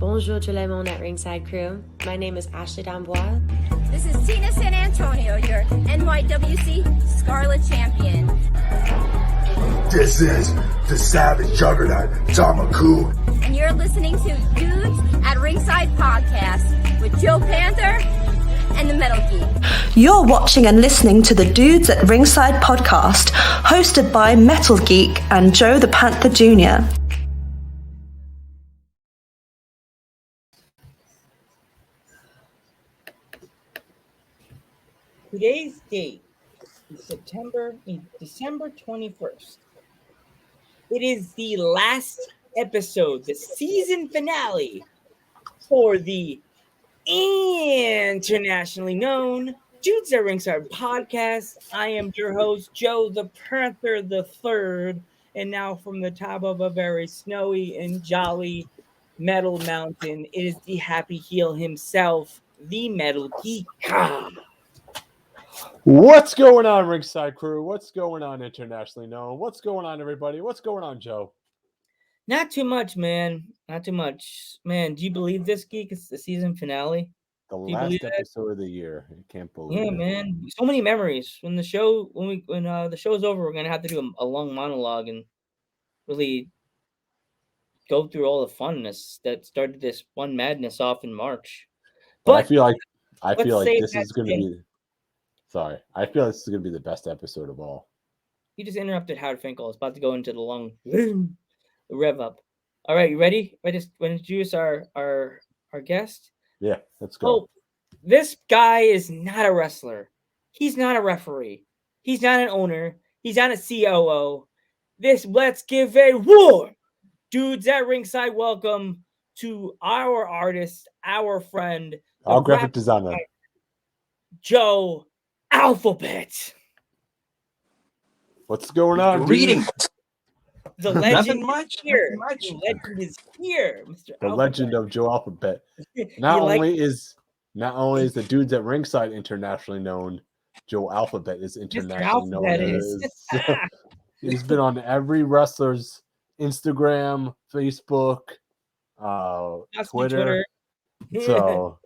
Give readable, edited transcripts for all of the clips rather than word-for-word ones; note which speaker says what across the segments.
Speaker 1: Bonjour tout le monde at Ringside Crew. My name is Ashley D'Amboise.
Speaker 2: This is Tina San Antonio, your NYWC Scarlet Champion.
Speaker 3: This is the Savage Juggernaut, Tamaku.
Speaker 2: And you're listening to Dudes at Ringside Podcast with Joe Panther and the Metal Geek.
Speaker 4: You're watching and listening to the Dudes at Ringside Podcast, hosted by Metal Geek and Joe the Panther Jr.
Speaker 5: Today's date is December 21st. It is the last episode, the season finale for the internationally known Dudes at Ringside podcast. I am your host, Joe the Panther the Third, and now from the top of a very snowy and jolly metal mountain, it is the happy heel himself, the Metal Geek.
Speaker 6: What's going on, Ringside Crew? What's going on, internationally known? What's going on, everybody? What's going on, Joe?
Speaker 5: Not too much, man. Not too much. Man, do you believe this, Geek? It's the season finale.
Speaker 6: The last episode of the year. I can't believe it.
Speaker 5: Yeah, man. So many memories. When the show's over, we're gonna have to do a long monologue and really go through all the funness that started this one madness off in March.
Speaker 6: But I feel like this is gonna be. Sorry, I feel this is gonna be the best episode of all.
Speaker 5: You just interrupted Howard Finkel. It's about to go into the long rev up. All right, you ready? Ready to introduce our guest?
Speaker 6: Yeah, let's go.
Speaker 5: Oh, this guy is not a wrestler. He's not a referee. He's not an owner. He's not a COO. Let's give a war. Dudes at Ringside, welcome to our artist, our friend,
Speaker 6: our graphic designer,
Speaker 5: Joe Alphabet.
Speaker 6: What's going on?
Speaker 7: Reading.
Speaker 5: The legend is here. The legend is here, Mr.
Speaker 6: The
Speaker 5: Alphabet.
Speaker 6: legend of Joe Alphabet. Not only is the Dudes at Ringside internationally known, Joe Alphabet is internationally known. He's been on every wrestler's Instagram, Facebook, Twitter. So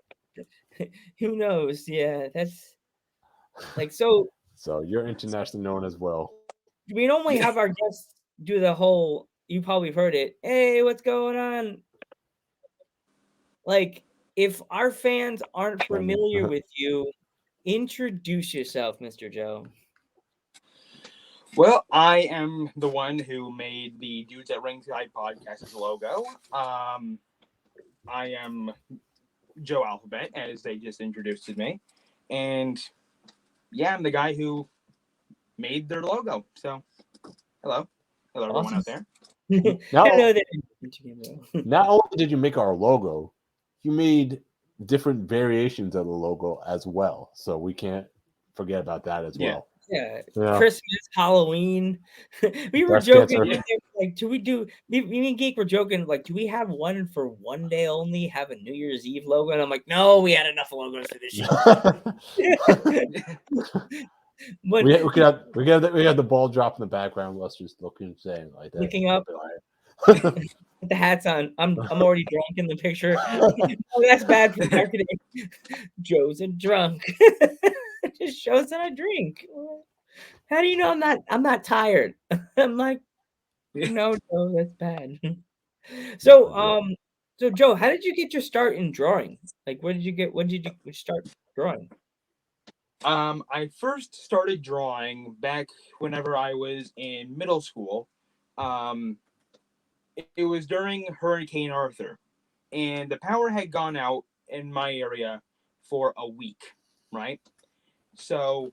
Speaker 5: who knows? Yeah, that's like so.
Speaker 6: So you're internationally known as well.
Speaker 5: We normally have our guests do the whole. You probably heard it. Hey, what's going on? Like, if our fans aren't familiar with you, introduce yourself, Mr. Joe.
Speaker 7: Well, I am the one who made the Dudes at Ringside podcast's logo. I am Joe Alphabet, as they just introduced me. And yeah, I'm the guy who made their logo. So, hello everyone out there.
Speaker 6: Not only did you make our logo, you made different variations of the logo as well. So we can't forget about that as well.
Speaker 5: Yeah. Christmas, Halloween. We were joking. Like, do we do? Me and Geek were joking. Like, do we have one for one day only? Have a New Year's Eve logo? And I'm like, no, we had enough logos for this year.
Speaker 6: we got the ball drop in the background. Let's just looking saying like that.
Speaker 5: Looking up. With the hats on. I'm already drunk in the picture. Oh, that's bad for marketing. Joe's a drunk. Just shows that I drink. How do you know I'm not tired? I'm like, no, Joe, that's bad. So Joe, how did you get your start in drawing? Like, when did you start drawing?
Speaker 7: I first started drawing back whenever I was in middle school. It was during Hurricane Arthur, and the power had gone out in my area for a week, right? So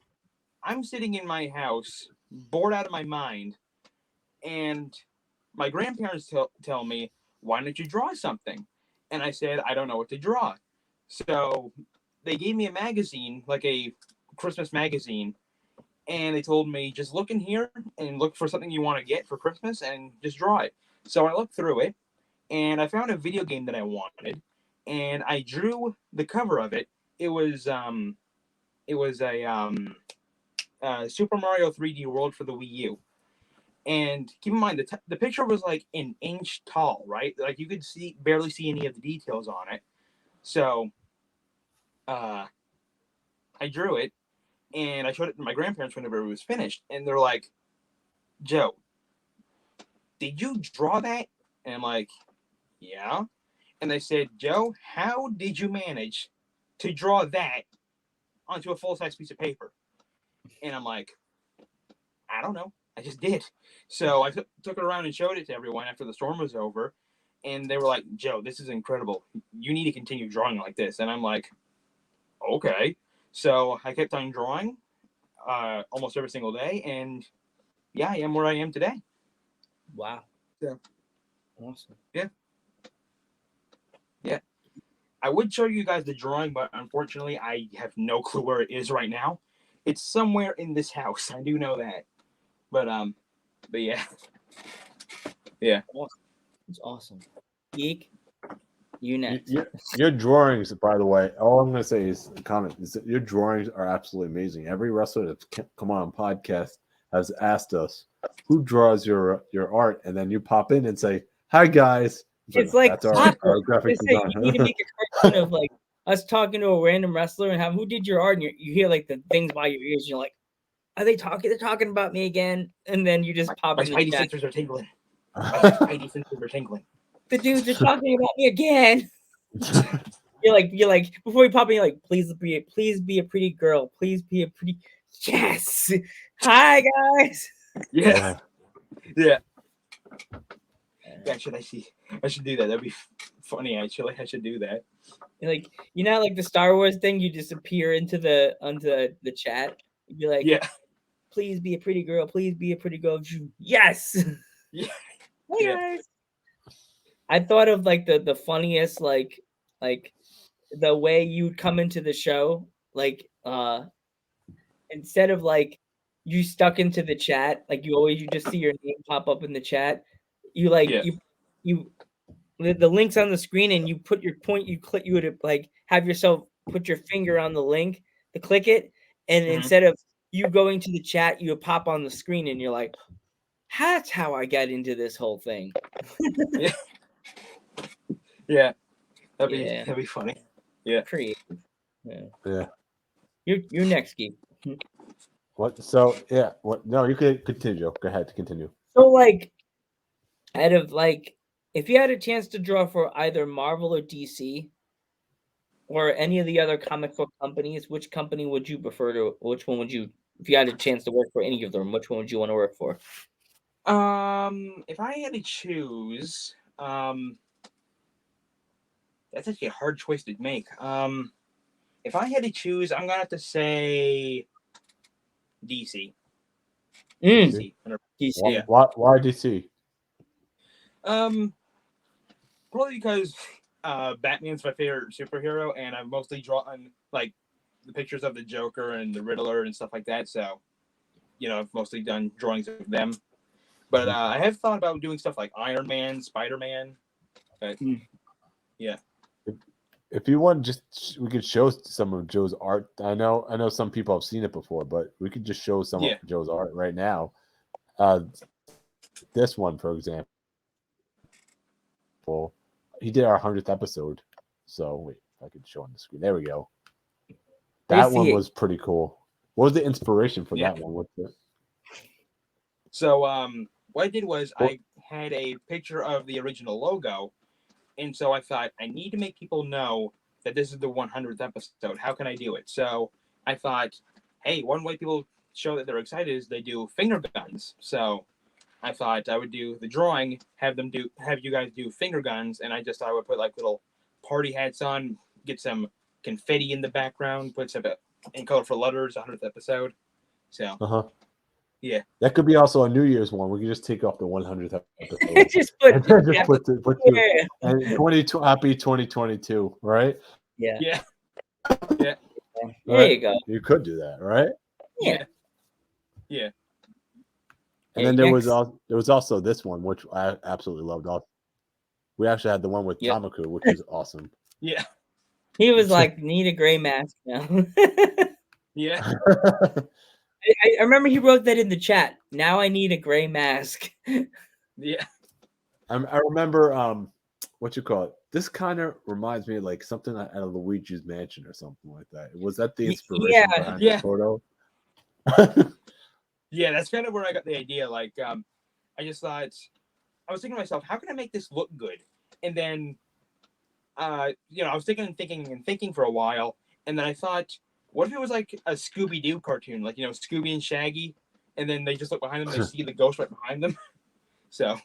Speaker 7: I'm sitting in my house, bored out of my mind, and my grandparents tell me, why don't you draw something? And I said, I don't know what to draw. So they gave me a magazine, like a Christmas magazine, and they told me, just look in here and look for something you want to get for Christmas and just draw it. So I looked through it, and I found a video game that I wanted, and I drew the cover of it. It was a Super Mario 3D World for the Wii U. And keep in mind, the picture was like an inch tall, right? Like you could barely see any of the details on it. So I drew it and I showed it to my grandparents whenever it was finished. And they're like, Joe, did you draw that? And I'm like, yeah. And they said, Joe, how did you manage to draw that onto a full-size piece of paper? And I'm like, I don't know. I just did. So I took it around and showed it to everyone after the storm was over. And they were like, Joe, this is incredible. You need to continue drawing like this. And I'm like, okay. So I kept on drawing almost every single day. And yeah, I am where I am today.
Speaker 5: Wow.
Speaker 7: Yeah.
Speaker 5: Awesome.
Speaker 7: Yeah. Yeah. I would show you guys the drawing, but unfortunately, I have no clue where it is right now. It's somewhere in this house. I do know that. But yeah. Yeah.
Speaker 5: It's awesome. Geek, you next.
Speaker 6: Your drawings, by the way, all I'm going to say is comment is that your drawings are absolutely amazing. Every wrestler that's come on podcast has asked us who draws your art, and then you pop in and say, "Hi guys."
Speaker 5: It's like
Speaker 6: that's our graphic design.
Speaker 5: You need to make a cartoon of like us talking to a random wrestler and have who did your art, and you hear like the things by your ears. You're like, are they talking? They're talking about me again, and then you just pop.
Speaker 7: My spidey sensors are tingling. My spidey sensors are tingling.
Speaker 5: The dudes are talking about me again. You're like before you pop in, you're like, please be a pretty girl. Please be a pretty. Yes. Hi guys.
Speaker 7: Yeah. Yeah. Yeah. I should do that. That'd be funny. Actually, I should do that.
Speaker 5: Like, you know, like the Star Wars thing, you disappear into the chat. You'd be like,
Speaker 7: yeah.
Speaker 5: Please be a pretty girl. Please be a pretty girl. Yes.
Speaker 7: Yeah.
Speaker 5: Hey guys. I thought of like the funniest like the way you'd come into the show, like instead of like you stuck into the chat, like you just see your name pop up in the chat. You like you the link's on the screen and you put your point, you would like have yourself put your finger on the link to click it, and instead of you going to the chat, you would pop on the screen and you're like, that's how I got into this whole thing.
Speaker 7: Yeah. Yeah. That'd be funny. Yeah.
Speaker 5: Creative.
Speaker 6: Yeah.
Speaker 5: You're next, Geek.
Speaker 6: What? So yeah. What? No, you could continue. Go ahead. Continue.
Speaker 5: So like, out of like, if you had a chance to draw for either Marvel or DC, or any of the other comic book companies, which company would you prefer to? Which one would you, if you had a chance to work for any of them, which one would you want to work for?
Speaker 7: If I had to choose, that's actually a hard choice to make. If I had to choose, I'm gonna have to say DC.
Speaker 5: DC.
Speaker 6: Yeah. Why DC?
Speaker 7: Probably because Batman's my favorite superhero, and I've mostly drawn like the pictures of the Joker and the Riddler and stuff like that. So, I've mostly done drawings of them. But I have thought about doing stuff like Iron Man, Spider-Man. But, yeah.
Speaker 6: If you want, we could show some of Joe's art. I know some people have seen it before, but we could just show some of Joe's art right now. This one, for example, he did our 100th episode. So wait, if I could show on the screen. There we go. That one was pretty cool. What was the inspiration for that one? What's it?
Speaker 7: So what I did was I had a picture of the original logo. And so I thought, I need to make people know that this is the 100th episode. How can I do it? So I thought, hey, one way people show that they're excited is they do finger guns. So I thought I would do the drawing, have you guys do finger guns, and I would put like little party hats on, get some confetti in the background, put some in colorful letters, 100th episode. So yeah,
Speaker 6: that could be also a New Year's one. We can just take off the 100th episode.
Speaker 5: just put
Speaker 6: and happy 2022, right?
Speaker 5: Yeah.
Speaker 7: There
Speaker 5: you go.
Speaker 6: You could do that, right?
Speaker 5: Yeah.
Speaker 6: And then there was also this one, which I absolutely loved. We actually had the one with Tamaku, which is awesome.
Speaker 7: Yeah.
Speaker 5: He was like, need a gray mask now.
Speaker 7: Yeah.
Speaker 5: I remember he wrote that in the chat. Now I need a gray mask.
Speaker 7: Yeah.
Speaker 6: I remember what you call it. This kind of reminds me of like something out of Luigi's Mansion or something like that. Was that the inspiration behind the photo?
Speaker 7: Yeah, that's kind of where I got the idea. Like, I just thought, I was thinking to myself, how can I make this look good? And then, I was thinking for a while, and then I thought, what if it was like a Scooby-Doo cartoon, like Scooby and Shaggy, and then they just look behind them, and they see the ghost right behind them. So,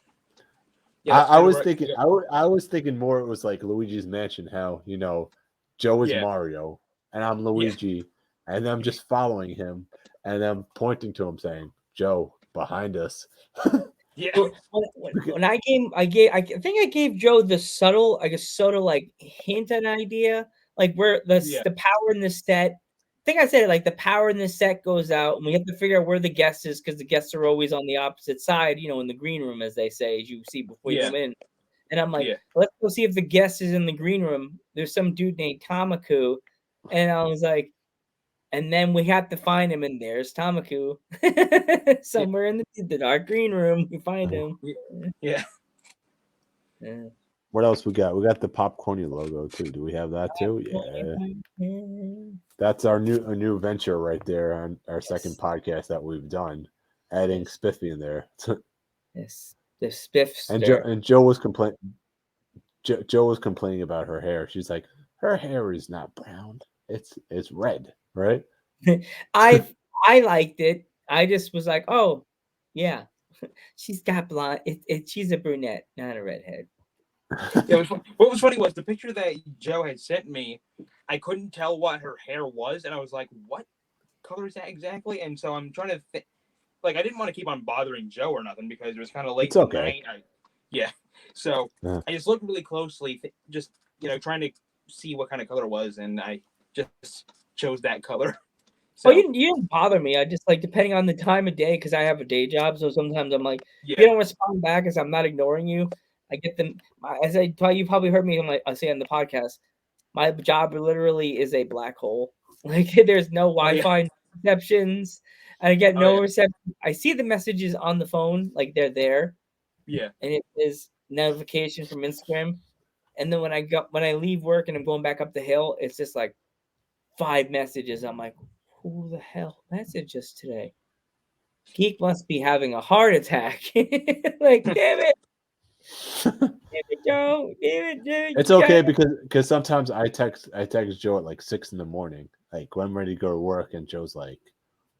Speaker 7: yeah,
Speaker 6: I was thinking, I was thinking more. It was like Luigi's Mansion. How Joe is Mario, and I'm Luigi, and I'm just following him, and I'm pointing to him, saying, "Joe, behind us."
Speaker 5: Yeah. When I think I gave Joe the subtle like hint and idea, like where the power in the set. I think I said it like the power in the set goes out, and we have to figure out where the guest is because the guests are always on the opposite side, in the green room, as they say, as you see before you come in. And I'm like, let's go see if the guest is in the green room. There's some dude named Tamaku, and I was like, and then we have to find him, and there's Tamaku somewhere in the dark green room. We find him.
Speaker 7: Yeah.
Speaker 6: What else we got? We got the Popcorny logo too. Do we have that too? Yeah. That's our new venture right there on our second podcast that we've done. Adding Spiffy in there.
Speaker 5: Yes, the Spiffs.
Speaker 6: And Joe was complaining. Joe was complaining about her hair. She's like, her hair is not brown. It's red, right?
Speaker 5: I liked it. I just was like, oh, yeah, she's got blonde. She's a brunette, not a redhead.
Speaker 7: What was funny was the picture that Joe had sent me. I couldn't tell what her hair was, and I was like, "What color is that exactly?" And so I'm trying to think. Like, I didn't want to keep on bothering Joe or nothing because it was kind of late at night. So I just looked really closely, just trying to see what kind of color it was, and I just chose that color.
Speaker 5: So, you didn't bother me. I just like depending on the time of day because I have a day job, so sometimes I'm like, if you don't respond back as I'm not ignoring you. I get them as I tell you. Probably heard me I say on the podcast. My job literally is a black hole. Like there's no Wi-Fi receptions. I get no reception. I see the messages on the phone, like they're there.
Speaker 7: Yeah,
Speaker 5: and it is notification from Instagram. And then when I leave work and I'm going back up the hill, it's just like 5 messages. I'm like, who the hell messaged us today? Geek must be having a heart attack. Like, damn it. Joe,
Speaker 6: it's okay because sometimes I text Joe at like 6 a.m, like when I'm ready to go to work, and Joe's like,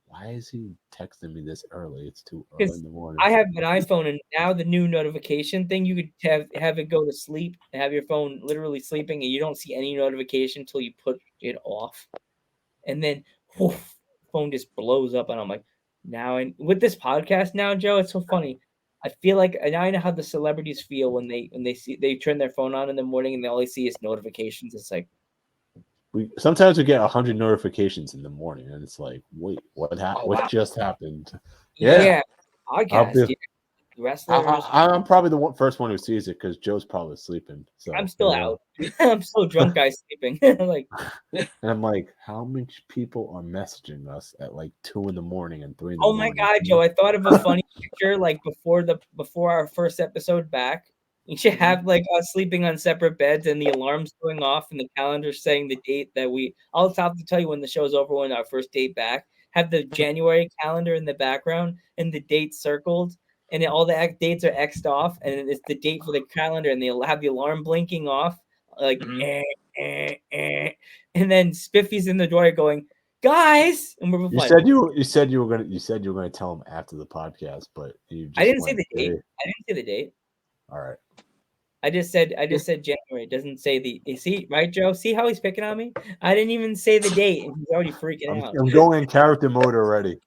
Speaker 6: "Why is he texting me this early? It's too early in the morning."
Speaker 5: I have an iPhone, and now the new notification thing, you could have it go to sleep and have your phone literally sleeping, and you don't see any notification until you put it off, and then phone just blows up, and I'm like, with this podcast now, Joe, it's so funny. I feel like now I know how the celebrities feel when they turn their phone on in the morning and all they see is notifications. It's like
Speaker 6: sometimes we get 100 notifications in the morning, and it's like, wait, what happened? What just happened?
Speaker 5: Yeah. Podcast.
Speaker 6: I'm probably the first one who sees it because Joe's probably sleeping. So
Speaker 5: I'm still out. I'm still drunk, guy sleeping.
Speaker 6: And I'm like, how many people are messaging us at like 2 a.m. and 3 a.m?
Speaker 5: Oh my God, Joe! I thought of a funny picture like before our first episode back. You should have like us sleeping on separate beds and the alarms going off and the calendar saying the date that I'll have to tell you when the show's over when our first date back. Have the January calendar in the background and the date circled. And all the dates are X'd off, and it's the date for the calendar, and they'll have the alarm blinking off, like, and then Spiffy's in the door going, "Guys," and we're
Speaker 6: you said you were gonna tell him after the podcast, but
Speaker 5: I didn't say the date. I didn't say the date.
Speaker 6: All right.
Speaker 5: I just said January. It doesn't say you see, right, Joe? See how he's picking on me? I didn't even say the date, and he's already freaking out.
Speaker 6: I'm going in character mode already.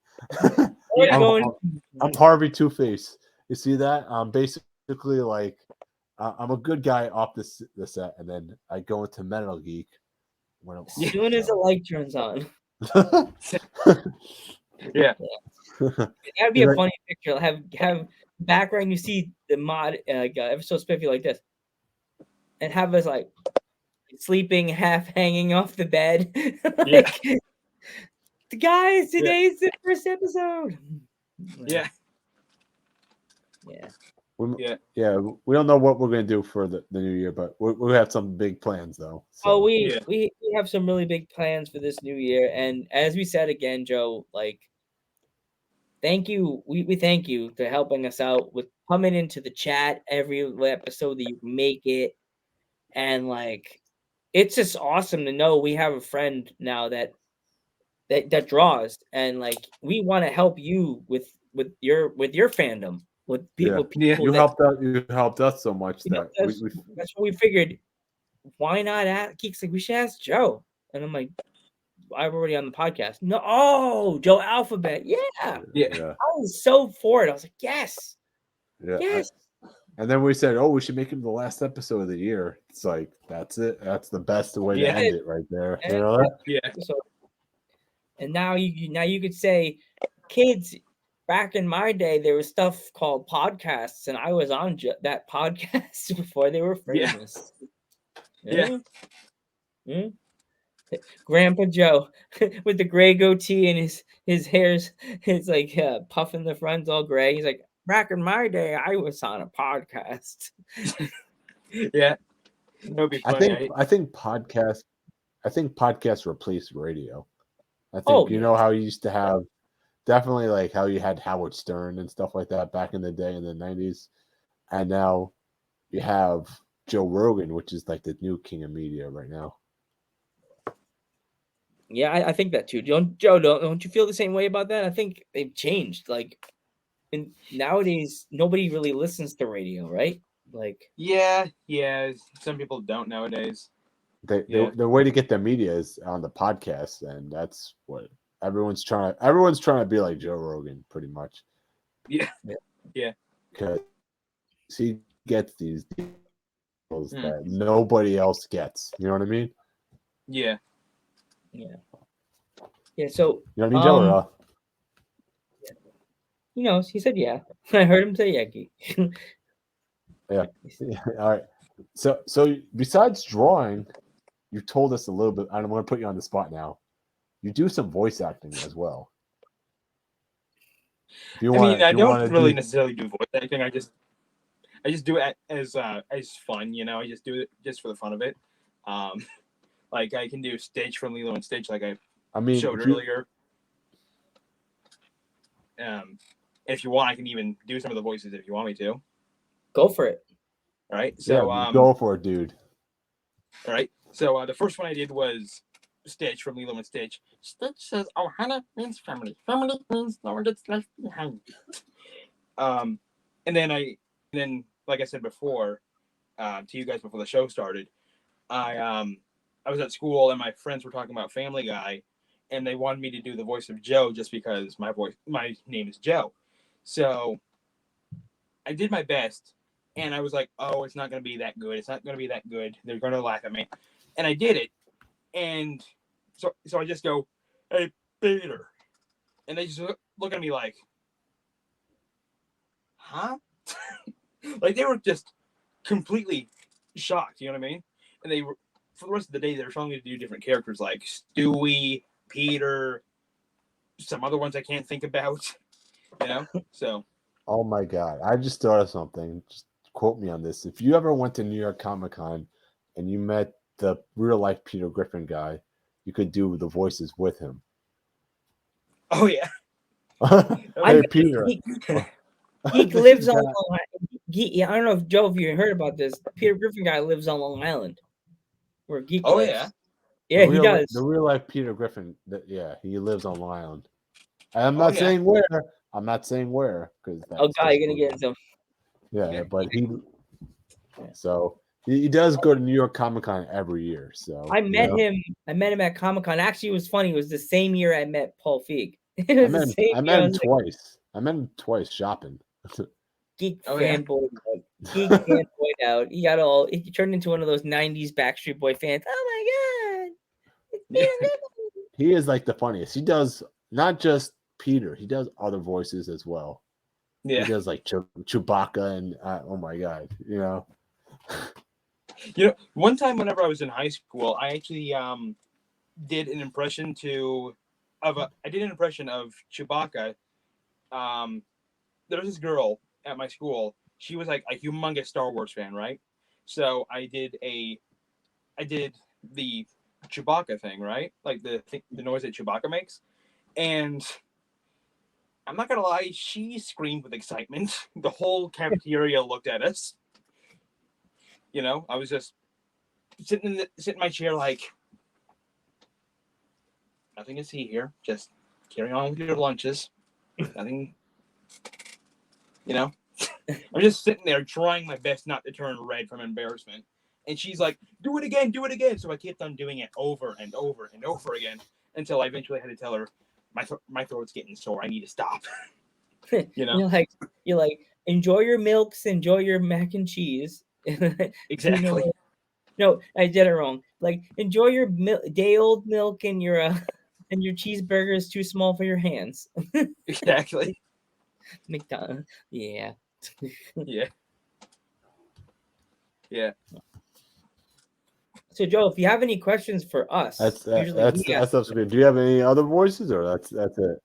Speaker 6: I'm Harvey Two-Face. You see that? I'm basically like I'm a good guy off the set, and then I go into Metal Geek when I'm
Speaker 5: as soon as the light turns on.
Speaker 7: Yeah.
Speaker 5: That'd be a funny picture. Have background. You see the mod ever so spiffy like this, and have us like sleeping, half hanging off the bed. Guys, today's the first episode.
Speaker 7: Yeah.
Speaker 5: Yeah.
Speaker 6: We don't know what we're gonna do for the new year, but we have some big plans though. So.
Speaker 5: Oh, we have some really big plans for this new year, and as we said again, Joe, like, thank you. We thank you for helping us out with coming into the chat every episode that you make it, and like, it's just awesome to know we have a friend now that draws, and like, we want to help you with your fandom. With people,
Speaker 6: you helped us so much that
Speaker 5: that's what we figured. Why not ask? Geek's like, we should ask Joe, and I'm like, I'm already on the podcast. No, Joe Alphabet, yeah. I was so for it. I was like, yes, yes.
Speaker 6: And then we said, oh, we should make him the last episode of the year. It's like, that's it. That's the best way to end it right there. You know that?
Speaker 7: Yeah.
Speaker 5: So, and now you could say, kids. Back in my day, there was stuff called podcasts, and I was on that podcast before they were famous. Yeah. Grandpa Joe with the gray goatee and his hair's like puffing the front's all gray. He's like, back in my day, I was on a podcast.
Speaker 7: Yeah. That'd be funny.
Speaker 6: I think podcasts replaced radio. I think you know how you used to have. Definitely like how you had Howard Stern and stuff like that back in the day in the 90s. And now you have Joe Rogan, which is like the new king of media right now.
Speaker 5: Yeah, I think that too. Don't you feel the same way about that? I think they've changed. Like, and nowadays, nobody really listens to radio, right? Like,
Speaker 7: yeah. Some people don't nowadays.
Speaker 6: The way to get their media is on the podcast, and that's what everyone's trying to be like Joe Rogan, pretty much.
Speaker 7: Yeah.
Speaker 6: Because he gets these deals that nobody else gets. You know what I mean?
Speaker 7: Yeah.
Speaker 5: So
Speaker 6: you know what I mean, Joe? Or,
Speaker 5: he knows. He said, "Yeah." I heard him say, "Yeah."
Speaker 6: Yeah. All right. So besides drawing, you told us a little bit. I'm going to put you on the spot now. You do some voice acting as well.
Speaker 7: I don't really necessarily do voice acting. I just do it as fun, you know. I just do it just for the fun of it. Like I can do Stitch from Lilo and Stitch, like I showed earlier. If you want, I can even do some of the voices if you want me to.
Speaker 5: Go for it.
Speaker 7: All right. So
Speaker 6: go for it, dude.
Speaker 7: All right. So the first one I did was Stitch from Lilo and Stitch. Stitch says, "Ohana means family. Family means no one gets left behind." And then, like I said before, to you guys before the show started, I was at school and my friends were talking about Family Guy, and they wanted me to do the voice of Joe just because my name is Joe. So I did my best, and I was like, "Oh, it's not going to be that good. It's not going to be that good. They're going to laugh at me," and I did it. And so I just go, "Hey, Peter," and they just look at me like, "Huh?" Like they were just completely shocked. You know what I mean? And they were, for the rest of the day, they were telling me to do different characters like Stewie, Peter, some other ones I can't think about. You know? So.
Speaker 6: Oh my God! I just thought of something. Just quote me on this. If you ever went to New York Comic Con and you met the real life Peter Griffin guy, you could do the voices with him.
Speaker 7: Oh yeah.
Speaker 6: Hey Peter.
Speaker 5: Geek lives on Long Island. I don't know if Joe, if you heard about this, Peter Griffin guy lives on Long Island, where Geek lives. Yeah, he does.
Speaker 6: The real life Peter Griffin. He lives on Long Island. I'm not saying where. I'm not saying where because.
Speaker 5: Oh God, you're gonna get some.
Speaker 6: Yeah, but he. So. He does go to New York Comic Con every year. So
Speaker 5: I met him. I met him at Comic Con. Actually, it was funny. It was the same year I met Paul Feig.
Speaker 6: I met him twice. I met him twice shopping.
Speaker 5: Geek fanboy out. He turned into one of those 90s Backstreet Boy fans. Oh my God.
Speaker 6: He is like the funniest. He does not just Peter, he does other voices as well. Yeah. He does like Chewbacca and oh my God, you know.
Speaker 7: You know, one time whenever I was in high school, I actually did an impression to an impression of Chewbacca. There was this girl at my school. She was like a humongous Star Wars fan, right? So I did the Chewbacca thing, right? Like the noise that Chewbacca makes. And I'm not gonna lie, she screamed with excitement. The whole cafeteria looked at us. I was just sitting in my chair like, nothing to see here. Just carry on with your lunches. Nothing. I'm just sitting there trying my best not to turn red from embarrassment. And she's like, do it again. So I kept on doing it over and over and over again until I eventually had to tell her, my throat's getting sore. I need to stop.
Speaker 5: You're like, enjoy your milks, enjoy your mac and cheese.
Speaker 7: Exactly.
Speaker 5: No, I did it wrong. Like, enjoy your day-old milk and your cheeseburger is too small for your hands.
Speaker 7: Exactly.
Speaker 5: McDonald's. Yeah.
Speaker 7: Yeah. Yeah.
Speaker 5: So Joe, if you have any questions for us,
Speaker 6: that's good. Do you have any other voices, or that's it?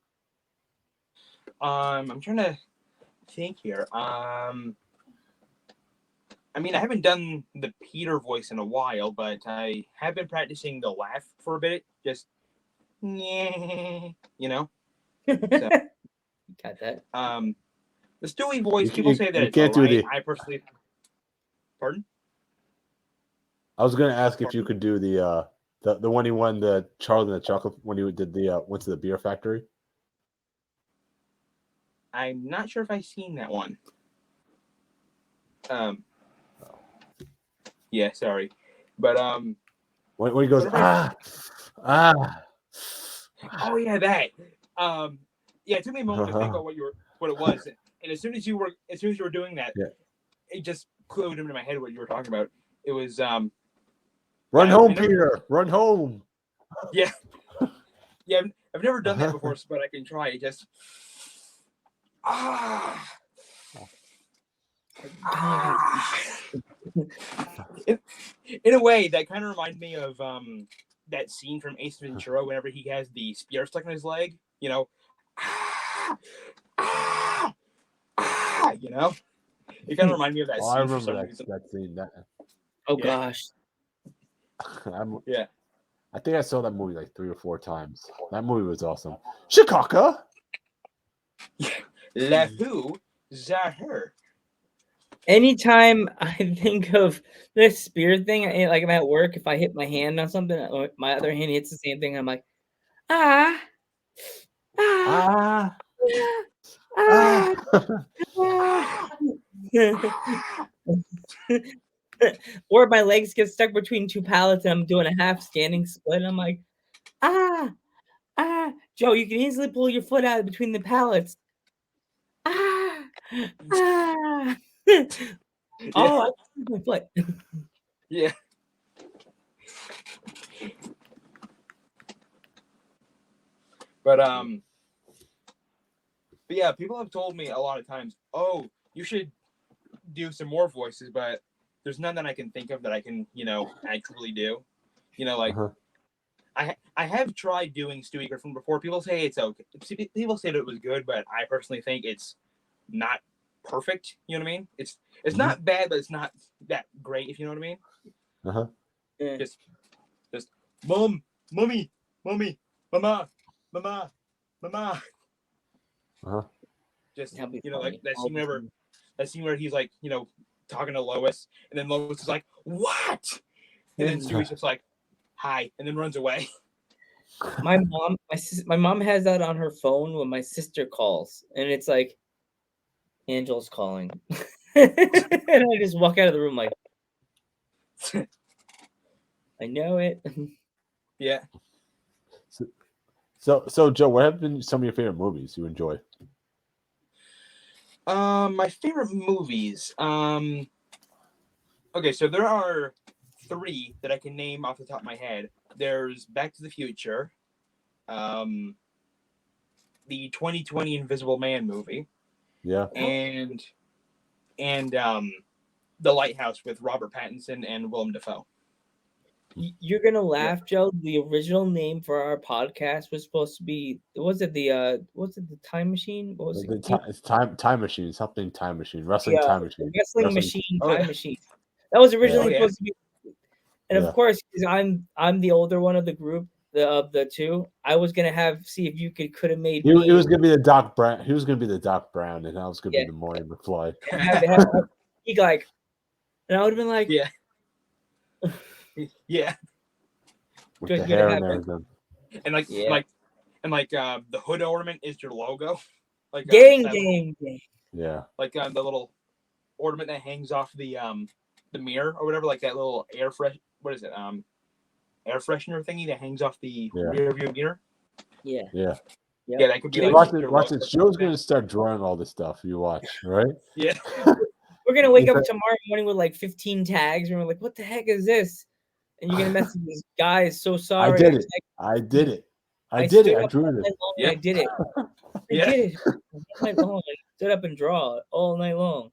Speaker 7: I'm trying to think here. I haven't done the Peter voice in a while, but I have been practicing the laugh for a bit. Just, So.
Speaker 5: Got that.
Speaker 7: The Stewie voice, people say that it's all right. I personally, pardon?
Speaker 6: I was going to ask if you could do the one he won the Charlie and the Chocolate when he did the went to the beer factory.
Speaker 7: I'm not sure if I've seen that one. Yeah, sorry, but
Speaker 6: when he goes Oh
Speaker 7: yeah, that. Yeah, it took me a moment to think about what it was, and as soon as you were doing that, it just clued into my head what you were talking about. It was
Speaker 6: run home, Peter, run home.
Speaker 7: Yeah, yeah. I've never done that before, but I can try it. Just in a way, that kind of reminds me of that scene from Ace Ventura whenever he has the spear stuck in his leg. It kind of reminds me of that scene.
Speaker 6: I remember that scene.
Speaker 5: Gosh.
Speaker 7: Yeah.
Speaker 6: I think I saw that movie like 3 or 4 times. That movie was awesome. Chicago.
Speaker 7: La who, her.
Speaker 5: Anytime I think of this spear thing, like I'm at work, if I hit my hand on something, my other hand hits the same thing, I'm like, or my legs get stuck between 2 pallets and I'm doing a half standing split. I'm like, Joe, you can easily pull your foot out between the pallets. Oh, I can't my foot.
Speaker 7: Yeah. But yeah, people have told me a lot of times, oh, you should do some more voices, but there's none that I can think of that I can, actually do. I have tried doing Stewie Griffin before. People say it's okay. People say that it was good, but I personally think it's not perfect. You know what I mean? It's not bad, but it's not that great. If you know what I mean? Just mom, mommy, mama. Just like that scene where he's like, talking to Lois, and then Lois is like, "What?" And then Stewie's just like, "Hi," and then runs away.
Speaker 5: My mom has that on her phone when my sister calls, and it's like, Angel's calling, and I just walk out of the room like, I know it.
Speaker 7: Yeah.
Speaker 6: So Joe, what have been some of your favorite movies you enjoy?
Speaker 7: My favorite movies. Okay, so there are 3 that I can name off the top of my head. There's Back to the Future, the 2020 Invisible Man movie, and The Lighthouse with Robert Pattinson and Willem Dafoe.
Speaker 5: You're gonna laugh, Joe. The original name for our podcast was supposed to be was it the time machine? What was it?
Speaker 6: It's time machine, something time machine, wrestling
Speaker 5: Yeah,
Speaker 6: time machine,
Speaker 5: wrestling machine,
Speaker 7: Oh,
Speaker 5: time
Speaker 7: yeah.
Speaker 5: machine. That was originally
Speaker 7: Yeah.
Speaker 5: supposed to be, and
Speaker 6: Yeah.
Speaker 5: of course, because I'm the older one of the group, of the two. I was gonna see if you could have made
Speaker 6: He
Speaker 5: me.
Speaker 6: was gonna be the Doc Brown. He was gonna be the Doc Brown, and I was gonna
Speaker 5: Yeah.
Speaker 6: be the Marty McFly.
Speaker 5: He like, and I would have been like,
Speaker 7: Yeah. Yeah.
Speaker 6: With
Speaker 5: Just
Speaker 6: the
Speaker 5: gonna
Speaker 6: hair
Speaker 5: have
Speaker 6: and
Speaker 5: it.
Speaker 6: everything.
Speaker 7: And like
Speaker 5: Yeah.
Speaker 7: the hood ornament is your logo. Like
Speaker 5: gang,
Speaker 7: that-
Speaker 5: gang, gang.
Speaker 6: Yeah.
Speaker 7: like the little ornament that hangs off the mirror or whatever, like that little air freshener thingy that hangs off the rear view mirror.
Speaker 5: Yeah.
Speaker 6: Yeah.
Speaker 5: Yep.
Speaker 7: Yeah, that could be like
Speaker 6: Watch
Speaker 7: your
Speaker 6: this.
Speaker 7: logo.
Speaker 6: Joe's gonna start drawing all this stuff. You watch, right?
Speaker 7: Yeah.
Speaker 5: We're gonna wake up tomorrow morning with like 15 tags, and we're like, "What the heck is this?" And you're gonna message this guy. Is so sorry.
Speaker 6: I did it. I did it. I
Speaker 5: stood
Speaker 6: I
Speaker 5: up
Speaker 6: drew
Speaker 5: all
Speaker 6: this.
Speaker 5: night long and
Speaker 7: Yeah.
Speaker 5: I did it. I did it all night long. I stood up and draw all night long.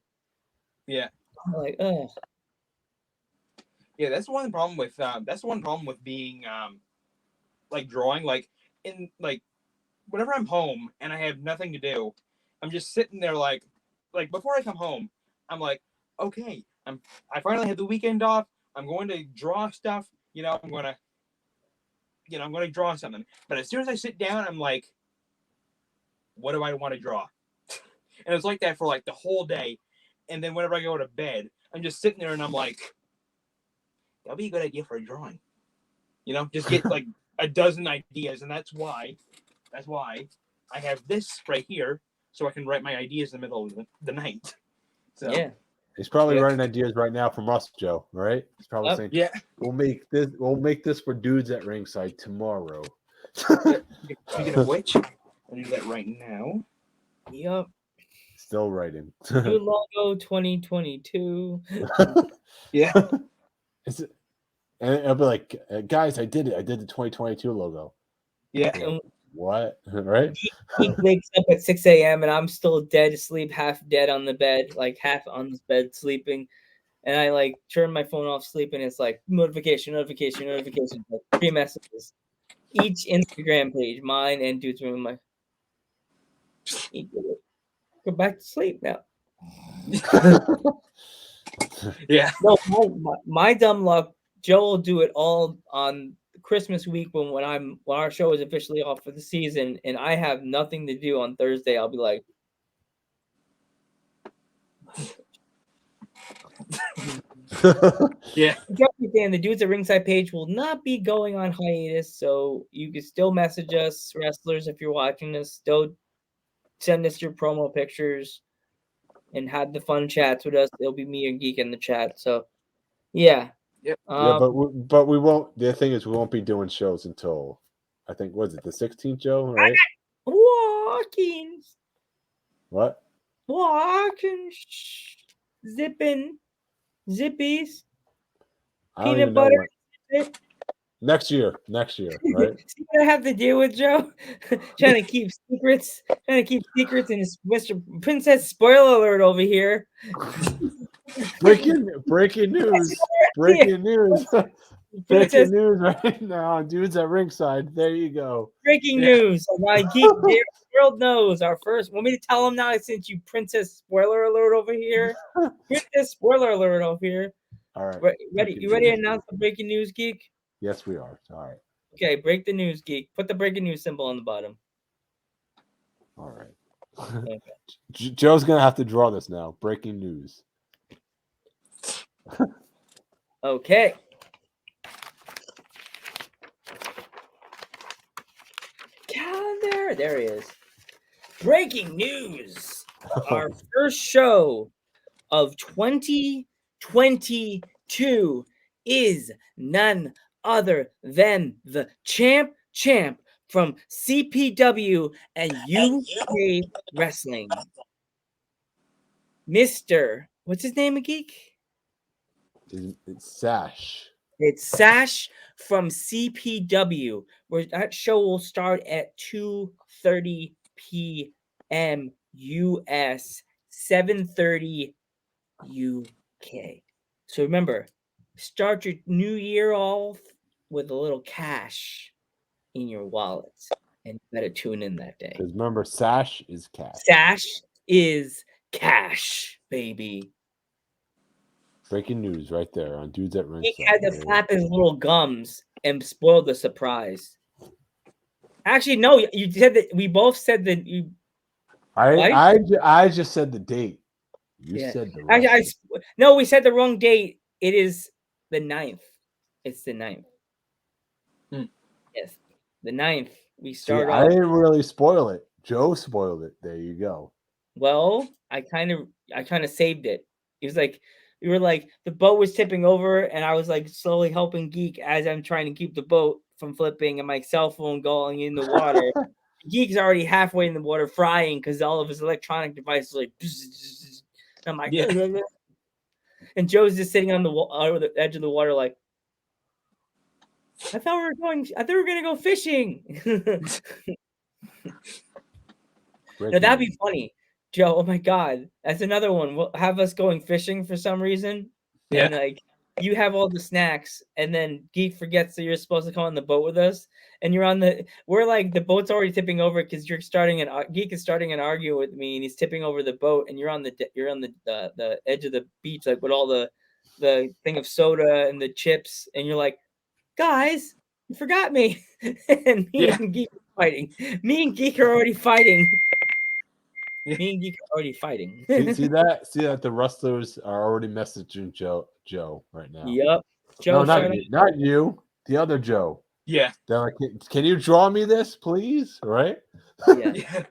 Speaker 7: Yeah.
Speaker 5: I'm like, ugh.
Speaker 7: Yeah, that's one problem with being like drawing. Like in like whenever I'm home and I have nothing to do, I'm just sitting there like before I come home, I'm like, okay, I finally had the weekend off. I'm going to draw stuff. I'm gonna draw something. But as soon as I sit down, I'm like, what do I want to draw? And it's like that for like the whole day. And then whenever I go to bed, I'm just sitting there and I'm like, that'll be a good idea for a drawing. Just get like a dozen ideas. And that's why I have this right here, so I can write my ideas in the middle of the night. So
Speaker 5: Yeah.
Speaker 6: He's probably writing ideas right now from us, Joe. Right? He's probably saying,
Speaker 7: yeah,
Speaker 6: We'll make this for dudes at ringside tomorrow."
Speaker 7: speaking of which, I'll do that right now.
Speaker 5: Yup.
Speaker 6: Still writing.
Speaker 5: New logo 2022.
Speaker 7: Yeah.
Speaker 6: And I'll be like, guys, I did it. I did the 2022 logo.
Speaker 7: Yeah.
Speaker 5: And
Speaker 6: What? Right?
Speaker 5: he wakes up at 6 a.m. and I'm still dead asleep, half dead on the bed, like half on the bed sleeping. And I like turn my phone off sleep and it's like notification, like 3 messages. Each Instagram page, mine and Dude's Room. I'm like, go back to sleep now.
Speaker 7: Yeah.
Speaker 5: No, my dumb luck, Joe will do it all on Christmas week when our show is officially off for the season and I have nothing to do on Thursday. I'll be like,
Speaker 7: Yeah.
Speaker 5: Dan, the Dudes at Ringside page will not be going on hiatus, so you can still message us, wrestlers, if you're watching this. Still send us your promo pictures and have the fun chats with us. It'll be me and Geek in the chat. So, yeah.
Speaker 7: Yep.
Speaker 6: Yeah, but we won't. The thing is, we won't be doing shows until I think was it the 16th, Joe? Right?
Speaker 5: Walkins,
Speaker 6: What?
Speaker 5: zipping, zippies,
Speaker 6: I don't
Speaker 5: peanut
Speaker 6: even know
Speaker 5: butter.
Speaker 6: when. Next year, right?
Speaker 5: See what I have to deal with, Joe? Trying to keep secrets in his Mr. Princess spoiler alert over here.
Speaker 6: Breaking news! Breaking news! Breaking news right now, Dudes at Ringside. There you go.
Speaker 5: Breaking news. My geek world knows our first. Want me to tell him now since you Princess spoiler alert over here? Princess spoiler alert over here.
Speaker 6: All right.
Speaker 5: Ready? You ready to announce the breaking news, Geek?
Speaker 6: Yes, we are. All right.
Speaker 5: Okay, break the news, Geek. Put the breaking news symbol on the bottom.
Speaker 6: All right.
Speaker 5: Okay.
Speaker 6: Joe's gonna have to draw this now. Breaking news.
Speaker 5: Okay. Calendar. There he is. Breaking news. Our first show of 2022 is none other than the champ from CPW and UK Wrestling. Mr. What's his name, a geek?
Speaker 6: It's Sash.
Speaker 5: It's Sash from CPW, where that show will start at 2:30 p.m. US, 7:30 UK. So remember, start your new year off with a little cash in your wallet, and you better tune in that day.
Speaker 6: Because remember, Sash is cash.
Speaker 5: Sash is cash, baby.
Speaker 6: Breaking news right there on Dudes at Ringside.
Speaker 5: He had to flap his little gums and spoil the surprise. Actually, no, you said that we both said that you.
Speaker 6: I just said the date. You said the right.
Speaker 5: No, we said the wrong date. It is the 9th. It's the 9th. Yes, the 9th. We start off.
Speaker 6: I didn't really spoil it. Joe spoiled it. There you go.
Speaker 5: Well, I kind of saved it. It was like you were like the boat was tipping over, and I was like slowly helping Geek as I'm trying to keep the boat from flipping, and my cell phone going in the water. Geek's already halfway in the water, frying because all of his electronic devices are like. I'm like, yeah. And Joe's just sitting on the edge of the water, like, I thought we were gonna go fishing. No, that'd be funny, Joe. Oh my God, that's another one. We'll have us going fishing for some reason, and like you have all the snacks, and then Geek forgets that you're supposed to come on the boat with us, and we're like the boat's already tipping over because Geek is starting an argument with me, and he's tipping over the boat, and you're on the edge of the beach, like with all the thing of soda and the chips, and you're like, guys, you forgot me. And me and Geek are fighting. Me and Geek are already fighting. Me and Geek are already fighting.
Speaker 6: See that? See that the rustlers are already messaging Joe right now.
Speaker 5: Yep. Joe,
Speaker 6: no, not you. The other Joe.
Speaker 7: Yeah.
Speaker 6: They're like, can you draw me this, please? Right?
Speaker 5: Yeah.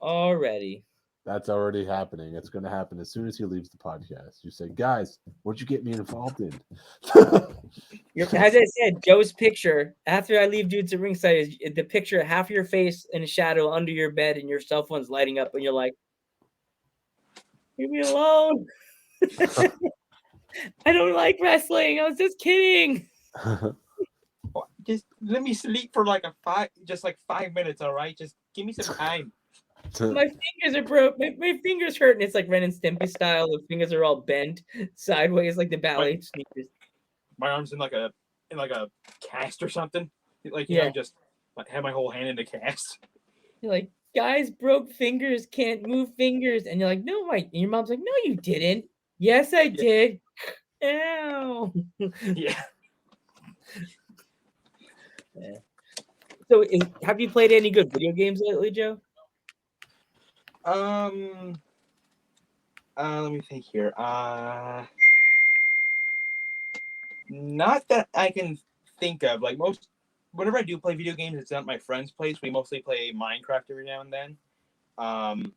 Speaker 5: Already.
Speaker 6: That's already happening. It's going to happen as soon as he leaves the podcast. You say, guys, what'd you get me involved in?
Speaker 5: As I said, Joe's picture, after I leave Dudes at Ringside, is the picture of half your face in a shadow under your bed, and your cell phone's lighting up, and you're like, leave me alone. I don't like wrestling. I was just kidding.
Speaker 7: Just let me sleep for like 5 minutes, all right? Just give me some time.
Speaker 5: My fingers are broke. My fingers hurt, and it's like Ren and Stimpy style. The fingers are all bent sideways, like the ballet sneakers.
Speaker 7: My arms in like a cast or something. Like just have my whole hand in a cast.
Speaker 5: You're like, guys, broke fingers can't move fingers, and you're like, no, and your mom's like, no, you didn't. Yes, I did. Ow.
Speaker 7: Yeah.
Speaker 5: So, have you played any good video games lately, Joe?
Speaker 7: Let me think here. Not that I can think of. Like whenever I do play video games, it's at my friend's place. We mostly play Minecraft every now and then. And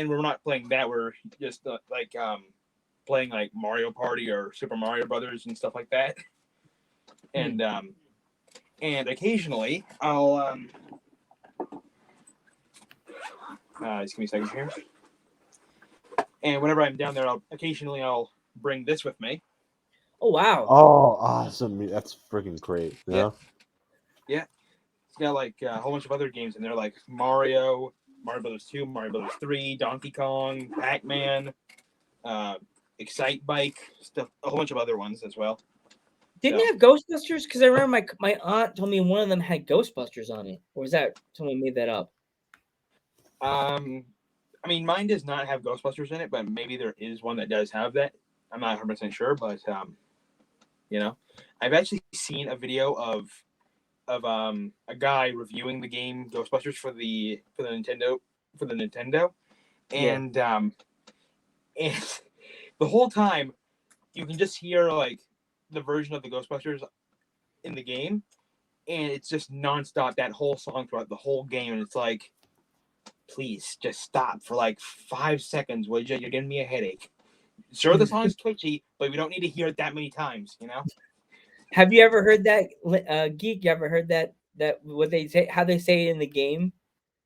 Speaker 7: we're not playing that. We're just playing like Mario Party or Super Mario Brothers and stuff like that. And occasionally I'll just give me a second here. And whenever I'm down there, I'll bring this with me.
Speaker 5: Oh wow!
Speaker 6: Oh, awesome! That's freaking great. Yeah.
Speaker 7: It's got like a whole bunch of other games in there, like Mario Brothers 2, Mario Brothers 3, Donkey Kong, Pac-Man, Excite Bike, stuff, a whole bunch of other ones as well.
Speaker 5: Didn't it have Ghostbusters? Because I remember my aunt told me one of them had Ghostbusters on it. Or was that someone made that up?
Speaker 7: I mean, mine does not have Ghostbusters in it, but maybe there is one that does have that. I'm not 100% sure, but I've actually seen a video of a guy reviewing the game Ghostbusters for the Nintendo, and and the whole time you can just hear like the version of the Ghostbusters in the game, and it's just nonstop that whole song throughout the whole game, and it's like, please just stop for like 5 seconds, would you? You're giving me a headache. Sure, the song's twitchy, but we don't need to hear it that many times, you know?
Speaker 5: Have you ever heard that, Geek? You ever heard that what they say, how they say it in the game?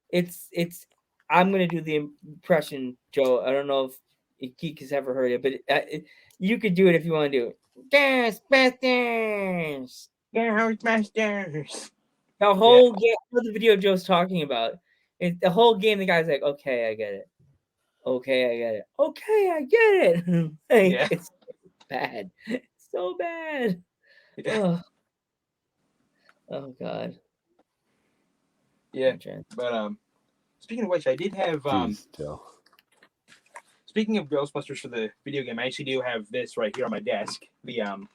Speaker 5: It's. I'm gonna do the impression, Joe. I don't know if Geek has ever heard it, but you could do it if you want to do it. Ghostbusters.
Speaker 7: Ghostbusters.
Speaker 5: The whole game, the video Joe's talking about. The whole game, the guy's like, okay, I get it. Okay, I get it. Okay, I get it. It's bad. It's so bad.
Speaker 7: Yeah.
Speaker 5: Oh God.
Speaker 7: Yeah, but speaking of which, I did have
Speaker 6: Jeez, Joe.
Speaker 7: Speaking of Ghostbusters for the video game, I actually do have this right here on my desk. The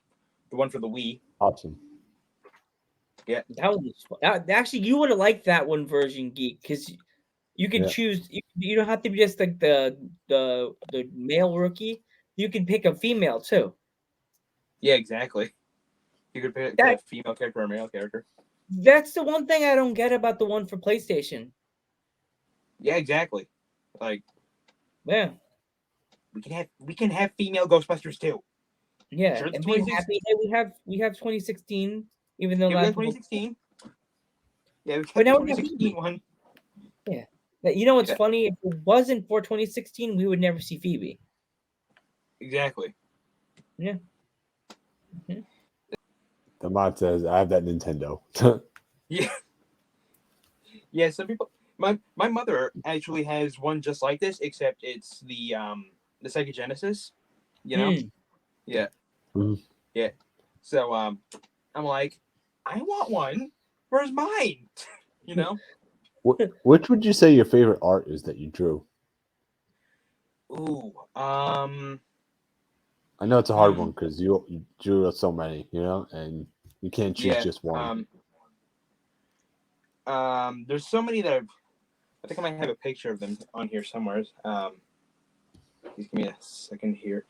Speaker 7: one for the Wii.
Speaker 6: Awesome.
Speaker 7: Yeah,
Speaker 5: actually, you would have liked that one version, Geek, because you can choose. You don't have to be just like the male rookie. You can pick a female too.
Speaker 7: Yeah, exactly. You could pick a female character or a male character.
Speaker 5: That's the one thing I don't get about the one for PlayStation.
Speaker 7: Yeah, exactly. Like,
Speaker 5: yeah,
Speaker 7: we can have female Ghostbusters too.
Speaker 5: Yeah, sure, and being happy that we have 2016, even though
Speaker 7: we have 2016. Yeah, we
Speaker 5: but now
Speaker 7: 2016 one.
Speaker 5: Yeah, you know what's funny? If it wasn't for 2016, we would never see Phoebe.
Speaker 7: Exactly.
Speaker 5: Yeah.
Speaker 6: Mm-hmm. The mod says, "I have that Nintendo."
Speaker 7: Yeah. Yeah. Some people. My mother actually has one just like this, except it's the Sega Genesis. You know. Yeah.
Speaker 6: Mm-hmm.
Speaker 7: Yeah. So I'm like, I want one. Where's mine? You know.
Speaker 6: Which would you say your favorite art is that you drew?
Speaker 7: Ooh.
Speaker 6: I know it's a hard one because you drew so many, and you can't choose just one.
Speaker 7: There's so many that I think I might have a picture of them on here somewhere. Just give me a second here.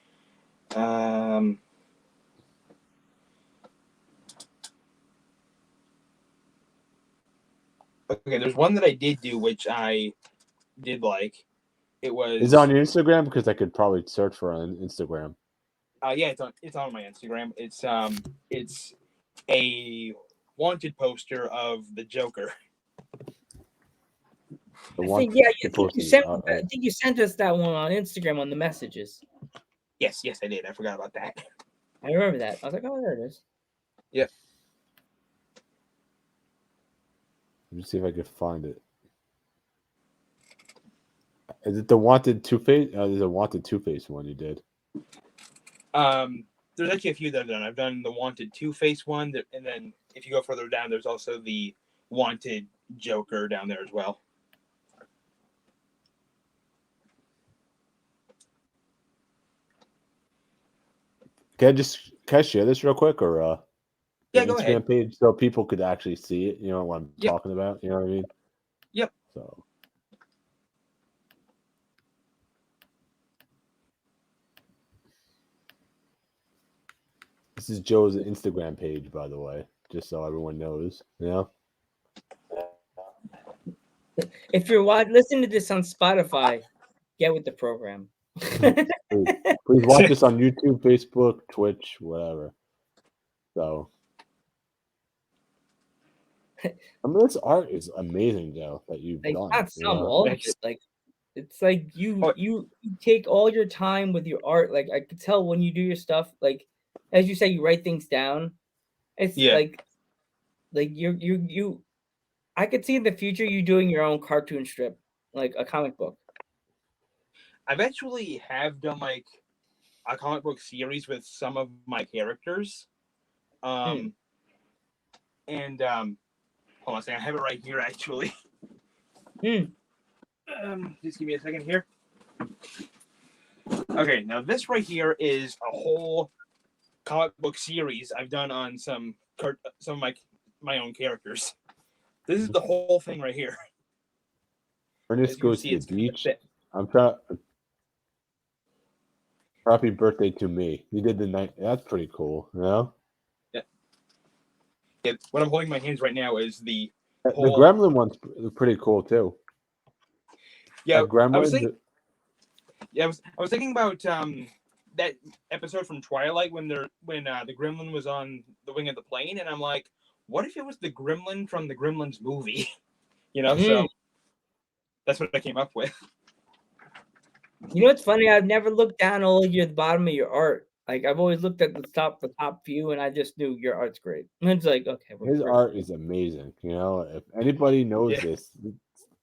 Speaker 7: Okay, there's one that I did do, which I did like. It was.
Speaker 6: Is it on your Instagram? Because I could probably search for it on Instagram.
Speaker 7: Yeah, it's on my Instagram. It's a wanted poster of the Joker.
Speaker 5: I think you sent us that one on Instagram on the messages.
Speaker 7: Yes, I did. I forgot about that.
Speaker 5: I remember that. I was like, oh, there it is.
Speaker 7: Yep.
Speaker 6: Let me see if I can find it. Is it the wanted Two-Face? There's a wanted Two-Face one you did.
Speaker 7: There's actually a few that I've done. I've done the wanted Two-Face one, and then if you go further down, there's also the wanted Joker down there as well.
Speaker 6: Can I share this real quick, or
Speaker 7: yeah, go
Speaker 6: Instagram
Speaker 7: ahead.
Speaker 6: page so people could actually see it? You know what I'm talking about? You know what I mean?
Speaker 7: Yep.
Speaker 6: So. This is Joe's Instagram page, by the way, just so everyone knows. Yeah.
Speaker 5: If you're listening to this on Spotify, get with the program.
Speaker 6: Please watch this on YouTube, Facebook, Twitch, whatever. So, I mean, this art is amazing, Joe, that you've done.
Speaker 5: Not some, all of it. Like, it's like you take all your time with your art. Like, I could tell when you do your stuff. Like, as you say, you write things down. It's like you. I could see in the future you doing your own cartoon strip, like a comic book.
Speaker 7: I've actually done like a comic book series with some of my characters. And hold on a second, I have it right here actually. Just give me a second here. Okay, now this right here is a whole comic book series I've done on some of my own characters. This is the whole thing right here.
Speaker 6: Ernest goes to the beach. I'm proud. Happy birthday to me. You did the night. That's pretty cool. Yeah.
Speaker 7: Yeah. What I'm holding in my hands right now is the
Speaker 6: Gremlin one's pretty cool too.
Speaker 7: Yeah.
Speaker 6: Gremlin.
Speaker 7: I was thinking about that episode from Twilight when the Gremlin was on the wing of the plane, and I'm like, what if it was the Gremlin from the Gremlins movie? So that's what I came up with.
Speaker 5: You know what's funny? I've never looked down all the bottom of your art. Like, I've always looked at the top view, and I just knew your art's great. And it's like, okay,
Speaker 6: his art is amazing. If anybody knows this,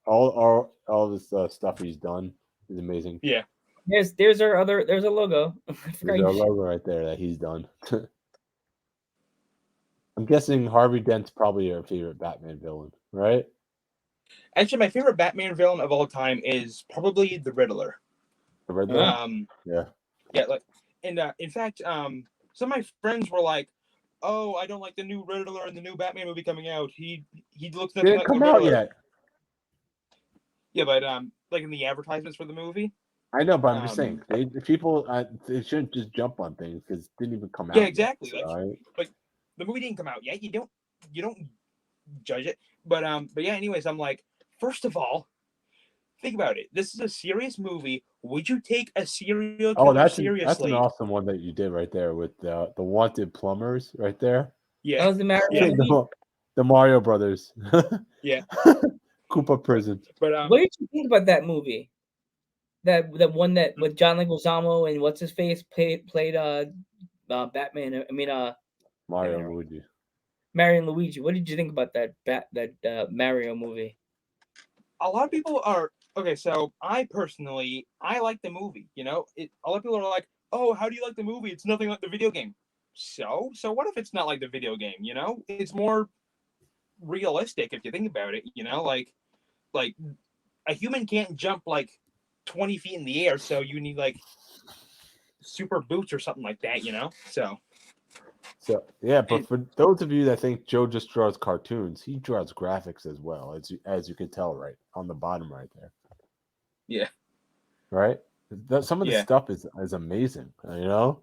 Speaker 6: all this stuff he's done is amazing.
Speaker 7: Yeah.
Speaker 5: There's our there's a logo.
Speaker 6: There's our logo right there that he's done. I I'm guessing Harvey Dent's probably your favorite Batman villain, right?
Speaker 7: Actually, my favorite Batman villain of all time is probably the Riddler.
Speaker 6: The Riddler?
Speaker 7: Yeah, like, and in fact, some of my friends were like, "Oh, I don't like the new Riddler in the new Batman movie coming out. He looks nothing like the Riddler."
Speaker 6: Didn't come out yet.
Speaker 7: Yeah, but like in the advertisements for the movie.
Speaker 6: I know, but I'm just saying, people they shouldn't just jump on things because it didn't even come out.
Speaker 7: Yeah, exactly.
Speaker 6: Yet, so,
Speaker 7: like the movie didn't come out yet. You don't judge it. But yeah. Anyways, I'm like, first of all, think about it. This is a serious movie. Would you take a serial killer seriously?
Speaker 6: That's an awesome one that you did right there with the Wanted Plumbers right there.
Speaker 7: Yeah,
Speaker 5: that was the Mario.
Speaker 6: The Mario Brothers.
Speaker 7: Yeah.
Speaker 6: Koopa Prison.
Speaker 7: But
Speaker 5: what did you think about that movie? That one that with John Leguizamo and what's his face played Batman. I mean
Speaker 6: Mario and Luigi.
Speaker 5: Mario and Luigi. What did you think about that Mario movie?
Speaker 7: A lot of people are okay. So I personally like the movie. You know, a lot of people are like, "Oh, how do you like the movie? It's nothing like the video game." So what if it's not like the video game? You know, it's more realistic if you think about it. You know, like a human can't jump like 20 feet in the air, so you need like super boots or something like that, you know? So
Speaker 6: yeah, but for those of you that think Joe just draws cartoons, he draws graphics as well, as you can tell right on the bottom right there.
Speaker 7: Yeah.
Speaker 6: Right? Some of the stuff is amazing, you know?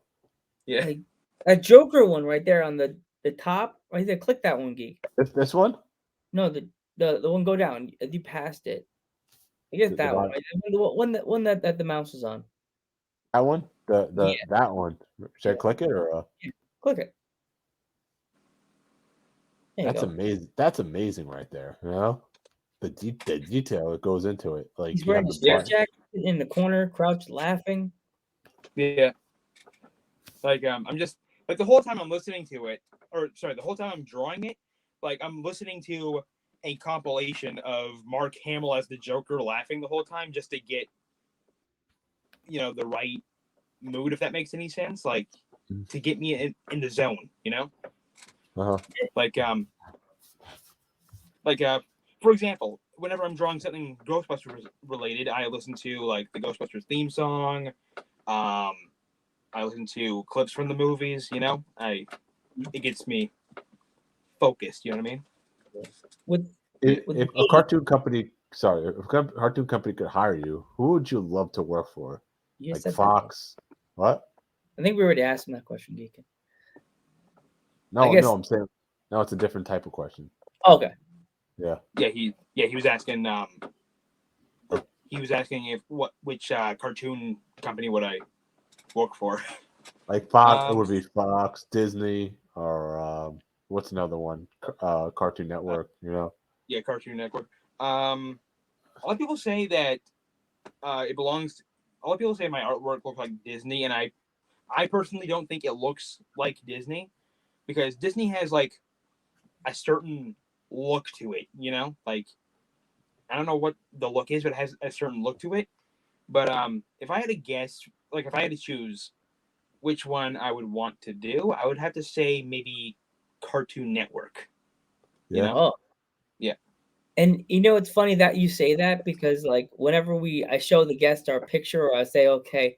Speaker 7: Yeah.
Speaker 5: Like, a Joker one right there on the top, right there. Click that one, Geek.
Speaker 6: This one?
Speaker 5: No, the one go down. You passed it. I guess that one. Right? The one that the mouse is on.
Speaker 6: That one? That one. Should I click it or?
Speaker 5: Yeah, click it.
Speaker 6: That's amazing. That's amazing right there. You know, the detail that goes into it. Like
Speaker 5: he's wearing a jacket in the corner, crouched, laughing.
Speaker 7: Yeah. Like I'm just like the whole time I'm listening to it, or sorry, the whole time I'm drawing it, like I'm listening to a compilation of Mark Hamill as the Joker laughing the whole time just to get, you know, the right mood, if that makes any sense. Like to get me in the zone, you know? Like for example, whenever I'm drawing something Ghostbusters related, I listen to like the Ghostbusters theme song. I listen to clips from the movies, you know? It gets me focused, you know what I mean?
Speaker 6: If a cartoon company could hire you, who would you love to work for?
Speaker 5: Like
Speaker 6: Fox? What?
Speaker 5: I think we already asked him that question, Deacon.
Speaker 6: No, I'm saying no. It's a different type of question.
Speaker 5: Okay.
Speaker 6: Yeah.
Speaker 7: He was asking. He was asking which cartoon company would I work for?
Speaker 6: Like Fox, it would be Fox, Disney, or what's another one? Cartoon Network. You know.
Speaker 7: Yeah, Cartoon Network. A lot of people say that it belongs. A lot of people say my artwork looks like Disney, and I personally don't think it looks like Disney, because Disney has like a certain look to it. You know, like I don't know what the look is, but it has a certain look to it. But if I had to guess, like if I had to choose which one I would want to do, I would have to say maybe Cartoon Network.
Speaker 6: Yeah.
Speaker 7: You know? Yeah.
Speaker 5: And you know, it's funny that you say that, because like whenever I show the guest our picture, or I say, okay,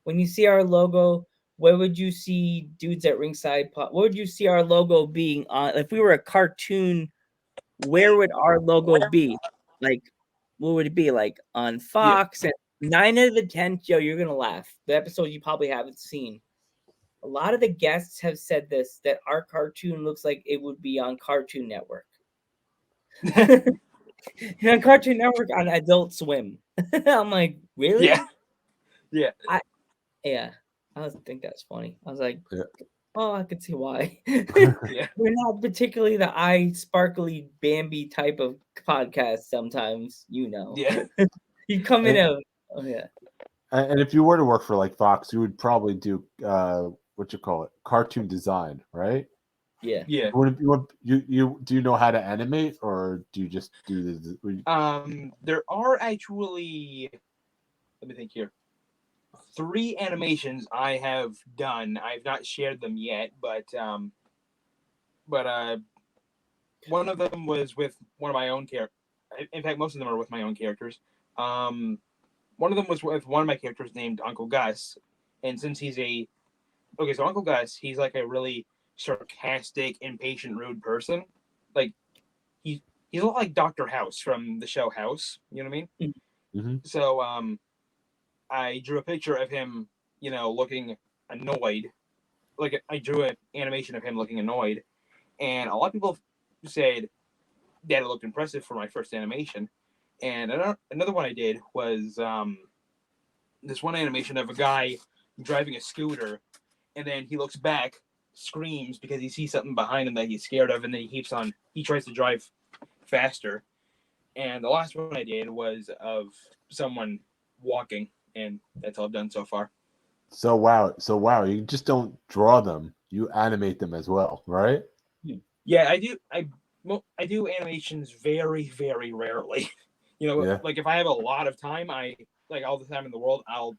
Speaker 5: when you see our logo, where would you see Dudes at Ringside? What would you see our logo being on? If we were a cartoon, where would our logo be? Like, what would it be? Like on Fox? Yeah. And 9 out of 10, Joe, you're gonna laugh. The episode you probably haven't seen. A lot of the guests have said this, that our cartoon looks like it would be on Cartoon Network. On Cartoon Network on Adult Swim. I'm like, really?
Speaker 7: Yeah.
Speaker 5: I think that's funny. I was like, oh, I could see why.
Speaker 7: Yeah.
Speaker 5: We're not particularly the eye sparkly Bambi type of podcast sometimes, you know.
Speaker 7: Yeah.
Speaker 5: You come in
Speaker 6: and if you were to work for like Fox, you would probably do cartoon design, right?
Speaker 5: Yeah.
Speaker 7: Yeah.
Speaker 6: Do you know how to animate, or do you just do this?
Speaker 7: There are actually, let me think here, 3 animations I have done. I've not shared them yet, but but one of them was with one of my own characters. In fact, most of them are with my own characters. One of them was with one of my characters named Uncle Gus, and since so Uncle Gus, he's like a really sarcastic, impatient, rude person. Like he's a lot like Dr. House from the show House. You know what I mean?
Speaker 6: Mm-hmm.
Speaker 7: So I drew a picture of him, looking annoyed. Like I drew an animation of him looking annoyed, and a lot of people said that it looked impressive for my first animation. And another one I did was this one animation of a guy driving a scooter, and then he looks back, screams because he sees something behind him that he's scared of, and then he tries to drive faster. And the last one I did was of someone walking, and that's all I've done so far.
Speaker 6: So wow, you just don't draw them, you animate them as well, right?
Speaker 7: Yeah, I do. I do animations very, very rarely. Like if I have a lot of time, all the time in the world, I'll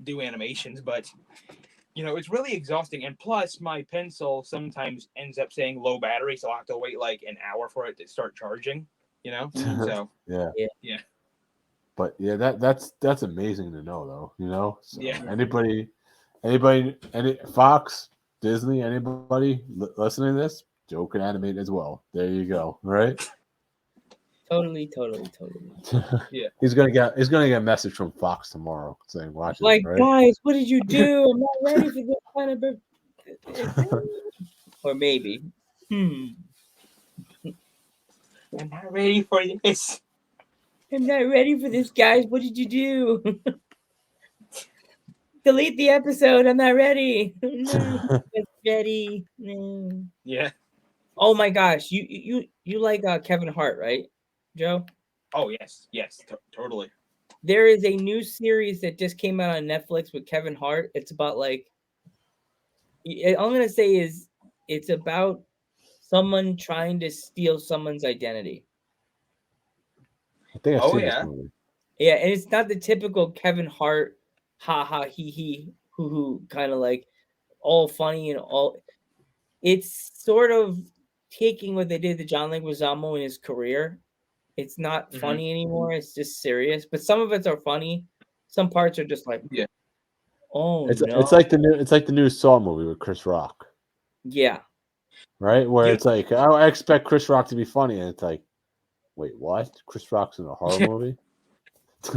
Speaker 7: do animations, but it's really exhausting. And plus my pencil sometimes ends up saying low battery, so I'll have to wait like an hour for it to start charging, So yeah.
Speaker 6: But yeah, that's amazing to know, though. So
Speaker 7: yeah.
Speaker 6: Anybody, Fox, Disney, anybody listening to this, Joe can animate as well. There you go, right?
Speaker 5: Totally.
Speaker 7: Yeah.
Speaker 6: He's gonna get a message from Fox tomorrow saying, "Watch
Speaker 5: like,
Speaker 6: it, right?
Speaker 5: Guys, what did you do? I'm not ready for this kind of." Or maybe.
Speaker 7: I'm not ready for this.
Speaker 5: I'm not ready for this, guys. What did you do? Delete the episode. I'm not ready. No, ready. No.
Speaker 7: Yeah.
Speaker 5: Oh my gosh, you like Kevin Hart, right, Joe?
Speaker 7: Oh yes, totally.
Speaker 5: There is a new series that just came out on Netflix with Kevin Hart. It's about all I'm gonna say is it's about someone trying to steal someone's identity.
Speaker 6: I think I've seen this movie.
Speaker 5: Yeah, and it's not the typical Kevin Hart, ha ha he hoo kind of like all funny and all. It's sort of taking what they did to John Leguizamo in his career. It's not funny anymore. It's just serious. But some of it are funny. Some parts are just like, oh,
Speaker 6: it's
Speaker 5: no.
Speaker 6: It's like the new Saw movie with Chris Rock.
Speaker 5: Yeah.
Speaker 6: Right, where it's like I expect Chris Rock to be funny, and it's like, wait, what? Chris Rock's in a horror movie?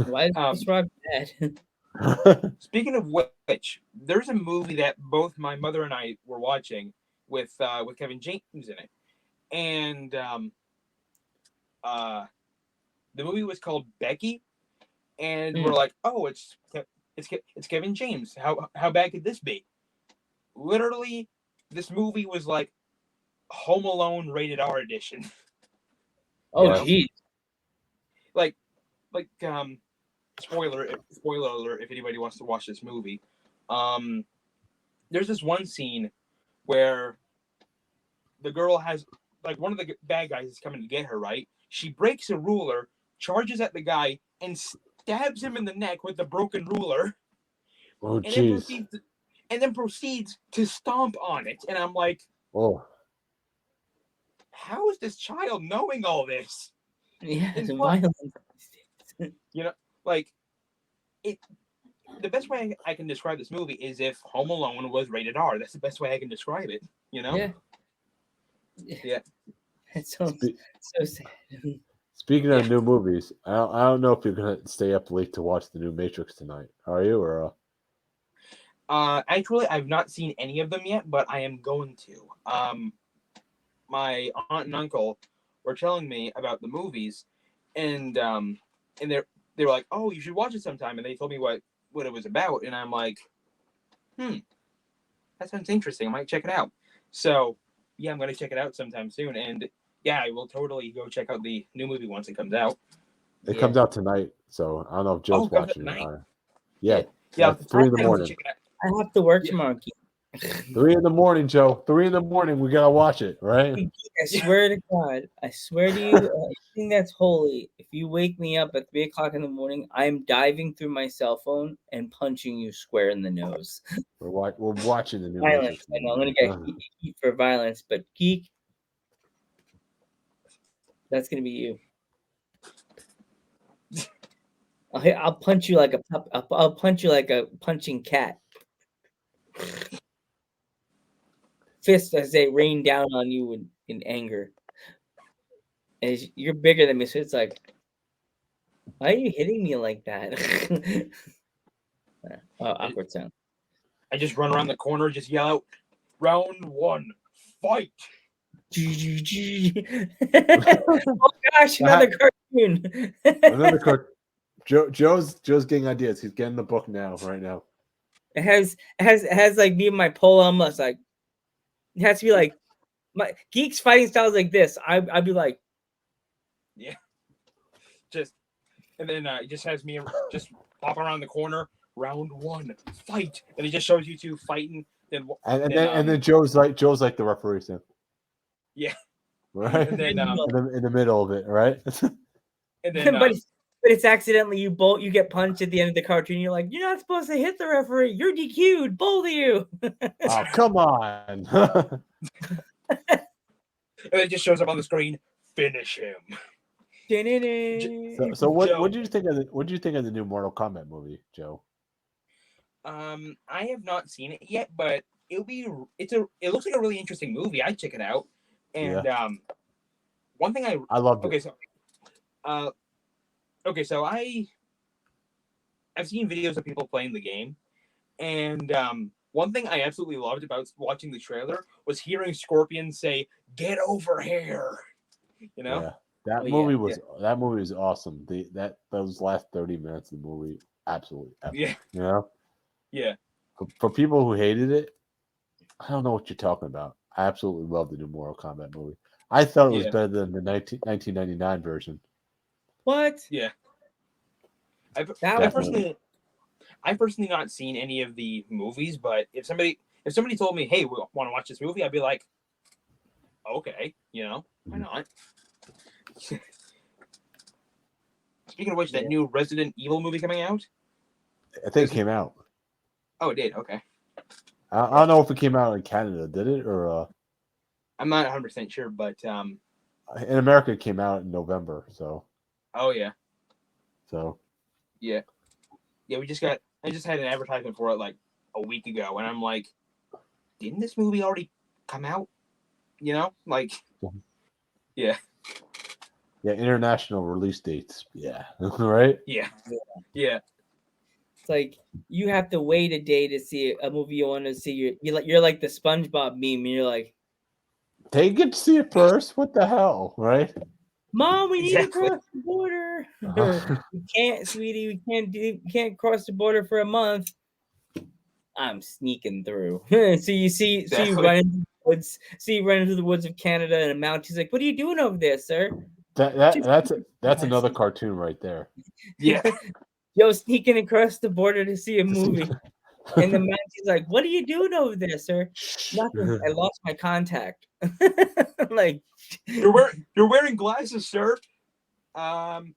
Speaker 5: Why is Chris Rock bad?
Speaker 7: Speaking of which, there's a movie that both my mother and I were watching with Kevin James in it, and the movie was called Becky, and we're like, oh, it's Kevin James. How bad could this be? Literally, this movie was like Home Alone rated R edition.
Speaker 5: Oh, geez.
Speaker 7: Like, spoiler alert if anybody wants to watch this movie. There's this one scene where the girl has, like, one of the bad guys is coming to get her, right? She breaks a ruler, charges at the guy, and stabs him in the neck with the broken ruler.
Speaker 6: Oh, jeez.
Speaker 7: And then proceeds to stomp on it. And I'm like,
Speaker 6: oh,
Speaker 7: how is this child knowing all this?
Speaker 5: Yeah, it's violent.
Speaker 7: Like, the best way I can describe this movie is if Home Alone was rated R. That's the best way I can describe it,
Speaker 5: Yeah.
Speaker 7: Yeah.
Speaker 5: It's so sad.
Speaker 6: Speaking of new movies, I don't know if you're gonna stay up late to watch the new Matrix tonight. Are you, or?
Speaker 7: Actually, I've not seen any of them yet, but I am going to. My aunt and uncle were telling me about the movies, and they were like, "Oh, you should watch it sometime," and they told me what it was about, and I'm like, that sounds interesting. I might check it out. So yeah, I'm gonna check it out sometime soon, and yeah, I will totally go check out the new movie once it comes out.
Speaker 6: It comes out tonight, so I don't know if Joe's watching it. Yeah,
Speaker 7: Yeah.
Speaker 6: 3 in the morning.
Speaker 5: I have to work tomorrow.
Speaker 6: 3 a.m, Joe. 3 a.m. We gotta watch it, right?
Speaker 5: I swear to God, I swear to you, anything that's holy. If you wake me up at 3 o'clock in the morning, I'm diving through my cell phone and punching you square in the nose.
Speaker 6: We're watching the new
Speaker 5: Violence.
Speaker 6: Matrix
Speaker 5: I know I'm
Speaker 6: movie.
Speaker 5: gonna get heat for violence, but geek, that's gonna be you. I'll punch you like a pup. I'll punch you like a punching cat. Fists as they rain down on you in anger. And you're bigger than me, so it's like, why are you hitting me like that? Awkward sound.
Speaker 7: I just run around the corner, just yell out, "Round 1, fight!"
Speaker 5: Oh gosh, another cartoon.
Speaker 6: Another cartoon. Joe's getting ideas. He's getting the book right now.
Speaker 5: It has like me and my pole almost like it has to be like my geeks fighting styles like this. I'd be like,
Speaker 7: yeah, and then it just has me just pop around the corner. Round 1, fight, and it just shows you two fighting. Then
Speaker 6: Joe's like the referee, Sam.
Speaker 7: Yeah,
Speaker 6: right.
Speaker 7: And then
Speaker 6: in the middle of it, right?
Speaker 7: And then
Speaker 5: but it's accidentally you get punched at the end of the cartoon. You're like, you're not supposed to hit the referee. You're DQ'd, both of you.
Speaker 6: Oh, come on.
Speaker 7: And it just shows up on the screen. Finish him.
Speaker 6: So what do you think of the new Mortal Kombat movie, Joe?
Speaker 7: I have not seen it yet, but it looks like a really interesting movie. I'd check it out. And one thing I loved it. So I've seen videos of people playing the game, and one thing I absolutely loved about watching the trailer was hearing Scorpion say, "Get over here," you know.
Speaker 6: Yeah. That movie was awesome. Those last 30 minutes of the movie, absolutely epic.
Speaker 7: Yeah.
Speaker 6: You know?
Speaker 7: Yeah.
Speaker 6: For people who hated it, I don't know what you're talking about. I absolutely love the new Mortal Kombat movie. I thought it was better than the 1999 version.
Speaker 5: What?
Speaker 7: Yeah. I've personally not seen any of the movies, but if somebody told me, "Hey, we want to watch this movie," I'd be like, "Okay, why not?" Speaking of which, that new Resident Evil movie coming out?
Speaker 6: I think it came out.
Speaker 7: Oh, it did. Okay.
Speaker 6: I don't know if it came out in Canada. Did it or?
Speaker 7: I'm not 100% sure, but
Speaker 6: in America, it came out in November. So.
Speaker 7: Oh yeah.
Speaker 6: So.
Speaker 7: Yeah. I just had an advertisement for it like a week ago, and I'm like, didn't this movie already come out? Yeah.
Speaker 6: Yeah, international release dates. Yeah, right?
Speaker 7: Yeah.
Speaker 5: It's like you have to wait a day to see a movie you want to see. You're like the SpongeBob meme. You're like,
Speaker 6: they get to see it first. What the hell, right?
Speaker 5: Mom, we need to cross the border. We can't, sweetie. We can't cross the border for a month. I'm sneaking through. So you run into the woods. You run into the woods of Canada and a mountain. He's like, "What are you doing over there, sir?"
Speaker 6: That's another cartoon right there.
Speaker 7: Yeah.
Speaker 5: Joe sneaking across the border to see a movie. And the mountain's like, "What are you doing over there, sir?" Nothing. I lost my contact. Like,
Speaker 7: you're wearing glasses, sir.
Speaker 6: No, I'm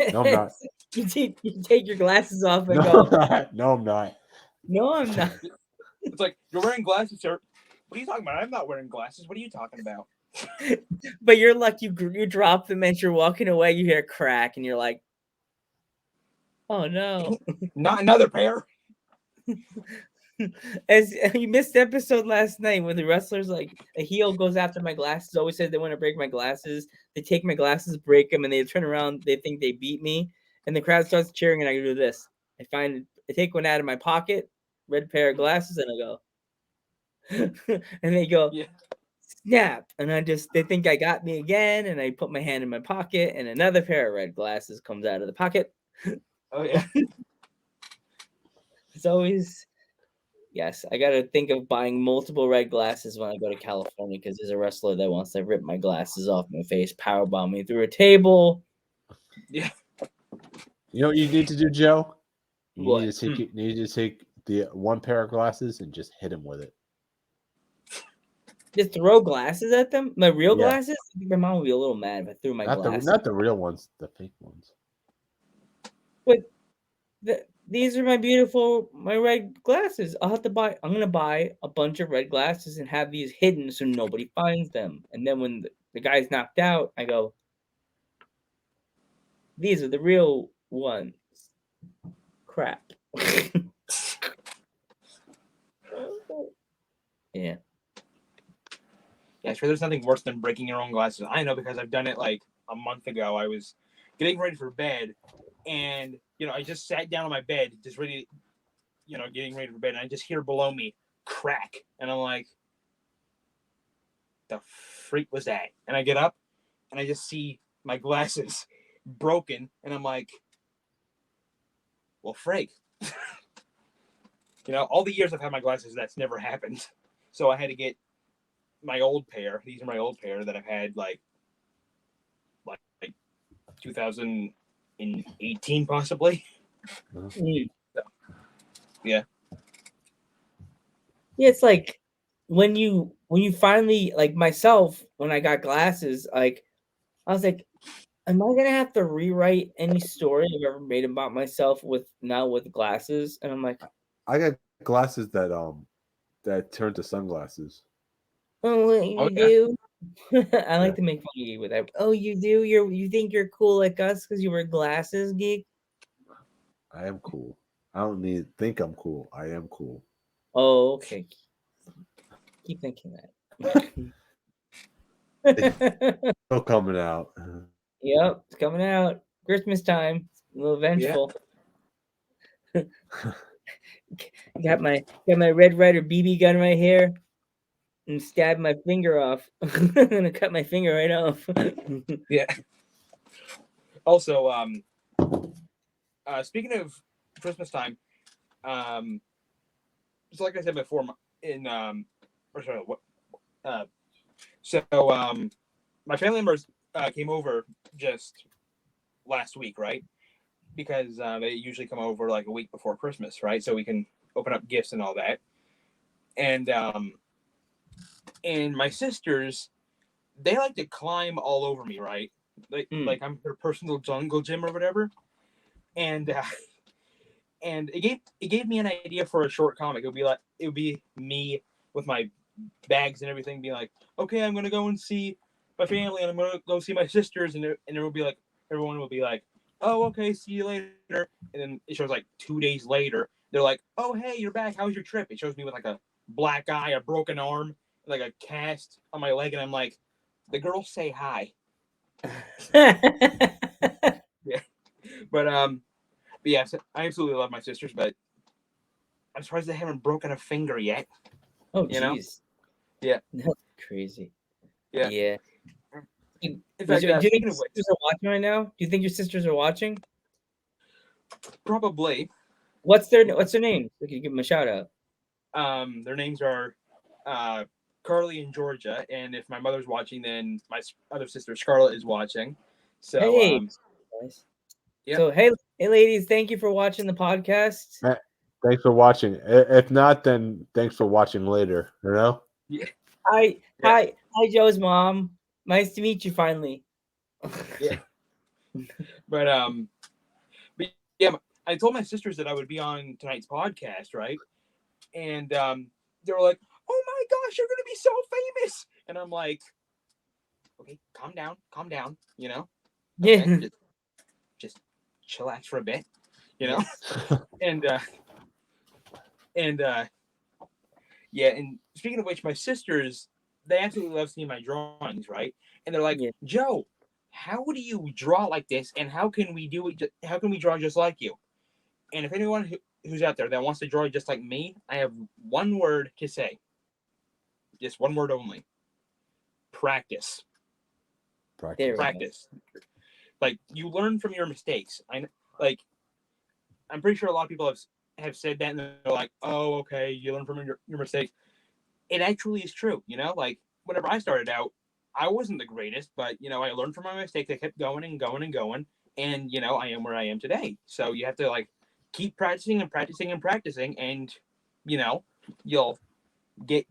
Speaker 6: not.
Speaker 5: You take your glasses off and
Speaker 6: go.
Speaker 5: No,
Speaker 6: I'm not.
Speaker 5: No, I'm not.
Speaker 7: It's like, you're wearing glasses, sir. What are you talking about? I'm not wearing glasses. What are you talking about?
Speaker 5: But you're like, you drop them as you're walking away. You hear a crack, and you're like, "Oh no,
Speaker 7: not another pair."
Speaker 5: As you missed the episode last night when the wrestlers, like, a heel goes after my glasses, always said they want to break my glasses. They take my glasses, break them, and they turn around. They think they beat me, and the crowd starts cheering, and I do this. I take one out of my pocket, red pair of glasses, and I go, and they go, snap, and they think I got me again, and I put my hand in my pocket, and another pair of red glasses comes out of the pocket.
Speaker 7: Oh yeah.
Speaker 5: It's always. Yes, I got to think of buying multiple red glasses when I go to California because there's a wrestler that wants to rip my glasses off my face, powerbomb me through a table.
Speaker 7: Yeah.
Speaker 6: You know what you need to do, Joe? You
Speaker 5: What?
Speaker 6: need to take the one pair of glasses and just hit him with it.
Speaker 5: Just throw glasses at them? My real glasses? I think my mom would be a little mad if I threw my glasses.
Speaker 6: Not the real ones, the fake ones.
Speaker 5: But these are my red glasses. I'm gonna buy a bunch of red glasses and have these hidden so nobody finds them. And then when the guy's knocked out, I go, these are the real ones. Crap. Yeah.
Speaker 7: Yeah, sure. There's nothing worse than breaking your own glasses. I know because I've done it like a month ago. I was getting ready for bed, and I just sat down on my bed, just ready, getting ready for bed, and I just hear below me crack, and I'm like, "The freak was that?" And I get up, and I just see my glasses broken, and I'm like, "Well, freak." All the years I've had my glasses, that's never happened. So I had to get my old pair. These are my old pair that I've had like 2018 possibly.
Speaker 5: Mm.
Speaker 7: So, yeah.
Speaker 5: Yeah, it's like when you finally, like myself, when I got glasses, like I was like, am I gonna have to rewrite any story I've ever made about myself with glasses? And I'm like,
Speaker 6: I got glasses that turn to sunglasses.
Speaker 5: oh, you do? I like to make fun of you with that. Oh, you do? You think you're cool like us because you wear glasses, geek?
Speaker 6: I am cool. I don't need to think I'm cool. I am cool.
Speaker 5: Oh, okay. Keep thinking that.
Speaker 6: It's still coming out.
Speaker 5: Yep, it's coming out. Christmas time. A little vengeful. Yeah. got my Red Ryder BB gun right here. And stab my finger off. I'm gonna cut my finger right off.
Speaker 7: Yeah. Also, speaking of Christmas time, just like I said before, my family members came over just last week, right? Because they usually come over like a week before Christmas, right? So we can open up gifts and all that. And my sisters, they like to climb all over me, right? Like I'm their personal jungle gym or whatever. And it gave me an idea for a short comic. It would be me with my bags and everything, being like, okay, I'm gonna go and see my family, and I'm gonna go see my sisters, and it will be like everyone will be like, oh, okay, see you later. And then it shows like 2 days later, they're like, oh, hey, you're back. How was your trip? It shows me with like a black eye, a broken arm, like a cast on my leg, and I'm like, the girls say hi. Yeah, but yeah, I absolutely love my sisters, but I'm surprised they haven't broken a finger yet.
Speaker 5: Oh, jeez.
Speaker 7: Yeah,
Speaker 5: that's crazy.
Speaker 7: Yeah.
Speaker 5: In fact, do you think your sisters are watching right now? Do you think your sisters are watching?
Speaker 7: Probably.
Speaker 5: What's their name? We can give them a shout out.
Speaker 7: Their names are Carly and Georgia, and if my mother's watching, then my other sister Scarlett is watching. So
Speaker 5: hey,
Speaker 7: yeah.
Speaker 5: So hey ladies, thank you for watching the podcast.
Speaker 6: Thanks for watching. If not, then thanks for watching later.
Speaker 7: Yeah.
Speaker 5: Hi, Joe's mom. Nice to meet you finally.
Speaker 7: Yeah. But yeah, I told my sisters that I would be on tonight's podcast, right? And they were like, "Oh my gosh, you're gonna be so famous!" And I'm like, "Okay, calm down, Okay,
Speaker 5: yeah,
Speaker 7: just chillax for a bit, and yeah. And speaking of which, my sisters, they absolutely love seeing my drawings, right? And they're like, Joe, how do you draw like this? And how can we do it? How can we draw just like you? And if anyone who's out there that wants to draw just like me, I have one word to say. Just one word only. Practice. Practice. Like, you learn from your mistakes. I'm pretty sure a lot of people have said that, and they're like, oh, okay, you learn from your mistakes. It actually is true, like whenever I started out, I wasn't the greatest, but I learned from my mistakes. I kept going and going and going, and I am where I am today. So you have to keep practicing and practicing and practicing, and you'll get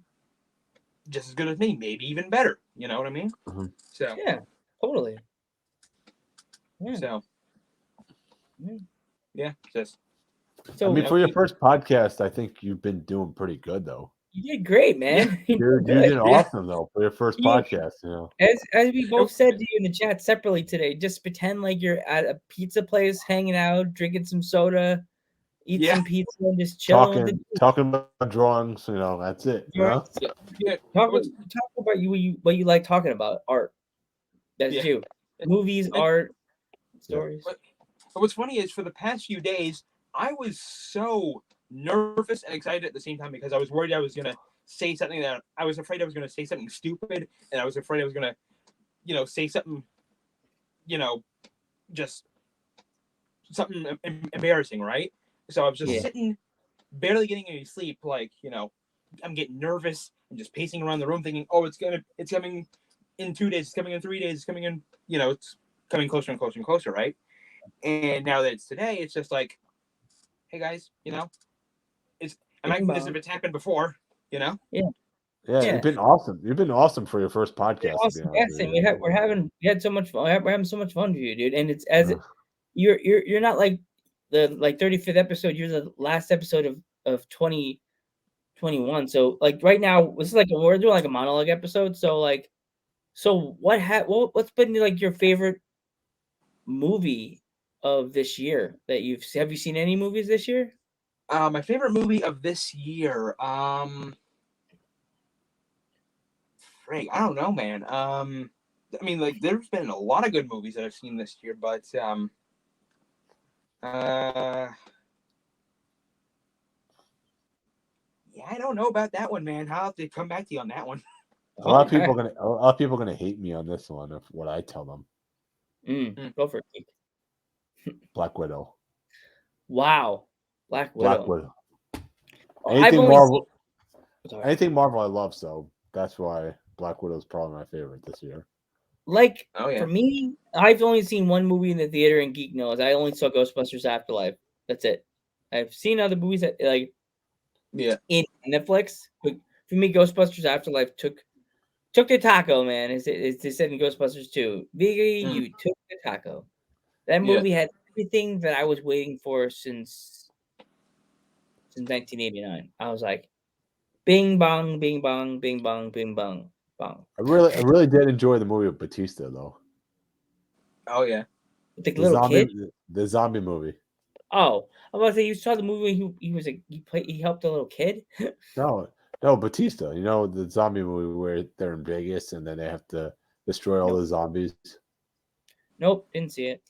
Speaker 7: just as good as me, maybe even better. You know what I mean?
Speaker 6: Mm-hmm.
Speaker 7: So
Speaker 5: yeah, totally.
Speaker 7: Yeah. So yeah, just.
Speaker 6: So I mean, for your first podcast, I think you've been doing pretty good, though.
Speaker 5: You did great, man.
Speaker 6: Yeah. You did awesome, though, for your first podcast.
Speaker 5: As we both said to you in the chat separately today, just pretend like you're at a pizza place, hanging out, drinking some soda, eat some pizza, and just chilling.
Speaker 6: Talking about drawings, that's it.
Speaker 5: Talk about what you like talking about. Art. That's you. Movies, art, stories.
Speaker 7: But what's funny is for the past few days, I was so nervous and excited at the same time because I was worried I was gonna say something that I was afraid I was gonna say something stupid, and I was afraid I was gonna, say something, just something embarrassing, right? So I was just sitting, barely getting any sleep, like I'm getting nervous and just pacing around the room, thinking, oh, it's coming in 2 days, it's coming in 3 days, it's coming in, it's coming closer and closer and closer, right? And now that it's today, it's just like, hey guys, I'm acting as if it's happened before,
Speaker 5: Yeah.
Speaker 6: Yeah, you've been awesome. You've been awesome for your first podcast.
Speaker 5: Awesome. Yes, and we had so much fun. We're having so much fun with you, dude. And it's you're not like the 35th episode. You're the last episode of 2021. So like right now, this is like we're doing like a monologue episode. So what's been like your favorite movie of this year that have you seen any movies this year?
Speaker 7: My favorite movie of this year, Frank, I don't know, man. I mean, like, there's been a lot of good movies that I've seen this year, but yeah, I don't know about that one, man. I'll have to come back to you on that one.
Speaker 6: A lot of people are gonna hate me on this one of what I tell them.
Speaker 5: Go for it.
Speaker 6: Black Widow.
Speaker 5: Wow. Black Widow.
Speaker 6: Anything Marvel I love, so that's why Black Widow is probably my favorite this year.
Speaker 5: Like, for me, I've only seen one movie in the theater, and Geek knows. I only saw Ghostbusters Afterlife. That's it. I've seen other movies that in Netflix, but for me, Ghostbusters Afterlife took the taco, man. As they said in Ghostbusters 2. Biggie, you took the taco. That movie had everything that I was waiting for since 1989. I was like, bing bong, bing bong, bing bong, bing bong, bong.
Speaker 6: I really did enjoy the movie with Batista, though.
Speaker 7: Oh yeah,
Speaker 5: the little kid,
Speaker 6: the zombie movie.
Speaker 5: Oh, I'm about to say you saw the movie. He helped a little kid.
Speaker 6: No, Batista. The zombie movie where they're in Vegas and then they have to destroy all the zombies.
Speaker 5: Nope, didn't see it.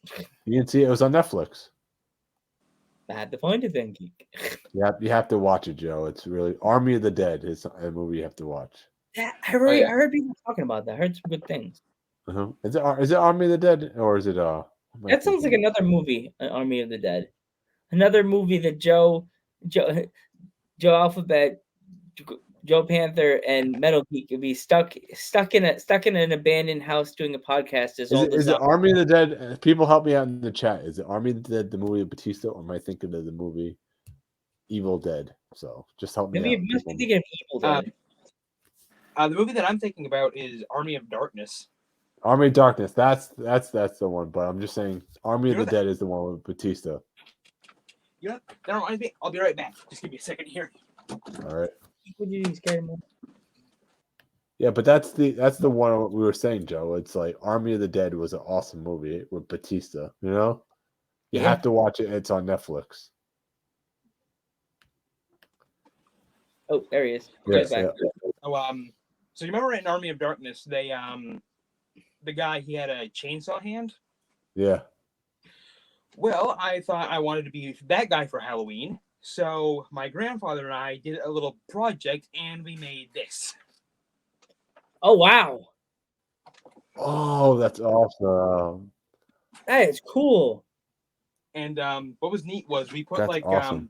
Speaker 6: You didn't see it? It was on Netflix.
Speaker 5: I had to find it then, Geek.
Speaker 6: You have to watch it, Joe. It's really Army of the Dead is a movie you have to watch.
Speaker 5: Yeah, I heard people talking about that. I heard some good things.
Speaker 6: Uh-huh. Is it Army of the Dead or is it
Speaker 5: That sounds like another movie, Army of the Dead. Another movie that Joe Alphabet, Joe Panther, and Metal Geek would be stuck in an abandoned house doing a podcast. Is
Speaker 6: it Army of the Dead? People help me out in the chat. Is it Army of the Dead, the movie of Batista, or am I thinking of the movie Evil Dead? So just help me out.
Speaker 5: You must be thinking of Evil Dead.
Speaker 7: The movie that I'm thinking about is Army of Darkness.
Speaker 6: Army of Darkness. That's the one. But I'm just saying, Army of the Dead is the one with Batista.
Speaker 7: That reminds me. I'll be right back. Just give me a second here.
Speaker 6: All right.
Speaker 5: Would you scare him?
Speaker 6: Yeah, but that's the one we were saying, Joe. It's like Army of the Dead was an awesome movie with Batista. You have to watch it. It's on Netflix.
Speaker 5: Oh, there he is.
Speaker 6: Yes,
Speaker 5: back.
Speaker 7: So you remember in Army of Darkness, they the guy, he had a chainsaw hand.
Speaker 6: Yeah.
Speaker 7: Well, I thought I wanted to be that guy for Halloween. So my grandfather and I did a little project, and we made this.
Speaker 5: Oh, wow.
Speaker 6: Oh, that's awesome.
Speaker 5: That is cool.
Speaker 7: And what was neat was we put
Speaker 6: that's awesome.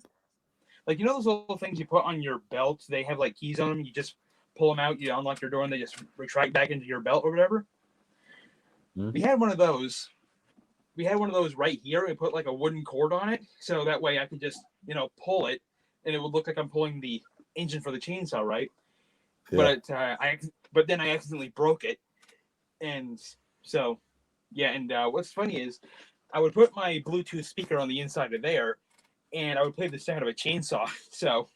Speaker 7: Those little things you put on your belt? They have keys on them. You just pull them out, you unlock your door, and they just retract back into your belt or whatever. Mm-hmm. We had one of those. we had one of those right here. We put like a wooden cord on it, so that way I could just pull it, and it would look like I'm pulling the engine for the chainsaw, right? Yeah. But then I accidentally broke it, and so yeah. And what's funny is I would put my Bluetooth speaker on the inside of there, and I would play the sound of a chainsaw. So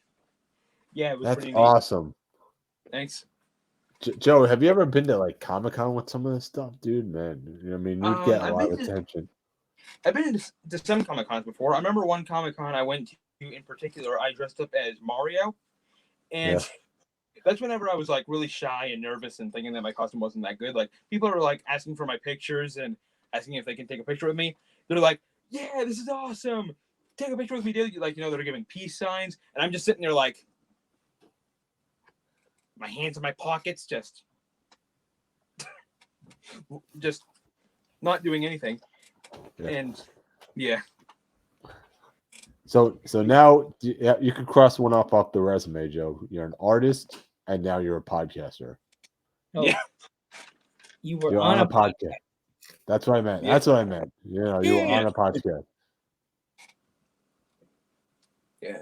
Speaker 7: yeah, it was
Speaker 6: That's
Speaker 7: pretty neat.
Speaker 6: Awesome.
Speaker 7: Thanks.
Speaker 6: Joe, have you ever been to like Comic-Con with some of this stuff, dude? Man, I mean, you'd get a lot of attention.
Speaker 7: I've been to some Comic-Cons before. I remember one Comic-Con I went to in particular. I dressed up as Mario, and that's whenever I was like really shy and nervous and thinking that my costume wasn't that good. Like people are like asking for my pictures and asking if they can take a picture with me. They're like, "Yeah, this is awesome. Take a picture with me, dude." Like they're giving peace signs, and I'm just sitting there like, my hands in my pockets, just not doing anything. Yeah. And yeah.
Speaker 6: So now you can cross one off the resume, Joe. You're an artist, and now you're a podcaster.
Speaker 5: Oh, yeah. You're
Speaker 6: on a podcast. That's what I meant. Yeah. That's what I meant. You were on a podcast.
Speaker 7: Yeah.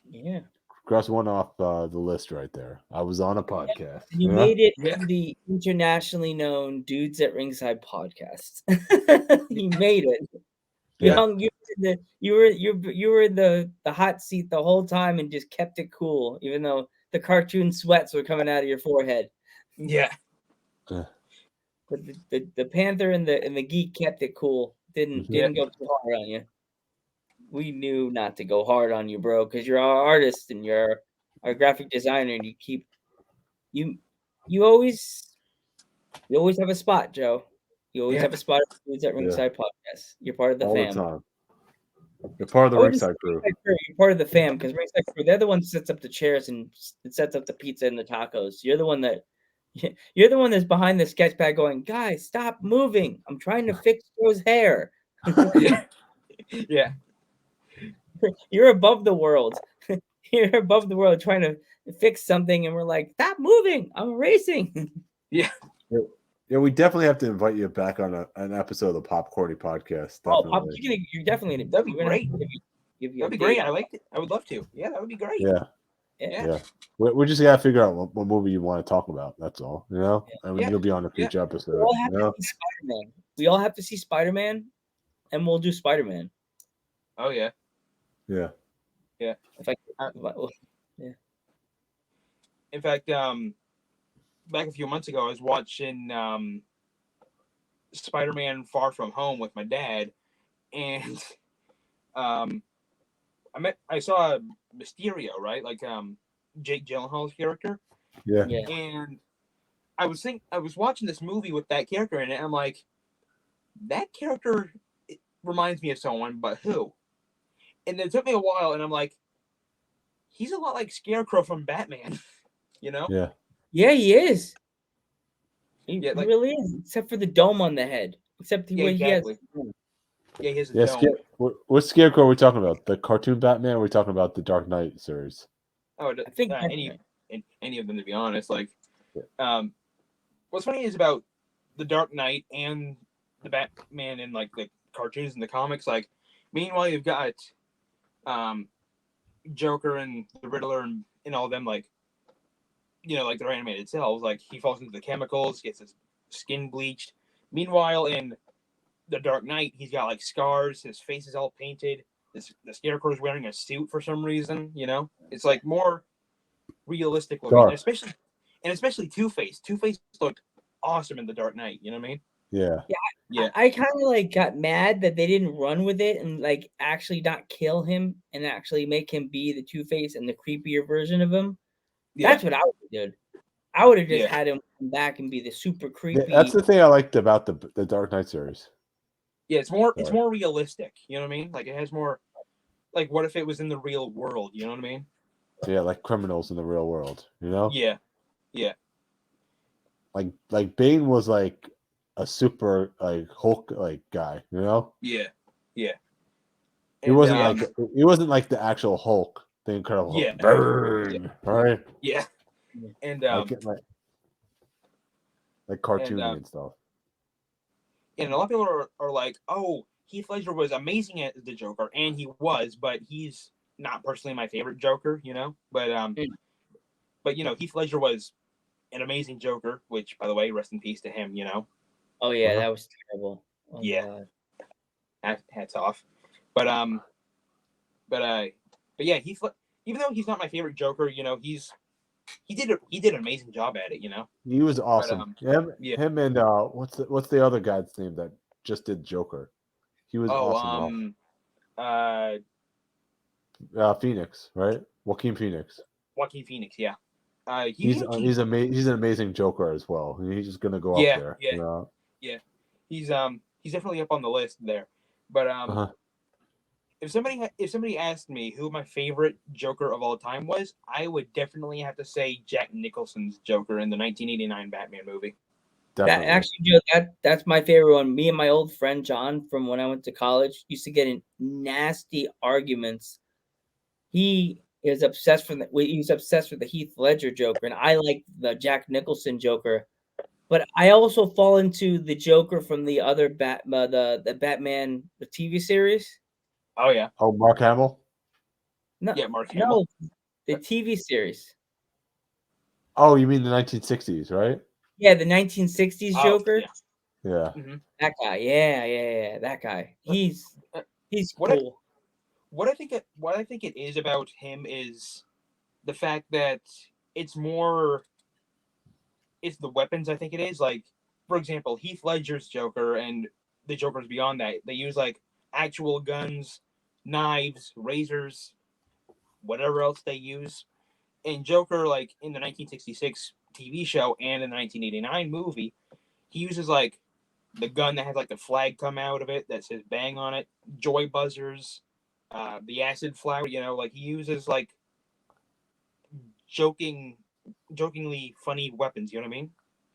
Speaker 5: Yeah.
Speaker 6: Cross one off the list right there. I was on a podcast.
Speaker 5: You made it in the internationally known Dudes at Ringside podcast. You made it. You were in the hot seat the whole time and just kept it cool, even though the cartoon sweats were coming out of your forehead.
Speaker 7: Yeah.
Speaker 5: But the Panther and the Geek kept it cool. Didn't go too hard on you. We knew not to go hard on you, bro, because you're our artist and you're our graphic designer, and you always have a spot, Joe. You always have a spot at Dudes at Ringside podcast. You're part of the fam.
Speaker 6: The time. You're part of the Ringside crew.
Speaker 5: You're part of the fam because Ringside crew, they're the one that sets up the chairs and sets up the pizza and the tacos. You're the one that's behind the sketch pad going, guys, stop moving. I'm trying to fix Joe's hair.
Speaker 7: Yeah.
Speaker 5: You're above the world. You're above the world trying to fix something, and we're like, stop moving. I'm racing.
Speaker 7: Yeah.
Speaker 6: Yeah, we definitely have to invite you back on an episode of the Popcorny podcast.
Speaker 7: Definitely.
Speaker 5: You're definitely.
Speaker 7: That'd be great. That'd be great. I liked it. I would love to. Yeah, that would be great.
Speaker 6: Yeah. We just gotta figure out what movie you want to talk about. That's all. And you'll be on a future episode.
Speaker 5: We all have to see Spider-Man, and we'll do Spider-Man.
Speaker 7: Oh yeah.
Speaker 6: Yeah.
Speaker 7: Yeah. In fact, back a few months ago, I was watching Spider-Man Far From Home with my dad, and I saw Mysterio, right? Like Jake Gyllenhaal's character.
Speaker 6: Yeah.
Speaker 7: And I was watching this movie with that character in it, and I'm like, that character reminds me of someone, but who? And then it took me a while, and I'm like, he's a lot like Scarecrow from Batman,
Speaker 6: Yeah.
Speaker 5: Yeah, he is. He really is, except for the dome on the head. Except he has.
Speaker 7: Yeah, he has a dome.
Speaker 6: What Scarecrow are we talking about? The cartoon Batman? Or are we talking about the Dark Knight series?
Speaker 7: Oh, I think any of them, to be honest. Like, what's funny is about the Dark Knight and the Batman in like the cartoons and the comics. Like, meanwhile, you've got Joker and the Riddler and all of them, like, like their animated selves. Like, he falls into the chemicals, gets his skin bleached. Meanwhile, in the Dark Knight, he's got like scars. His face is all painted. The Scarecrow is wearing a suit for some reason. It's like more realistic looking, especially Two-Face. Two-Face looked awesome in the Dark Knight. You know what I mean?
Speaker 6: Yeah.
Speaker 5: I kind of like got mad that they didn't run with it and like actually not kill him and actually make him be the Two-Face and the creepier version of him. Yeah. That's what I would have done. I would have just had him come back and be the super creepy.
Speaker 6: Yeah, that's the thing I liked about the Dark Knight series.
Speaker 7: Yeah, it's more realistic. You know what I mean? Like, it has more. Like, what if it was in the real world? You know what I mean?
Speaker 6: Yeah, like criminals in the real world.
Speaker 7: Yeah.
Speaker 6: Like Bane was like a super like Hulk like guy.
Speaker 7: Yeah.
Speaker 6: He wasn't like the actual Hulk, the Incredible Hulk.
Speaker 7: Yeah.
Speaker 6: Burn, right?
Speaker 7: Yeah. And
Speaker 6: like cartoony and stuff.
Speaker 7: And a lot of people are like, oh, Heath Ledger was amazing as the Joker, and he was, but he's not personally my favorite Joker, you know. But you know, Heath Ledger was an amazing Joker, which, by the way, rest in peace to him, you know.
Speaker 5: Oh yeah, that was terrible. Oh,
Speaker 7: yeah, hats off. But yeah, even though he's not my favorite Joker, you know, he did an amazing job at it, you know.
Speaker 6: He was awesome.
Speaker 7: But,
Speaker 6: him and what's the other guy's name that just did Joker? He was awesome. Phoenix, right? Joaquin Phoenix.
Speaker 7: Joaquin Phoenix, yeah.
Speaker 6: He's an amazing Joker as well. He's just gonna go up there.
Speaker 7: Yeah. He's definitely up on the list there. But if somebody asked me who my favorite Joker of all time was, I would definitely have to say Jack Nicholson's Joker in the 1989 Batman movie.
Speaker 5: That's my favorite one. Me and my old friend John from when I went to college used to get in nasty arguments. He was obsessed with the Heath Ledger Joker, and I like the Jack Nicholson Joker. But I also fall into the Joker from the other the Batman the TV series.
Speaker 7: Oh yeah.
Speaker 6: Oh, Mark Hamill.
Speaker 7: No, yeah, Mark Hamill.
Speaker 5: No, the TV series.
Speaker 6: Oh, you mean the 1960s, right?
Speaker 5: Yeah, the 1960s Joker.
Speaker 6: Yeah.
Speaker 5: Mm-hmm. That guy. Yeah. That guy. He's cool.
Speaker 7: What I think it is about him is the fact that it's the weapons. I think it is, like, for example, Heath Ledger's Joker and the Jokers beyond that, they use like actual guns, knives, razors, whatever else they use. And Joker, like in the 1966 TV show and in the 1989 movie, he uses like the gun that has like the flag come out of it that says "bang" on it, joy buzzers, the acid flower. You know, like he uses like jokingly funny weapons. You know what I mean?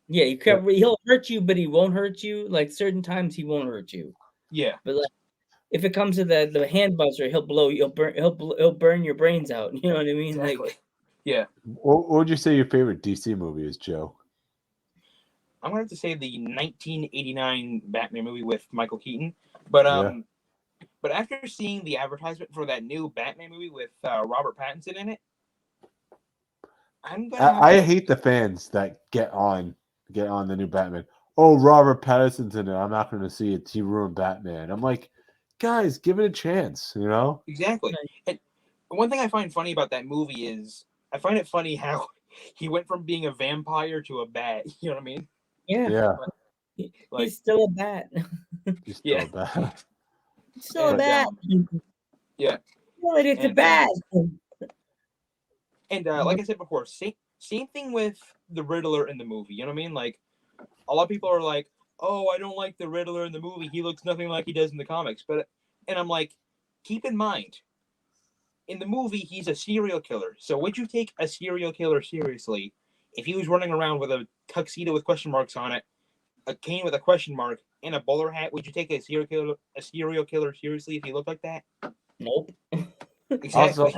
Speaker 5: Yeah, he'll hurt you, but he won't hurt you. Like certain times, he won't hurt you.
Speaker 7: Yeah,
Speaker 5: but like if it comes to the hand buzzer, he'll burn your brains out. You know what I mean?
Speaker 7: Exactly.
Speaker 5: Like,
Speaker 7: yeah.
Speaker 6: What would you say your favorite DC movie is, Joe?
Speaker 7: I'm gonna have to say the 1989 Batman movie with Michael Keaton, but after seeing the advertisement for that new Batman movie with Robert Pattinson in it,
Speaker 6: I hate the fans that get on the new Batman. Oh, Robert Pattinson's in it. I'm not going to see it. He ruined Batman. I'm like, guys, give it a chance. You know?
Speaker 7: Exactly. And one thing I find funny about that movie is I find it funny how he went from being a vampire to a bat. You know what I mean?
Speaker 5: Yeah. He's still a bat.
Speaker 6: He's still a bat.
Speaker 5: Still a bat.
Speaker 7: Yeah.
Speaker 5: Well, it's a bat.
Speaker 7: And like I said before, same thing with the Riddler in the movie. You know what I mean? Like, a lot of people are like, "Oh, I don't like the Riddler in the movie. He looks nothing like he does in the comics." And I'm like, keep in mind, in the movie, he's a serial killer. So would you take a serial killer seriously if he was running around with a tuxedo with question marks on it, a cane with a question mark, and a bowler hat? Would you take a serial killer seriously if he looked like that?
Speaker 5: Nope.
Speaker 7: Exactly.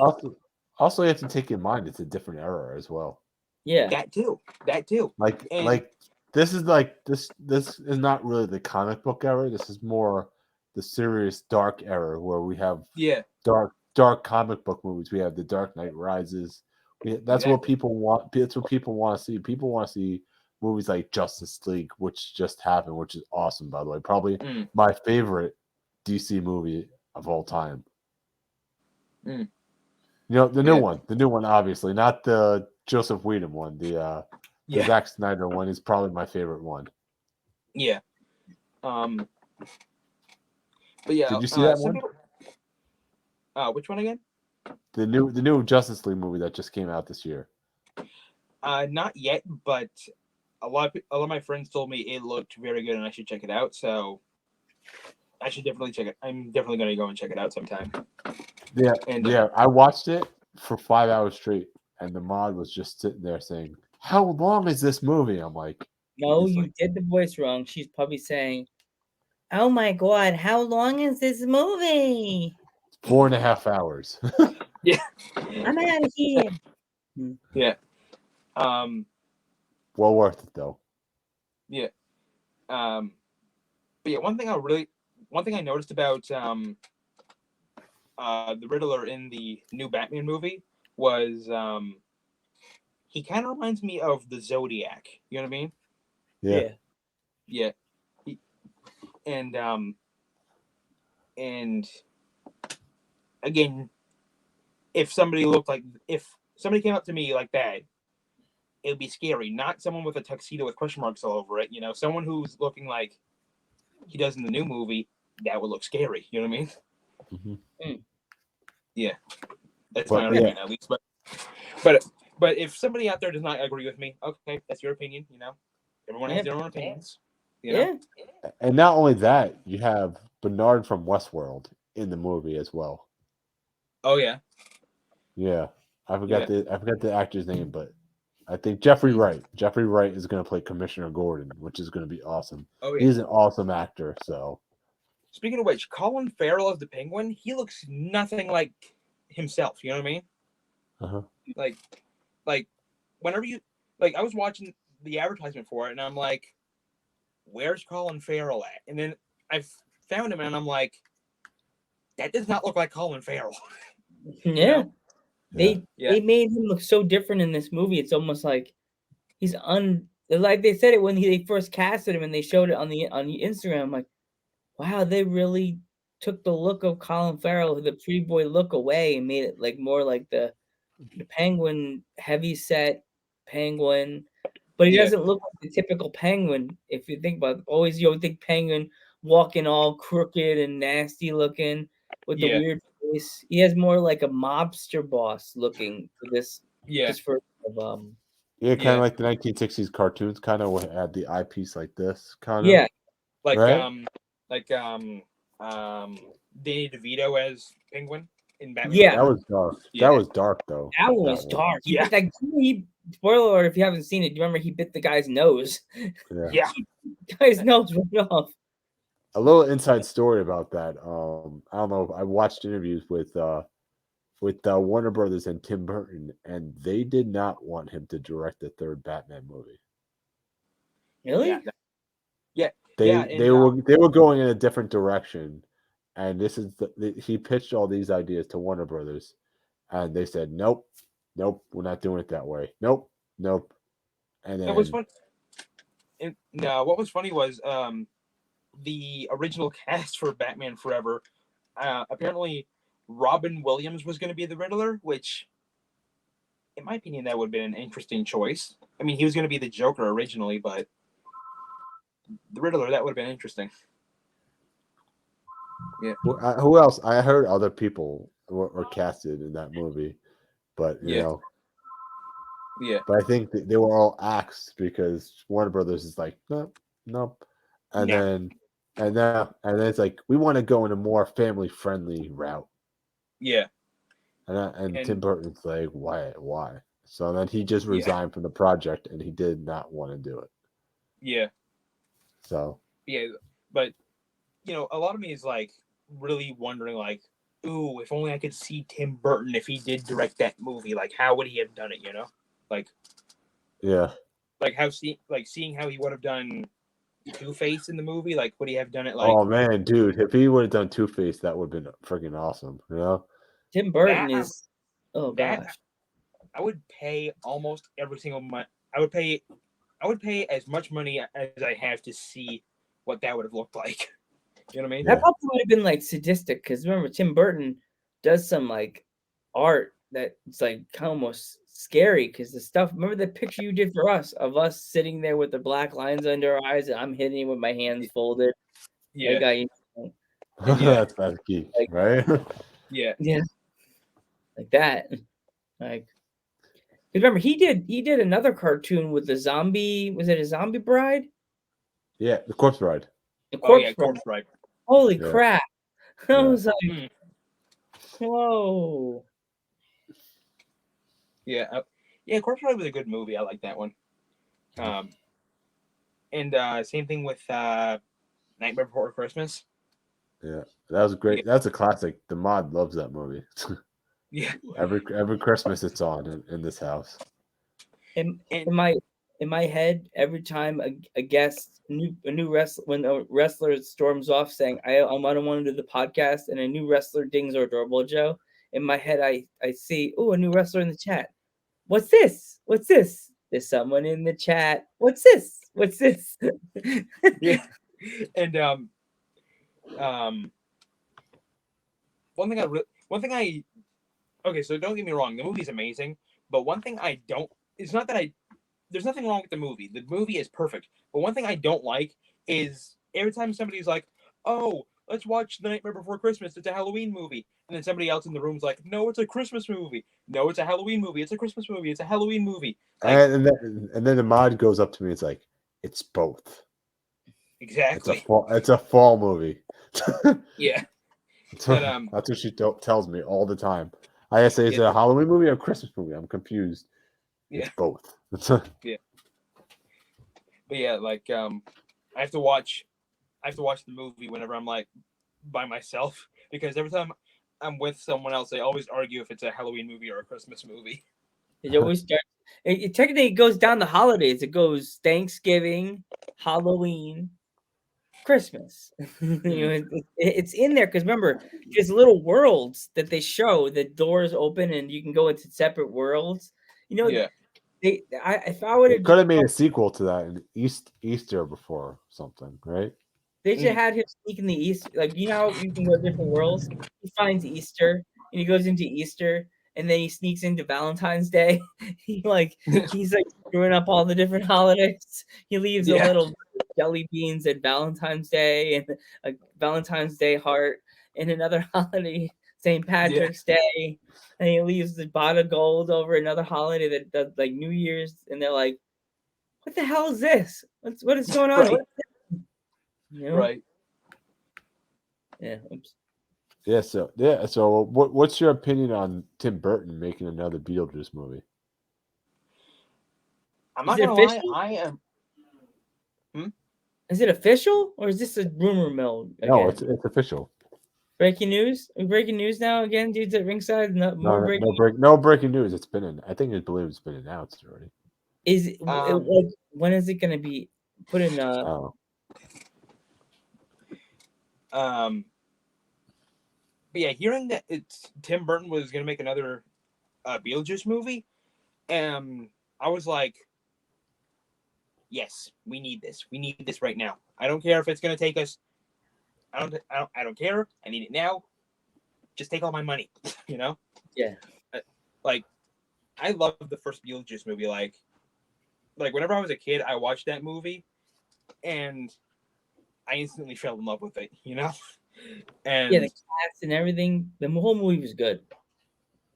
Speaker 6: Also, you have to take in mind it's a different era as well.
Speaker 5: Yeah,
Speaker 7: that too.
Speaker 6: Like this is not really the comic book era. This is more the serious dark era where we have dark comic book movies. We have The Dark Knight Rises. That's what people want. That's what people want to see. People want to see movies like Justice League, which just happened, which is awesome, by the way. Probably my favorite DC movie of all time. You know, the new one, obviously, not the Joseph Whedon one. The Zack Snyder one is probably my favorite one.
Speaker 7: Yeah. But yeah.
Speaker 6: Did you see that one?
Speaker 7: Which one again?
Speaker 6: The new Justice League movie that just came out this year.
Speaker 7: Not yet, but a lot of my friends told me it looked very good and I should check it out. So I should definitely check it. I'm definitely going to go and check it out sometime.
Speaker 6: Yeah, I watched it for 5 hours straight, and the mod was just sitting there saying, "How long is this movie?" I'm like,
Speaker 5: "No, you did the voice wrong." She's probably saying, "Oh my god, how long is this movie?"
Speaker 6: 4.5 hours.
Speaker 7: Yeah,
Speaker 5: I'm out of here.
Speaker 7: Yeah.
Speaker 6: Well worth it though.
Speaker 7: Yeah. But yeah, one thing I noticed about the Riddler in the new Batman movie was he kind of reminds me of the Zodiac. You know what I mean?
Speaker 6: Yeah.
Speaker 7: Yeah. And again, if somebody came up to me like that, it would be scary. Not someone with a tuxedo with question marks all over it. You know, someone who's looking like he does in the new movie, that would look scary. You know what I mean?
Speaker 6: Mm-hmm.
Speaker 7: Yeah, that's my argument at least. But if somebody out there does not agree with me, okay, that's your opinion. You know, everyone has their own opinions. You know?
Speaker 6: And not only that, you have Bernard from Westworld in the movie as well.
Speaker 7: Oh yeah.
Speaker 6: Yeah, I forgot the actor's name, but I think Jeffrey Wright. Jeffrey Wright is going to play Commissioner Gordon, which is going to be awesome. Oh yeah. He's an awesome actor. So,
Speaker 7: speaking of which, Colin Farrell as the Penguin, he looks nothing like himself. You know what I mean? Like whenever I was watching the advertisement for it, and I'm like, where's Colin Farrell at? And then I found him, and I'm like, that does not look like Colin Farrell.
Speaker 5: Yeah. You know? They made him look so different in this movie. It's almost like he's like they said it when they first casted him and they showed it on the Instagram. I'm like, wow, they really took the look of Colin Farrell, the pretty boy look, away and made it like more like the Penguin, heavy set Penguin. But he doesn't look like the typical Penguin. If you think about it, always you would think Penguin walking all crooked and nasty looking with the weird face. He has more like a mobster boss looking for this. This first of
Speaker 6: kind of like the 1960s cartoons, kind of had the eyepiece like this, kind of.
Speaker 7: Yeah, like
Speaker 6: right?
Speaker 7: Danny DeVito as Penguin in Batman.
Speaker 6: Yeah, that was dark. Yeah. That was dark though.
Speaker 5: That one was dark. Yeah, spoiler alert if you haven't seen it. Do you remember he bit the guy's nose?
Speaker 7: Yeah.
Speaker 5: The guy's nose went off.
Speaker 6: A little inside story about that. I don't know. I watched interviews with Warner Brothers and Tim Burton, and they did not want him to direct the third Batman movie.
Speaker 5: Really?
Speaker 7: Yeah.
Speaker 6: They were going in a different direction, and he pitched all these ideas to Warner Brothers, and they said nope, we're not doing it that way. Nope. And then
Speaker 7: what was funny was the original cast for Batman Forever. Apparently, Robin Williams was going to be the Riddler, which, in my opinion, that would have been an interesting choice. I mean, he was going to be the Joker originally, but the Riddler, that would have been interesting. Yeah.
Speaker 6: Who else? I heard other people were casted in that movie, but you know.
Speaker 7: Yeah.
Speaker 6: But I think they were all axed because Warner Brothers is like, nope. And then it's like, we want to go in a more family-friendly route.
Speaker 7: Yeah.
Speaker 6: And Tim Burton's like, why? So then he just resigned from the project, and he did not want to do it.
Speaker 7: Yeah.
Speaker 6: So.
Speaker 7: Yeah, but, you know, a lot of me is, like, really wondering, like, ooh, if only I could see Tim Burton if he did direct that movie. Like, how would he have done it, you know? Like.
Speaker 6: Yeah.
Speaker 7: Like, seeing how he would have done Two-Face in the movie, like, would he have done it like?
Speaker 6: Oh man, dude, if he would have done Two-Face, that would have been freaking awesome, you know?
Speaker 5: Tim Burton is gosh.
Speaker 7: I would pay almost every single month. I would pay as much money as I have to see what that would have looked like. You know what I mean?
Speaker 5: That probably would have been like sadistic because remember Tim Burton does some like art that's like almost scary because the stuff. Remember the picture you did for us of us sitting there with the black lines under our eyes and I'm hitting with my hands folded.
Speaker 7: Yeah,
Speaker 6: that's key, like, right?
Speaker 7: Yeah,
Speaker 5: like that. Like, remember he did another cartoon with the zombie. Was it a Zombie Bride?
Speaker 6: Yeah, the Corpse Bride.
Speaker 5: The Corpse
Speaker 7: Bride.
Speaker 5: Holy crap! I was like, whoa.
Speaker 7: Yeah, Corpse Bride was a good movie. I like that one. And same thing with Nightmare Before Christmas.
Speaker 6: Yeah, that was great. That's a classic. The mod loves that movie.
Speaker 7: Yeah,
Speaker 6: every Christmas it's on in this house.
Speaker 5: In my in my head every time a guest, a new wrestler, when a wrestler storms off saying, I don't want to do the podcast, and a new wrestler dings our doorbell, Joe. In my head, I see, oh, a new wrestler in the chat. What's this? What's this? There's someone in the chat. What's this? What's this?
Speaker 7: Yeah. And okay, so don't get me wrong, the movie's amazing, but one thing there's nothing wrong with the movie. The movie is perfect. But one thing I don't like is every time somebody's like, oh, let's watch The Nightmare Before Christmas, it's a Halloween movie. And then somebody else in the room's like, no, it's a Christmas movie. No, it's a Halloween movie. It's a Christmas movie. It's a Halloween movie. Like,
Speaker 6: and then the mod goes up to me. It's like, it's both.
Speaker 7: Exactly.
Speaker 6: It's a fall movie.
Speaker 7: Yeah.
Speaker 6: But, that's what she tells me all the time. I say, is it a Halloween movie or a Christmas movie? I'm confused.
Speaker 7: Yeah.
Speaker 6: It's both.
Speaker 7: Yeah. But yeah, like I have to watch the movie whenever I'm like by myself, because every time I'm with someone else, they always argue if it's a Halloween movie or a Christmas movie.
Speaker 5: It always starts. Technically, it goes down the holidays. It goes Thanksgiving, Halloween, Christmas. It's in there because remember, there's little worlds that they show. The doors open and you can go into separate worlds.
Speaker 7: Yeah.
Speaker 5: If I would have
Speaker 6: could have made a sequel to that in Easter before something, right?
Speaker 5: They should have had him sneak in the East. Like, you know how you can go to different worlds? He finds Easter, and he goes into Easter, and then he sneaks into Valentine's Day. He's like screwing up all the different holidays. He leaves a little jelly beans at Valentine's Day, and a Valentine's Day heart, and another holiday, St. Patrick's Day. And he leaves the pot of gold over another holiday that does like New Year's, and they're like, what the hell is this? What is going on?
Speaker 7: Right. Right.
Speaker 5: Yeah. Oops.
Speaker 6: Yeah. So what's your opinion on Tim Burton making another Beetlejuice movie?
Speaker 7: I'm not gonna lie. I am.
Speaker 5: Is it official or is this a rumor mill? Again?
Speaker 6: No, it's official.
Speaker 5: Breaking news. Breaking news now again, dudes at ringside. No
Speaker 6: breaking news. I believe it's been announced already.
Speaker 5: Is it, when is it going to be put in?
Speaker 7: But yeah, hearing that Tim Burton was going to make another Beetlejuice movie, I was like, yes, we need this. We need this right now. I don't care if it's going to take us. I don't care. I need it now. Just take all my money, you know?
Speaker 5: Yeah.
Speaker 7: Like, I love the first Beetlejuice movie. Like whenever I was a kid, I watched that movie, and I instantly fell in love with it, you know? And
Speaker 5: yeah, the cast and everything. The whole movie was good.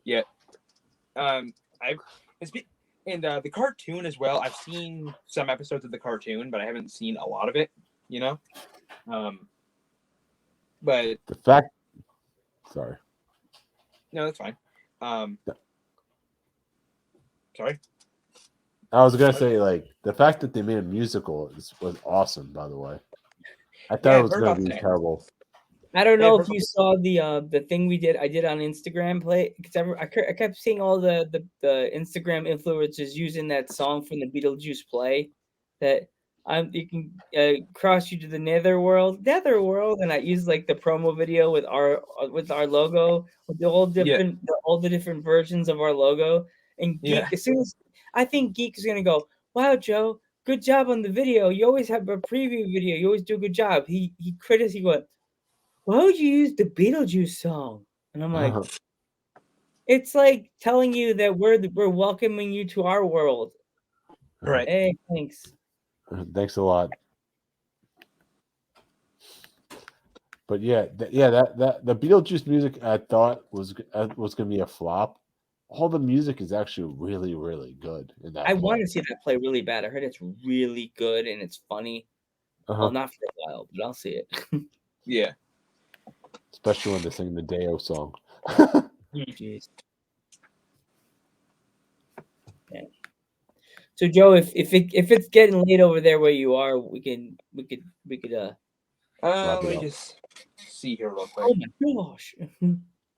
Speaker 7: Yeah. The cartoon as well. I've seen some episodes of the cartoon, but I haven't seen a lot of it, you know? But
Speaker 6: the fact. Sorry.
Speaker 7: No, that's fine. Sorry.
Speaker 6: I was gonna say, like, the fact that they made a musical was awesome. By the way, I thought it was gonna be terrible.
Speaker 5: I don't know if you saw the thing I did on Instagram play, because I kept seeing all the Instagram influencers using that song from the Beetlejuice play that you can cross you to the netherworld, and I used like the promo video with our logo, with all the different versions of our logo. And Geek, as soon as I think Geek is gonna go, wow, Joe, good job on the video. You always have a preview video. You always do a good job. He went, why would you use the Beetlejuice song? And I'm like, it's like telling you that we're welcoming you to our world.
Speaker 7: Right.
Speaker 5: Hey, thanks.
Speaker 6: Thanks a lot. But that the Beetlejuice music I thought was gonna be a flop. All the music is actually really, really good in that.
Speaker 5: I want to see that play really bad. I heard it's really good and it's funny. Well, not for a while, but I'll see it.
Speaker 7: Yeah.
Speaker 6: Especially when they sing the Deo song.
Speaker 5: Jeez. Yeah. So Joe, if it's getting late over there where you are, we could
Speaker 7: let me just see here real quick.
Speaker 5: Oh my gosh.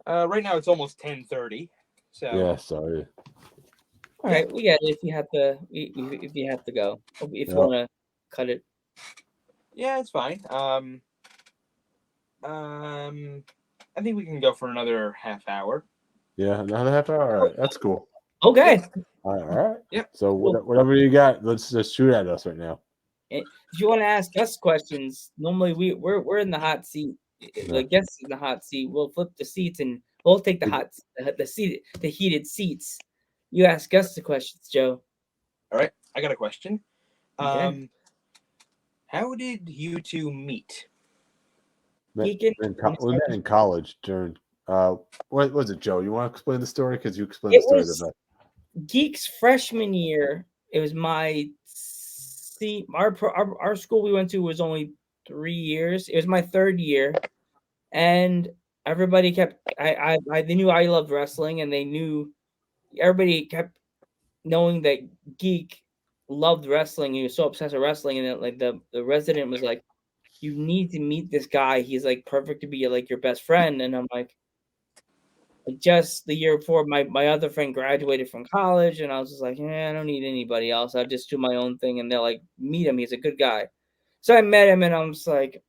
Speaker 7: Right now it's almost 10:30. So
Speaker 6: yeah, sorry.
Speaker 5: All right, we get it. If you have to, if you have to go, if you want to cut it.
Speaker 7: Yeah, it's fine. I think we can go for another half hour.
Speaker 6: Yeah, another half hour. All right, that's cool.
Speaker 5: Okay.
Speaker 6: All right.
Speaker 7: Yep.
Speaker 6: So whatever you got, let's just shoot at us right now.
Speaker 5: If you want to ask us questions, normally we're in the hot seat. The guest in the hot seat. We'll flip the seats and we'll take the heated seats. You ask us the questions, Joe.
Speaker 7: All right, I got a question.
Speaker 5: Okay.
Speaker 7: How did you two meet?
Speaker 6: We met in college during. What was it, Joe? You want to explain the story because you explained the story the best.
Speaker 5: Geek's freshman year. It was my our school we went to was only 3 years. It was my third year, and everybody kept they knew I loved wrestling, and everybody kept knowing that Geek loved wrestling. He was so obsessed with wrestling, and then, like the resident was like, "You need to meet this guy. He's like perfect to be like your best friend." And I'm like, just the year before, my other friend graduated from college, and I was just like, I don't need anybody else. I'll just do my own thing. And they're like, meet him. He's a good guy. So I met him, and I was like,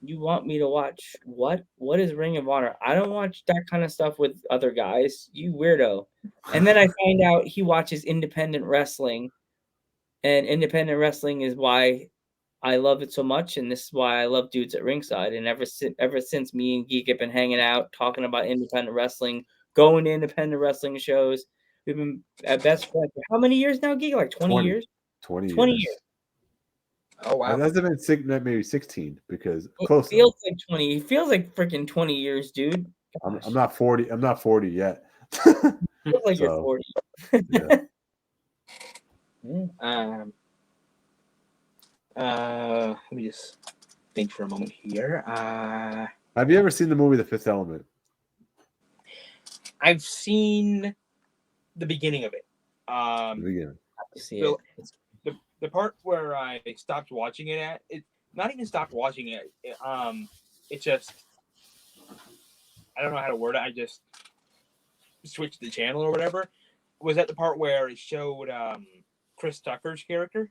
Speaker 5: you want me to watch what? What is Ring of Honor? I don't watch that kind of stuff with other guys. You weirdo. And then I find out he watches independent wrestling, and independent wrestling is why I love it so much, and this is why I love Dudes at Ringside. And ever since me and Geek have been hanging out, talking about independent wrestling, going to independent wrestling shows, we've been at best friends for how many years now, Geek? Like 20 years?
Speaker 6: 20
Speaker 5: years.
Speaker 7: Oh wow,
Speaker 6: that hasn't been maybe 16 because
Speaker 5: it feels like 20. It feels like freaking 20 years, dude.
Speaker 6: I'm not 40. I'm not 40 yet.
Speaker 5: Feels like you're 40.
Speaker 6: Yeah.
Speaker 7: Let me just think for a moment here.
Speaker 6: Have you ever seen the movie The Fifth Element?
Speaker 7: I've seen the beginning of it.
Speaker 6: The beginning.
Speaker 7: The part where I stopped watching it not even stopped watching it. It just, I don't know how to word it. I just switched the channel or whatever. Was that the part where it showed Chris Tucker's character?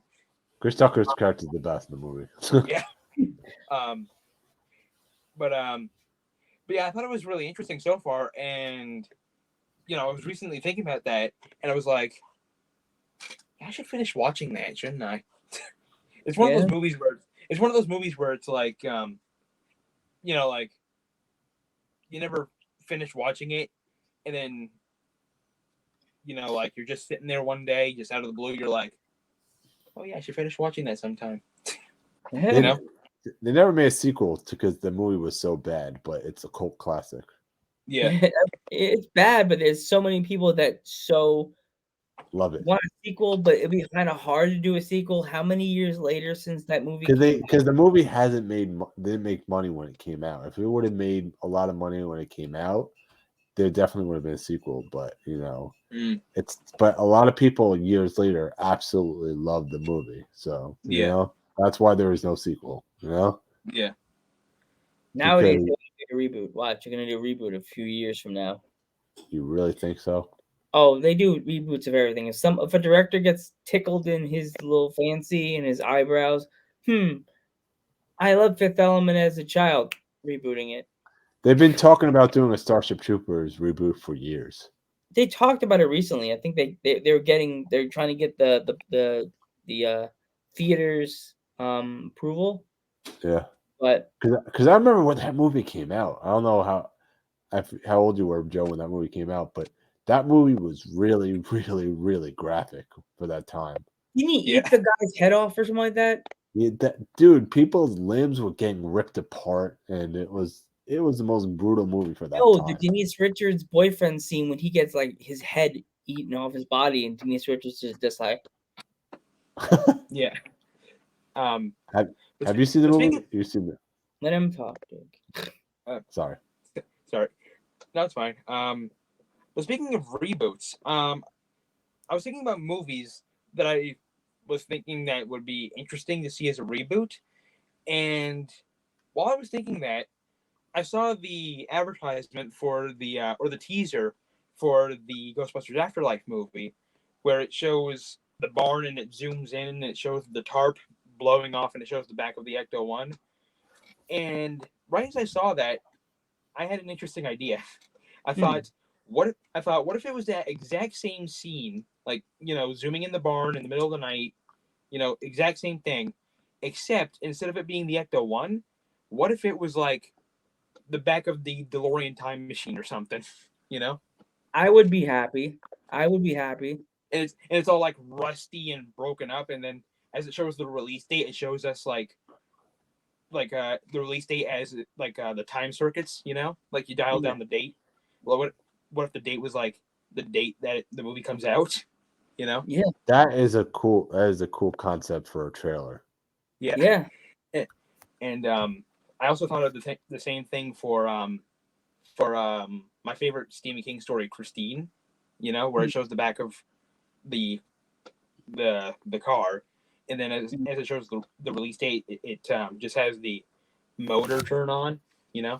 Speaker 6: Chris Tucker's character is the best in the movie.
Speaker 7: Yeah. But yeah, I thought it was really interesting so far, and I was recently thinking about that, and I was like, I should finish watching that, shouldn't I? It's one of those movies where it's like, like you never finish watching it, and then like you're just sitting there one day, just out of the blue, you're like, oh yeah, I should finish watching that sometime.
Speaker 6: They never made a sequel because the movie was so bad, but it's a cult classic.
Speaker 7: Yeah,
Speaker 5: it's bad, but there's so many people that
Speaker 6: love it.
Speaker 5: Want a sequel, but it'd be kind of hard to do a sequel. How many years later since that movie?
Speaker 6: Because the movie didn't make money when it came out. If it would have made a lot of money when it came out, there definitely would have been a sequel. But but a lot of people years later absolutely loved the movie. So that's why there is no sequel.
Speaker 7: Yeah.
Speaker 5: Nowadays, they're gonna do a reboot. Watch, you're gonna do a reboot a few years from now.
Speaker 6: You really think so?
Speaker 5: Oh, they do reboots of everything. If a director gets tickled in his little fancy and his eyebrows, I love Fifth Element as a child. Rebooting it.
Speaker 6: They've been talking about doing a Starship Troopers reboot for years.
Speaker 5: They talked about it recently. I think they're trying to get the theater's approval.
Speaker 6: Yeah,
Speaker 5: but
Speaker 6: because I remember when that movie came out. I don't know how old you were, Joe, when that movie came out, but that movie was really, really, really graphic for that time.
Speaker 5: Didn't he eat the guy's head off or something like that?
Speaker 6: Yeah, dude, people's limbs were getting ripped apart, and it was the most brutal movie for that time.
Speaker 5: The Denise Richards boyfriend scene when he gets like his head eaten off his body, and Denise Richards is just like,
Speaker 7: yeah.
Speaker 6: Have you seen the movie? You've seen it.
Speaker 5: Let him talk, dude.
Speaker 6: Sorry.
Speaker 7: No, it's fine. But speaking of reboots, I was thinking about movies that I was thinking that would be interesting to see as a reboot. And while I was thinking that, I saw the advertisement for the or the teaser for the Ghostbusters Afterlife movie, where it shows the barn and it zooms in and it shows the tarp blowing off and it shows the back of the Ecto-1. And right as I saw that, I had an interesting idea. I thought, what if it was that exact same scene, like, zooming in the barn in the middle of the night, exact same thing, except instead of it being the Ecto-1, what if it was like the back of the DeLorean time machine or something,
Speaker 5: I would be happy.
Speaker 7: And it's all like rusty and broken up, and then as it shows the release date, it shows us like the release date as like the time circuits, like you dial down the date. Well, what if the date was like the date that the movie comes out?
Speaker 5: Yeah.
Speaker 6: That is a cool concept for a trailer.
Speaker 5: Yeah.
Speaker 7: And I also thought of the same thing for my favorite Stephen King story, Christine, where it shows the back of the car, and then as it shows the release date, it just has the motor turn on, Yeah.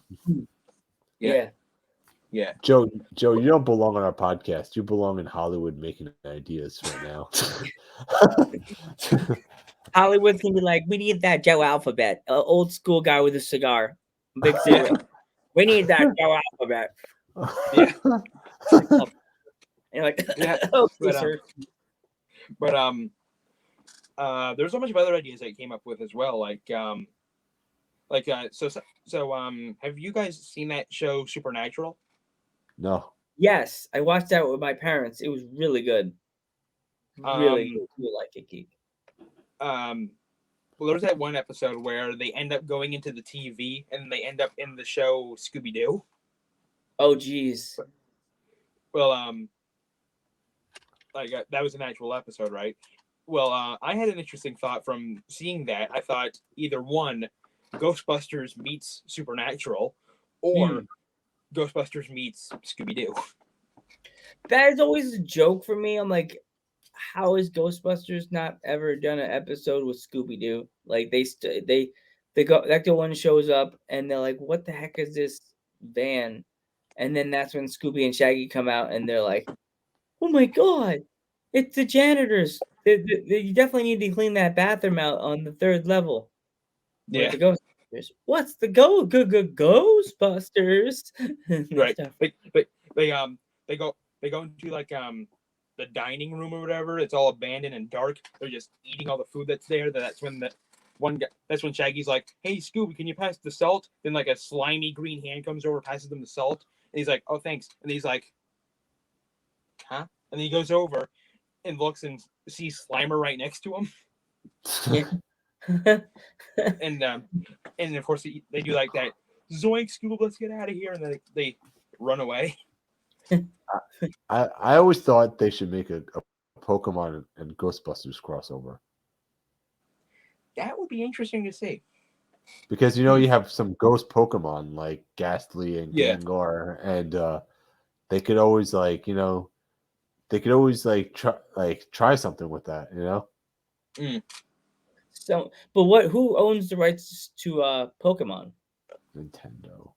Speaker 6: Joe, you don't belong on our podcast. You belong in Hollywood making ideas right now.
Speaker 5: Hollywood can be like, we need that Joe Alphabet, old school guy with a cigar, big cigarette. We need that Joe Alphabet.
Speaker 7: Yeah.
Speaker 5: And like,
Speaker 7: but, sir. But there's a bunch of other ideas that came up with as well. So have you guys seen that show Supernatural?
Speaker 6: No.
Speaker 5: Yes, I watched that with my parents. It was really good. Really good. You like it, Geek.
Speaker 7: Well, there was that one episode where they end up going into the TV and they end up in the show Scooby-Doo.
Speaker 5: Oh, geez.
Speaker 7: Well, that was an actual episode, right? Well, I had an interesting thought from seeing that. I thought either one, Ghostbusters meets Supernatural, or Ghostbusters meets Scooby-Doo.
Speaker 5: That is always a joke for me. I'm like, how is Ghostbusters not ever done an episode with Scooby-Doo? Like they go, like the one shows up and they're like, what the heck is this van? And then that's when Scooby and Shaggy come out and they're like, oh my God, it's the janitors. You definitely need to clean that bathroom out on the 3rd level.
Speaker 7: Yeah.
Speaker 5: The Ghostbusters. What's the Ghostbusters?
Speaker 7: Right. They go into like the dining room or whatever. It's all abandoned and dark. They're just eating all the food that's there. That's when that's when Shaggy's like, hey Scooby, can you pass the salt? Then like a slimy green hand comes over, passes them the salt, and he's like, oh thanks. And he's like, huh? And then he goes over and looks and sees Slimer right next to him. and of course they do like that, zoink Scooby, let's get out of here, and then they run away.
Speaker 6: I always thought they should make a Pokemon and Ghostbusters crossover.
Speaker 7: That would be interesting to see.
Speaker 6: Because you have some ghost Pokemon like Ghastly and Gengar, and they could always try something with that,
Speaker 5: So, but who owns the rights to Pokemon?
Speaker 6: Nintendo.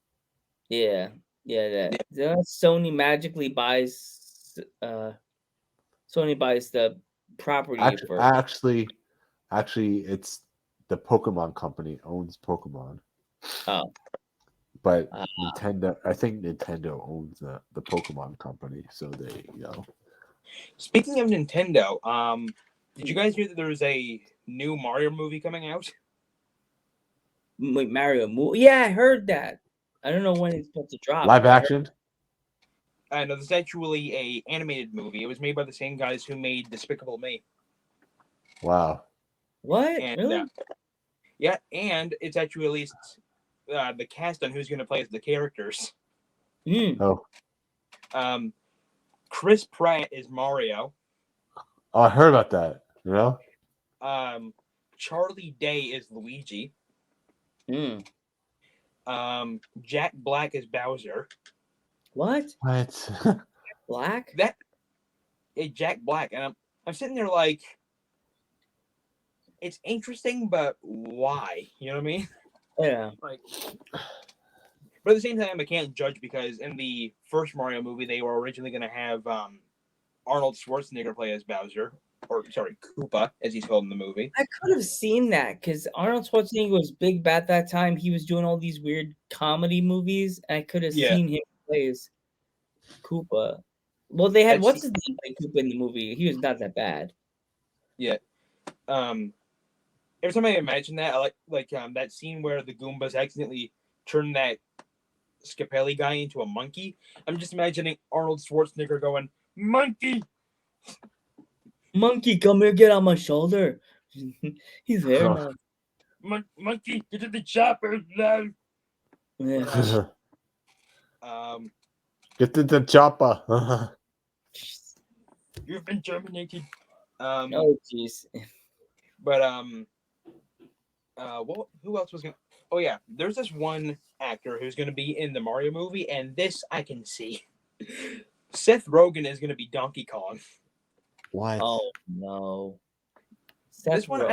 Speaker 5: Yeah, Sony magically buys the property
Speaker 6: Actually, it's the Pokemon company owns Pokemon.
Speaker 5: Oh.
Speaker 6: But Nintendo, I think Nintendo owns the Pokemon company, so they,
Speaker 7: Speaking of Nintendo, did you guys hear that there's a new Mario movie coming out?
Speaker 5: Mario movie? Yeah, I heard that. I don't know when it's supposed to drop.
Speaker 6: Live action?
Speaker 7: No, this is actually a animated movie. It was made by the same guys who made Despicable Me.
Speaker 6: Wow.
Speaker 5: What?
Speaker 7: And,
Speaker 5: really?
Speaker 7: Yeah, and it's actually released the cast on who's going to play as the characters.
Speaker 6: Oh.
Speaker 7: Chris Pratt is Mario.
Speaker 6: Oh, I heard about that.
Speaker 7: Charlie Day is Luigi. Jack Black is Bowser.
Speaker 5: What? Black?
Speaker 7: Jack Black, and I'm sitting there like, it's interesting, but why? You know what I mean?
Speaker 5: Yeah.
Speaker 7: But at the same time, I can't judge because in the first Mario movie, they were originally going to have Arnold Schwarzenegger play as Bowser, or sorry, Koopa, as he's called in the movie.
Speaker 5: I could have seen that because Arnold Schwarzenegger was big bat that time. He was doing all these weird comedy movies. And I could have seen him play as Koopa. Well, they had what's his name play Koopa in the movie. He was not that bad.
Speaker 7: Yeah. Every time I imagine that, I like that scene where the Goombas accidentally turn that Scapelli guy into a monkey. I'm just imagining Arnold Schwarzenegger going, "Monkey,
Speaker 5: monkey, come here, get on my shoulder." He's there now.
Speaker 7: Monkey, get to the chopper now.
Speaker 5: Yeah.
Speaker 6: Get to the chopper.
Speaker 7: You've been terminated.
Speaker 5: Oh jeez.
Speaker 7: But who else was gonna? Oh yeah, there's this one actor who's gonna be in the Mario movie, and this I can see. Seth Rogen is gonna be Donkey Kong.
Speaker 6: What?
Speaker 5: Oh no.
Speaker 7: This one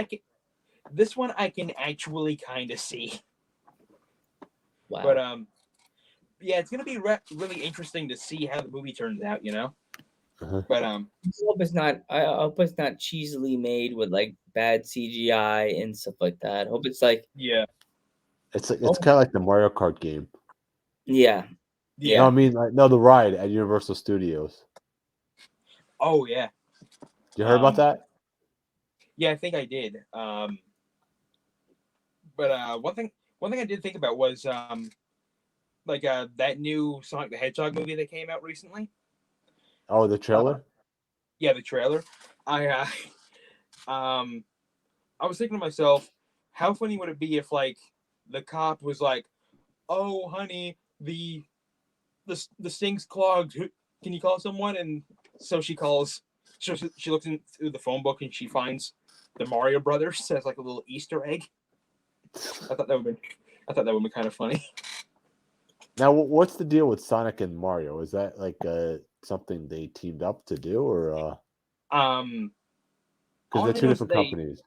Speaker 7: I can actually kind of see.
Speaker 5: Wow.
Speaker 7: But yeah, it's gonna be really interesting to see how the movie turns out. You know.
Speaker 6: Uh-huh.
Speaker 7: But
Speaker 5: I hope it's not cheesily made with like bad CGI and stuff like that. I hope it's like
Speaker 6: it's kind of like the Mario Kart game.
Speaker 5: Yeah.
Speaker 6: No, I mean the ride at Universal Studios.
Speaker 7: Oh yeah.
Speaker 6: You heard about that?
Speaker 7: Yeah, I think I did. But one thing I did think about was that new Sonic the Hedgehog movie that came out recently.
Speaker 6: Oh, the trailer?
Speaker 7: Yeah, the trailer. I was thinking to myself, how funny would it be if like the cop was like, "Oh, honey, the sting's clogged. Can you call someone?" And so she calls. She looks into the phone book and she finds the Mario Brothers as like a little Easter egg. I thought that would be kind of funny.
Speaker 6: Now, what's the deal with Sonic and Mario? Is that like something they teamed up to do, or because they're two different companies?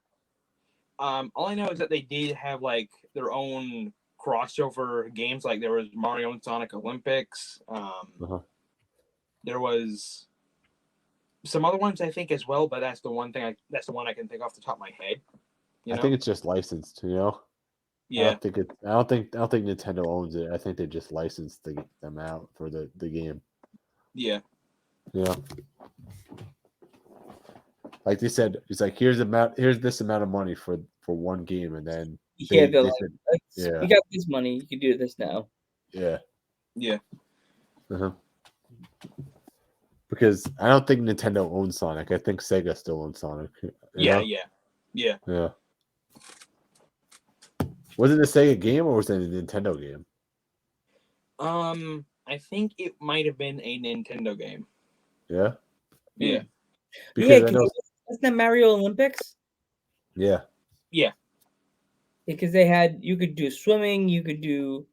Speaker 7: All I know is that they did have like their own crossover games. Like there was Mario and Sonic Olympics. There was some other ones I think as well, but that's the one I can think off the top of my head.
Speaker 6: I think it's just licensed, you know.
Speaker 7: Yeah.
Speaker 6: I don't think Nintendo owns it. I think they just licensed them out for the game.
Speaker 7: Yeah.
Speaker 6: Yeah. Like they said, it's like here's this amount of money for one game, and then
Speaker 5: we got this money. You can do this now.
Speaker 6: Yeah.
Speaker 7: Yeah.
Speaker 6: Because I don't think Nintendo owns Sonic. I think Sega still owns Sonic.
Speaker 7: Yeah.
Speaker 6: Was it a Sega game or was it a Nintendo game?
Speaker 7: I think it might have been a Nintendo game.
Speaker 6: Yeah.
Speaker 7: Yeah.
Speaker 6: Because
Speaker 5: isn't that Mario Olympics?
Speaker 6: Yeah.
Speaker 7: Yeah.
Speaker 5: Because you could do swimming, you could do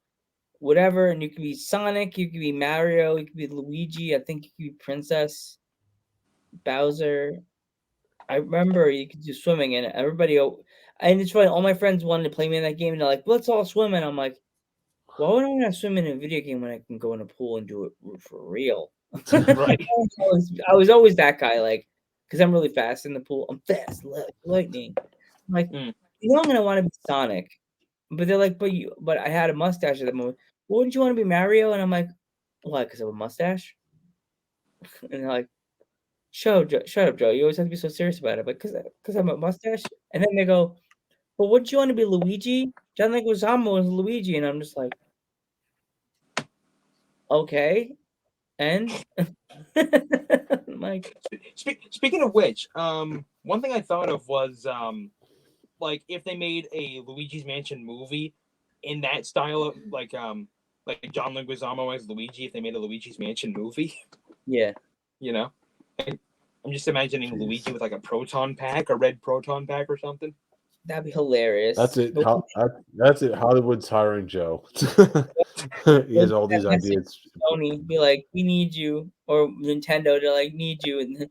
Speaker 5: whatever, and you could be Sonic, you could be Mario, you could be Luigi. I think you could be Princess Bowser. I remember you could do swimming, and and it's funny. All my friends wanted to play me in that game, and they're like, "Let's all swim." And I'm like, "Why would I want to swim in a video game when I can go in a pool and do it for real?"
Speaker 7: Right.
Speaker 5: I was always that guy, like, because I'm really fast in the pool. I'm fast, like lightning. I'm like, I'm gonna want to be Sonic, but they're like, but I had a mustache at the moment. Wouldn't you want to be Mario? And I'm like, why? Because I have a mustache. And they're like, shut up, Joe. You always have to be so serious about it. But because I have a mustache. And then they go, well, wouldn't you want to be Luigi? John Leguizamo was Luigi. And I'm just like, okay. And like,
Speaker 7: speaking of which, one thing I thought of was like if they made a Luigi's Mansion movie in that style of like John Leguizamo as Luigi, if they made a Luigi's Mansion movie.
Speaker 5: Yeah.
Speaker 7: You know? I'm just imagining Luigi with like a proton pack, a red proton pack or something.
Speaker 5: That'd be hilarious.
Speaker 6: That's it. That's it. Hollywood's hiring Joe. He has all these ideas.
Speaker 5: Sony be like, we need you, or Nintendo to like need you, and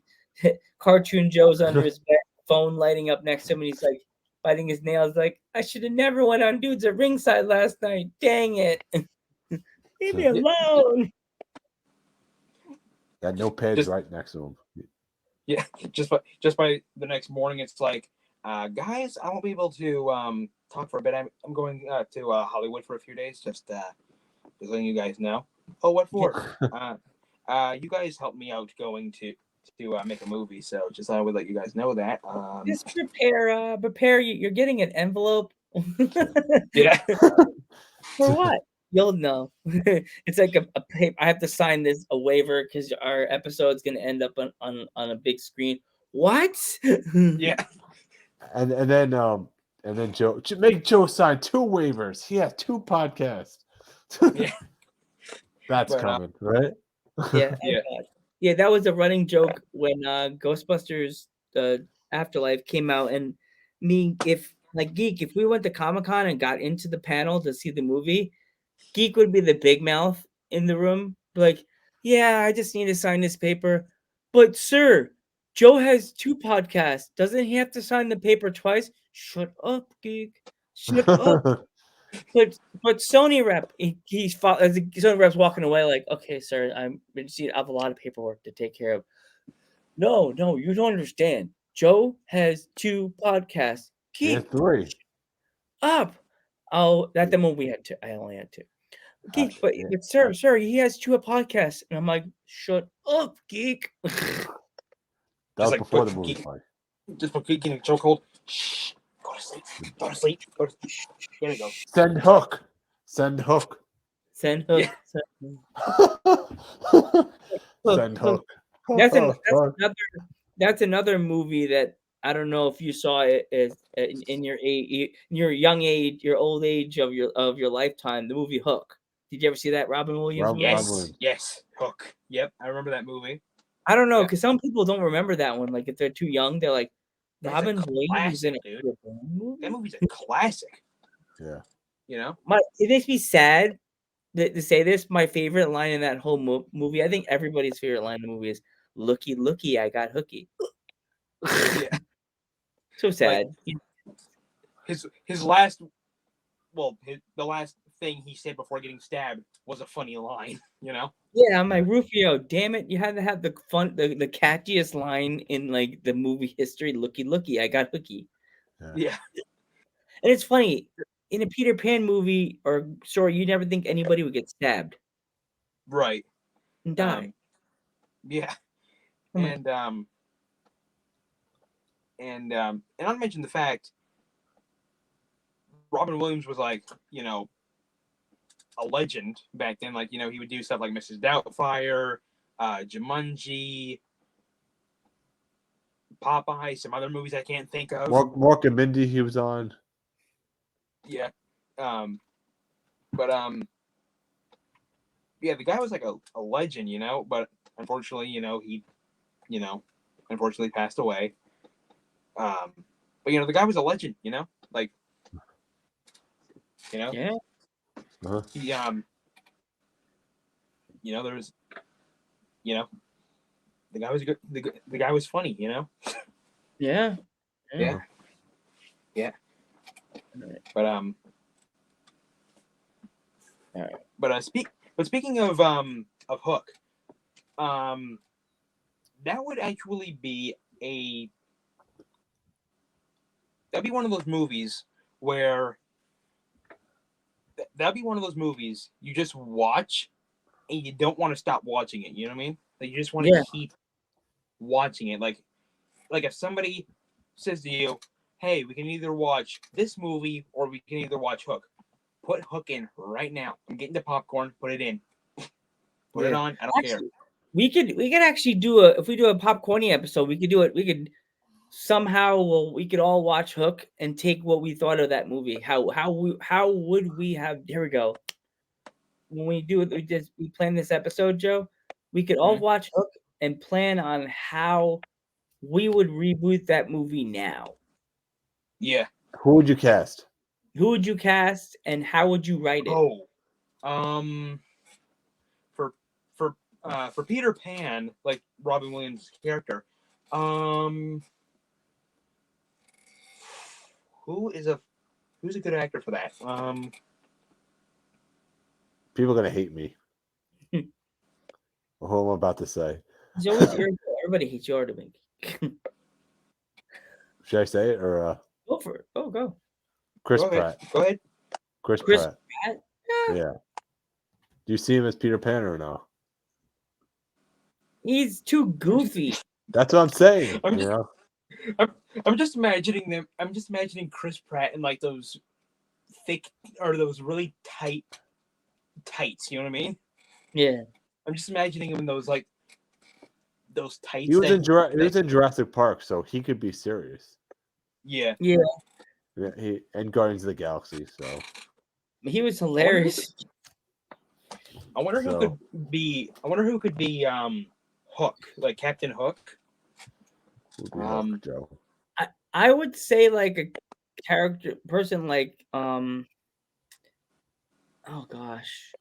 Speaker 5: Cartoon Joe's under his bed, phone lighting up next to him, and he's like biting his nails, like I should have never went on Dudes at Ringside last night. Dang it! Leave me alone.
Speaker 6: Got no pads right next to him.
Speaker 7: Yeah, just by the next morning, it's like, guys, I won't be able to talk for a bit. I'm going to Hollywood for a few days. Just letting you guys know. Oh, what for? You guys helped me out going to make a movie, so just I would let you guys know that.
Speaker 5: Just prepare. You're getting an envelope.
Speaker 7: Yeah.
Speaker 5: For what? You'll know. It's like a paper. I have to sign a waiver because our episode's gonna end up on a big screen. What?
Speaker 7: Yeah.
Speaker 6: And then Joe make Joe sign 2 waivers. He has 2 podcasts.
Speaker 7: Yeah.
Speaker 6: That's coming, right?
Speaker 5: Yeah.
Speaker 7: Yeah.
Speaker 5: Yeah, that was a running joke when Ghostbusters Afterlife came out, and if we went to Comic-Con and got into the panel to see the movie, Geek would be the big mouth in the room, like, yeah, I just need to sign this paper. But sir, Joe has 2 podcasts. Doesn't he have to sign the paper twice? Shut up, Geek. Shut up. But Sony rep, as the Sony rep's walking away, like, okay, sir, I have a lot of paperwork to take care of. No, you don't understand. Joe has 2 podcasts.
Speaker 6: Yeah, 3.
Speaker 5: Up. Oh, that the movie had 2. I only had 2. Geek, but sir, he has 2 podcasts, and I'm like, shut up, Geek.
Speaker 6: That was like before the movie.
Speaker 7: Just put Geek in a chokehold. Shh. Go to sleep. Go to sleep. Here we go.
Speaker 6: Send Hook.
Speaker 5: Send Hook.
Speaker 7: Yeah.
Speaker 6: Send Hook.
Speaker 5: That's another movie that I don't know if you saw it in your young age, your old age of your lifetime. The movie Hook. Did you ever see that, Robin Williams?
Speaker 7: Yes. Hook. Yep, I remember that movie.
Speaker 5: I don't know, because some people don't remember that one. Like, if they're too young, they're like, Robin Williams in
Speaker 7: it. That movie's a classic.
Speaker 6: Yeah.
Speaker 7: You know?
Speaker 5: It makes me sad to say this. My favorite line in that whole movie, I think everybody's favorite line in the movie is, "Looky, looky, I got hooky."
Speaker 7: Yeah.
Speaker 5: So sad.
Speaker 7: Like, his last, the last thing he said before getting stabbed was a funny line, you know?
Speaker 5: Yeah, I'm like, Rufio, damn it, you had to have the catchiest line in like the movie history. Looky, looky, I got hooky.
Speaker 7: Yeah.
Speaker 5: And it's funny, in a Peter Pan movie or story, you never think anybody would get stabbed.
Speaker 7: Right.
Speaker 5: And die.
Speaker 7: Yeah. And not to mention the fact Robin Williams was like, you know, a legend back then. Like, you know, he would do stuff like Mrs. Doubtfire, Jumanji, Popeye, some other movies I can't think of.
Speaker 6: Mork and Mindy he was on.
Speaker 7: Yeah. Yeah, the guy was like a legend, you know, but unfortunately, you know, he, you know, unfortunately passed away. But you know, the guy was a legend, you know, like, you know,
Speaker 5: yeah.
Speaker 6: Uh-huh.
Speaker 7: He, you know, there was, you know, the guy was good. The guy was funny, you know.
Speaker 5: Yeah.
Speaker 7: Yeah. But
Speaker 5: All right.
Speaker 7: But speaking of Hook, that would actually be that'd be one of those movies where that'd be one of those movies you just watch and you don't want to stop watching it. You know what I mean? Like, you just want to keep watching it. Like if somebody says to you, "Hey, we can either watch this movie or we can either watch Hook." Put Hook in right now. I'm getting the popcorn. Put it in. Put it on. I don't care.
Speaker 5: We could actually if we do a popcorny episode, we could do it. We could somehow we could all watch Hook and take what we thought of that movie. How would we have? Here we go. When we do it, we plan this episode, Joe. We could all watch Hook and plan on how we would reboot that movie now.
Speaker 7: Yeah.
Speaker 6: Who would you cast?
Speaker 5: Who would you cast and how would you write it?
Speaker 7: For Peter Pan, like Robin Williams' character, who's a good actor for that?
Speaker 6: People are gonna hate me. What I'm about to say.
Speaker 5: He's always irritable. Everybody hates you, Artemig.
Speaker 6: Should I say it or
Speaker 5: Go for it. Oh, go.
Speaker 6: Chris
Speaker 7: Go
Speaker 6: Pratt?
Speaker 7: ahead. Go ahead.
Speaker 6: Chris
Speaker 5: Chris
Speaker 6: Pratt.
Speaker 5: Pratt?
Speaker 6: Yeah. Do you see him as Peter Pan or no?
Speaker 5: He's too goofy.
Speaker 6: That's what I'm saying.
Speaker 7: I'm just imagining them. I'm just imagining Chris Pratt in like those thick or those really tight tights. You know what I mean?
Speaker 5: Yeah.
Speaker 7: I'm just imagining him in those like those tights.
Speaker 6: He was in Jurassic Park, so he could be serious.
Speaker 7: Yeah.
Speaker 5: Yeah.
Speaker 6: Yeah, he and Guardians of the Galaxy. So
Speaker 5: he was hilarious.
Speaker 7: I wonder who could be. Hook, like Captain Hook.
Speaker 6: Hook, Joe.
Speaker 5: I would say like a character person like oh gosh.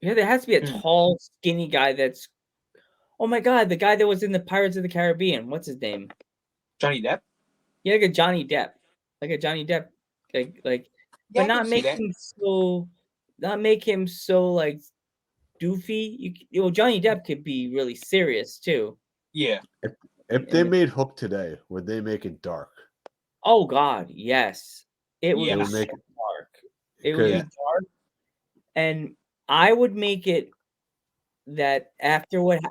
Speaker 5: Yeah, there has to be a tall, skinny guy that's oh my god, the guy that was in the Pirates of the Caribbean. What's his name?
Speaker 7: Johnny Depp?
Speaker 5: Yeah, like a Johnny Depp. Like a Johnny Depp. Like
Speaker 7: Yeah,
Speaker 5: but not make him so like doofy. Johnny Depp could be really serious too.
Speaker 7: Yeah.
Speaker 6: If they made Hook today, would they make it dark?
Speaker 5: Oh God, yes. It would be
Speaker 6: make
Speaker 5: so dark. It would be dark, and I would make it that after
Speaker 6: and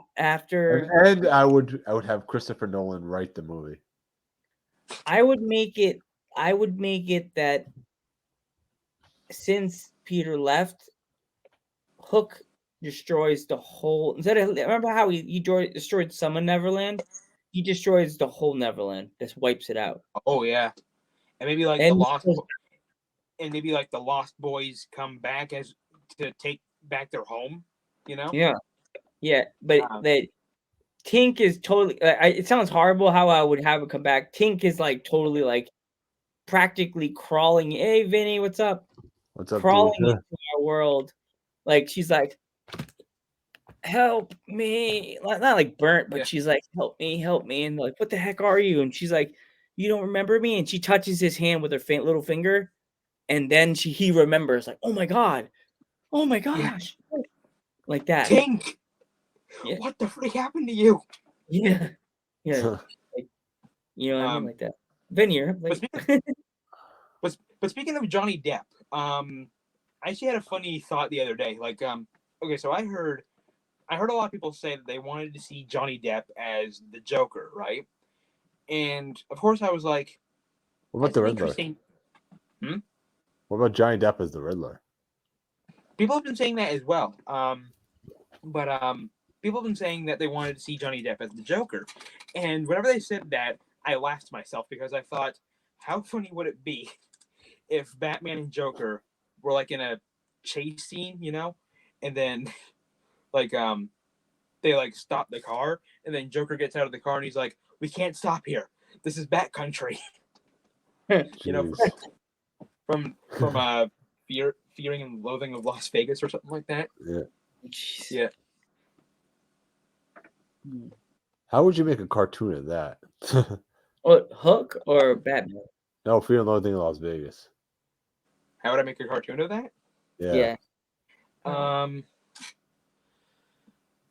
Speaker 6: I would have Christopher Nolan write the movie.
Speaker 5: I would make it that since Peter left, Hook destroys the whole. Remember how he destroyed some of Neverland? He destroys the whole Neverland. Just wipes it out.
Speaker 7: Oh yeah, and maybe like the Lost Boys come back as to take back their home. You know?
Speaker 5: Yeah, but that Tink is totally. It sounds horrible how I would have it come back. Tink is like totally like practically crawling. Hey, Vinny, what's up?
Speaker 6: What's up,
Speaker 5: crawling
Speaker 6: dude?
Speaker 5: into our world. Like she's like, help me. Not like burnt, but she's like, help me. And like, what the heck are you? And she's like, you don't remember me? And she touches his hand with her little finger, and then he remembers. Like, oh my god, oh my gosh, like that.
Speaker 7: Tink, what the freak happened to you?
Speaker 5: Yeah. Like, you know what I mean, like that. Vinny,
Speaker 7: but speaking of Johnny Depp, I actually had a funny thought the other day. Like, okay, so I heard a lot of people say that they wanted to see Johnny Depp as the Joker, right? And of course, I was like,
Speaker 6: "What about the Riddler?" What about Johnny Depp as the Riddler?
Speaker 7: People have been saying that as well. But people have been saying that they wanted to see Johnny Depp as the Joker, and whenever they said that, I laughed to myself because I thought, how funny would it be if Batman and Joker were like in a chase scene, you know, and then like they like stop the car, and then Joker gets out of the car and he's like, "We can't stop here. This is Bat Country." You know, from Fearing and Loathing of Las Vegas or something like that.
Speaker 6: Yeah.
Speaker 5: Jeez.
Speaker 7: Yeah.
Speaker 6: How would you make a cartoon of that?
Speaker 5: What, Hook or Batman?
Speaker 6: No, Fear and Loathing in Las Vegas.
Speaker 7: How would I make a cartoon of that?
Speaker 6: Yeah.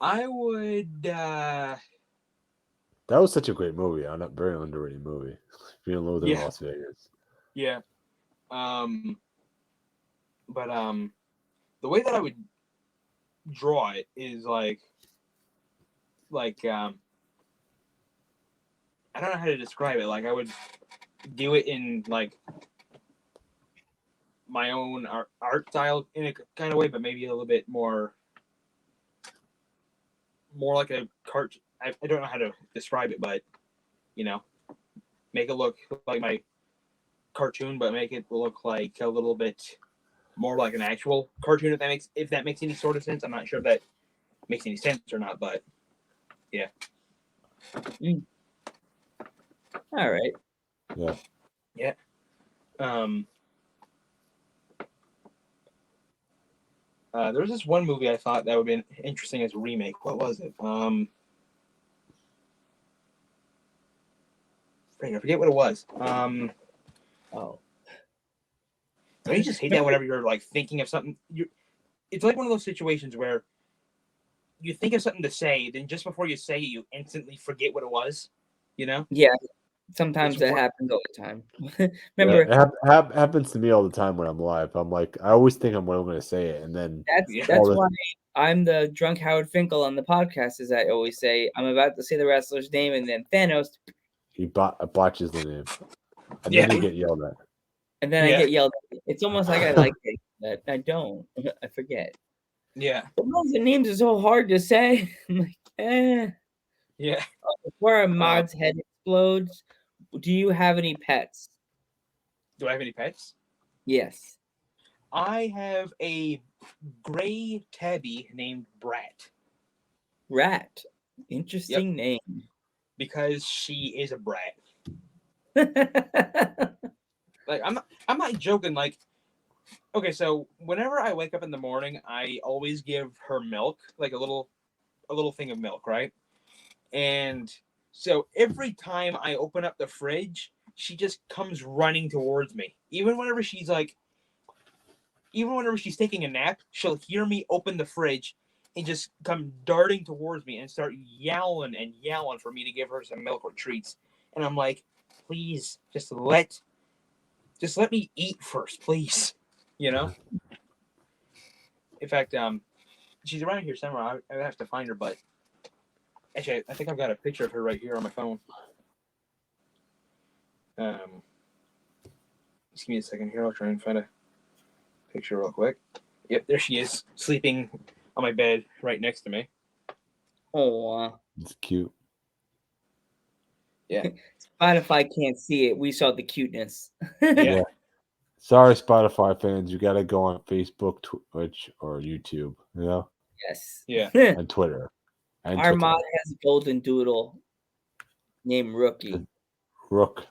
Speaker 7: I would.
Speaker 6: That was such a great movie. A very underrated movie. Fear and Loathing in Las Vegas.
Speaker 7: Yeah. But the way that I would draw it is like I don't know how to describe it. Like I would do it in like my own art style in a kind of way, but maybe a little bit more like a cartoon. I don't know how to describe it, but you know, make it look like my cartoon, but make it look like a little bit more like an actual cartoon. If that makes any sort of sense. I'm not sure if that makes any sense or not, but yeah.
Speaker 5: All right.
Speaker 6: Yeah.
Speaker 7: Yeah. There was this one movie I thought that would be interesting as a remake. What was it? I forget what it was. Don't you just hate that whenever you're like thinking of something? it's like one of those situations where you think of something to say, then just before you say it, you instantly forget what it was. You know?
Speaker 5: Yeah. Sometimes that happens all the time.
Speaker 6: Yeah,
Speaker 5: Remember,
Speaker 6: it happens to me all the time when I'm live. I'm like, I always think I'm going to say it, and then
Speaker 5: that's why I'm the drunk Howard Finkel on the podcast. As I always say, I'm about to say the wrestler's name, and then Thanos.
Speaker 6: He botches the name, and then you get yelled at.
Speaker 5: And then I get yelled at. It's almost like I like it, but I don't. I forget.
Speaker 7: Yeah.
Speaker 5: But most of the names are so hard to say. I'm like,
Speaker 7: Yeah.
Speaker 5: Before our mod's head explodes, do you have any pets?
Speaker 7: Do I have any pets?
Speaker 5: Yes.
Speaker 7: I have a gray tabby named Brat.
Speaker 5: Rat. Interesting name.
Speaker 7: Because she is a brat. Like I'm not joking. Like, okay, so whenever I wake up in the morning, I always give her milk, like a little thing of milk, right? And so every time I open up the fridge, she just comes running towards me. Even whenever she's taking a nap, she'll hear me open the fridge and just come darting towards me and start yelling and yelling for me to give her some milk or treats. And I'm like, please, just let me eat first, please. You know? In fact, she's around here somewhere. I have to find her, but actually, I think I've got a picture of her right here on my phone. Just give me a second here. I'll try and find a picture real quick. Yep, there she is, sleeping on my bed right next to me.
Speaker 5: Oh,
Speaker 6: it's cute.
Speaker 7: Yeah.
Speaker 5: Spotify can't see it. We saw the cuteness.
Speaker 6: Yeah. Sorry, Spotify fans. You got to go on Facebook, Twitch, or YouTube. You know?
Speaker 5: Yes.
Speaker 7: Yeah.
Speaker 6: And Twitter. And
Speaker 5: Our mod has a golden doodle named Rookie.
Speaker 6: Rook.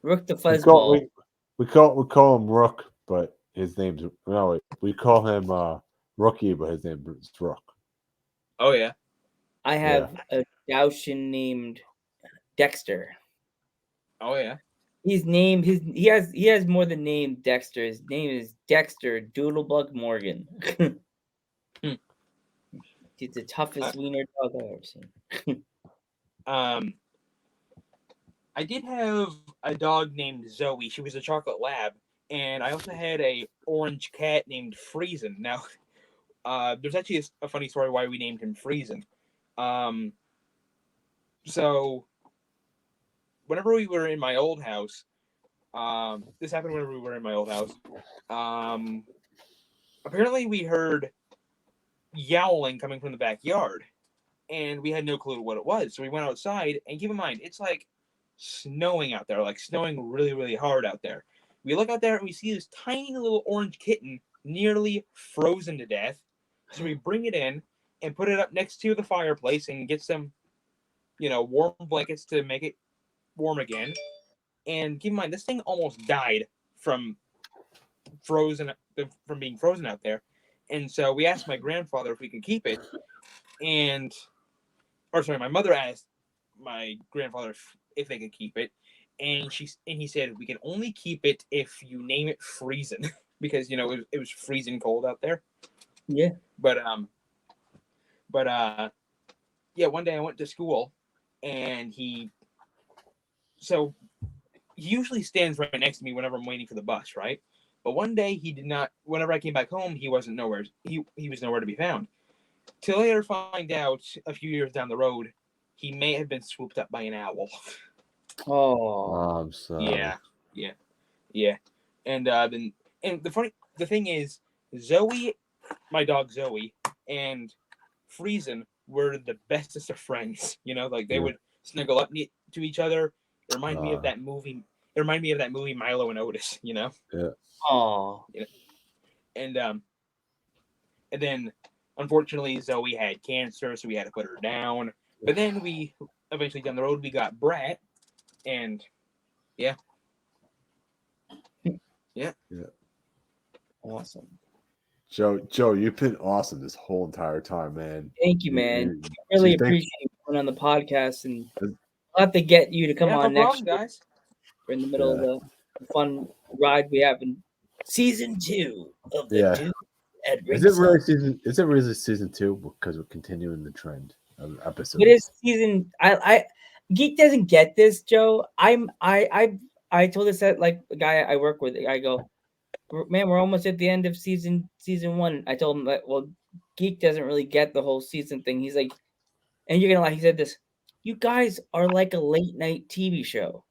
Speaker 5: Rook the fuzzball.
Speaker 6: We call him Rook, but his name's we call him Rookie, but his name is Rook.
Speaker 7: Oh yeah.
Speaker 5: I have a Daushin named Dexter.
Speaker 7: Oh yeah.
Speaker 5: He has more than name Dexter. His name is Dexter Doodlebug Morgan. He's the toughest wiener dog I've ever seen.
Speaker 7: I did have a dog named Zoe. She was a chocolate lab, and I also had a orange cat named Friesen. Now, there's actually a funny story why we named him Friesen. So whenever we were in my old house, this happened whenever we were in my old house. Apparently we heard yowling coming from the backyard, and we had no clue what it was. So we went outside, and keep in mind, it's like snowing out there, like snowing really, really hard out there. We look out there and we see this tiny little orange kitten nearly frozen to death. So we bring it in and put it up next to the fireplace and get some, warm blankets to make it warm again. And keep in mind, this thing almost died from being frozen out there. And so we asked my grandfather if we could keep it. My mother asked my grandfather if they could keep it. And he said, we can only keep it if you name it Friesen. Because, it was freezing cold out there.
Speaker 5: Yeah.
Speaker 7: But one day I went to school, and he usually stands right next to me whenever I'm waiting for the bus, right? But one day he did not. Whenever I came back home, he wasn't nowhere. He was nowhere to be found. Till later, find out a few years down the road, he may have been swooped up by an owl.
Speaker 5: Oh,
Speaker 6: I'm sorry.
Speaker 7: Yeah. And the thing is, Zoe, my dog Zoe, and Friesen were the bestest of friends. They would snuggle up to each other. It reminded me of that movie. It reminded me of that movie Milo and Otis.
Speaker 6: Yeah.
Speaker 5: Oh.
Speaker 7: And then unfortunately Zoe had cancer, so we had to put her down. But then we eventually down the road we got Brat, and yeah.
Speaker 5: Awesome.
Speaker 6: Joe, you've been awesome this whole entire time, man.
Speaker 5: Thank you, man. I really appreciate you coming on the podcast, and I'll have to get you to come on next
Speaker 7: year. Guys.
Speaker 5: We're in the middle of the fun ride we have in season 2 of the Dudes at
Speaker 6: Is it really
Speaker 5: ringside.
Speaker 6: season? Is it really season 2? Because we're continuing the trend of episodes.
Speaker 5: It is season. I Geek doesn't get this, Joe. I told this that like the guy I work with. I go, man, we're almost at the end of season 1. I told him that, well, Geek doesn't really get the whole season thing. He's like, and you're gonna like, he said this, you guys are like a late night TV show.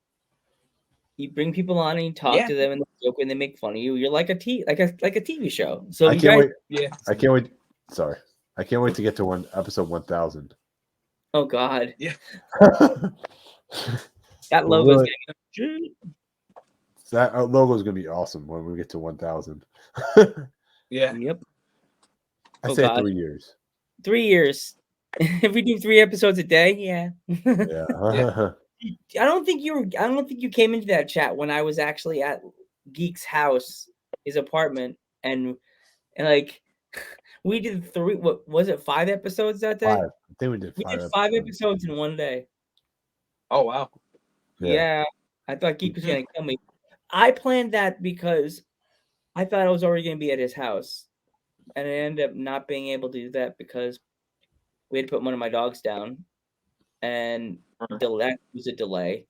Speaker 5: You bring people on and you talk to them and they joke and they make fun of you. You're like a TV show. So
Speaker 6: I can't wait.
Speaker 7: Yeah.
Speaker 6: I can't wait. Sorry, I can't wait to get to episode 1000.
Speaker 5: Oh God.
Speaker 7: Yeah.
Speaker 5: That logo's
Speaker 6: Really?
Speaker 5: getting
Speaker 6: That logo is gonna be awesome when we get to 1000.
Speaker 7: Yeah.
Speaker 5: Yep.
Speaker 6: I
Speaker 5: Oh,
Speaker 6: say
Speaker 5: God.
Speaker 6: 3 years.
Speaker 5: 3 years. If we do 3 episodes a day, yeah.
Speaker 6: Yeah.
Speaker 5: I don't think you came into that chat when I was actually at Geek's house, his apartment, and like we did 3. What was it? 5 episodes that day.
Speaker 6: 5. I think we did 5.
Speaker 5: We did 5 episodes in one day.
Speaker 7: Oh wow.
Speaker 5: Yeah. I thought Geek was gonna kill me. I planned that because I thought I was already gonna be at his house, and I ended up not being able to do that because we had to put one of my dogs down, and that was a delay.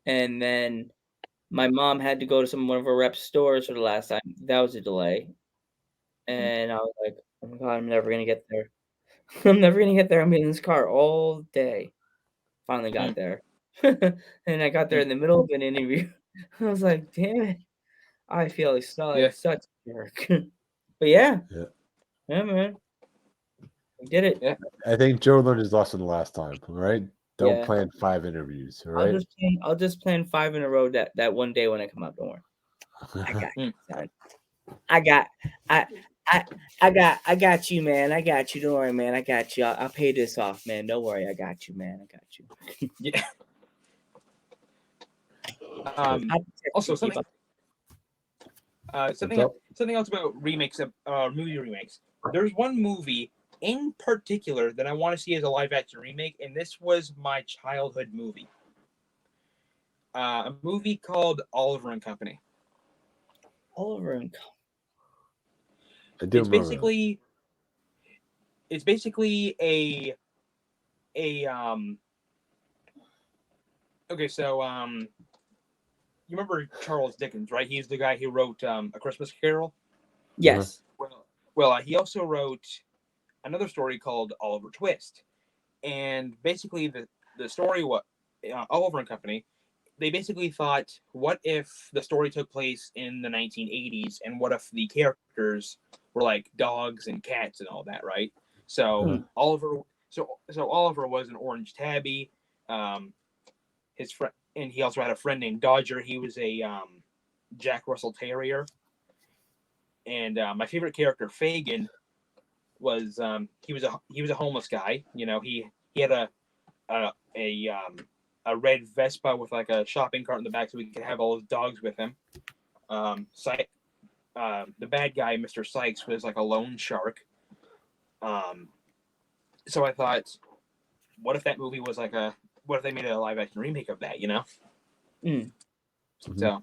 Speaker 5: And then my mom had to go to one of our rep stores for the last time. That was a delay. And I was like, oh my God, I'm never gonna get there. I'm never gonna get there. I'm in this car all day. Finally got there. And I got there in the middle of an interview. I was like, damn it. I feel like such a jerk. But yeah, man. We did it.
Speaker 7: Yeah.
Speaker 6: I think Joe learned his lesson last time, right? Don't
Speaker 5: Yeah.
Speaker 6: plan 5 interviews, all right?
Speaker 5: I'll just plan 5 in a row that one day when I come out. Don't worry. I got you, son. I got you, man. I got you. Don't worry, man. I got you. I'll pay this off, man. Don't worry. I got you, man. I got you.
Speaker 7: Yeah. Also, something else about remakes of movie remakes. There's one movie in particular that I want to see as a live action remake, and this was my childhood movie. A movie called Oliver and Company.
Speaker 5: Oliver and Company.
Speaker 7: It's basically a okay, so you remember Charles Dickens, right? He's the guy who wrote A Christmas Carol.
Speaker 5: Yes.
Speaker 7: Well, he also wrote another story called Oliver Twist, and basically the story Oliver and Company. They basically thought, what if the story took place in the 1980s, and what if the characters were like dogs and cats and all that, right? So Oliver was an orange tabby. His friend, and he also had a friend named Dodger. He was a Jack Russell Terrier. And my favorite character, Fagin, was he was a homeless guy. You know, he had a red Vespa with like a shopping cart in the back, so he could have all his dogs with him. The bad guy, Mr. Sykes, was like a loan shark. So I thought, what if that movie was like what if they made a live action remake of that? You know. So. Yeah.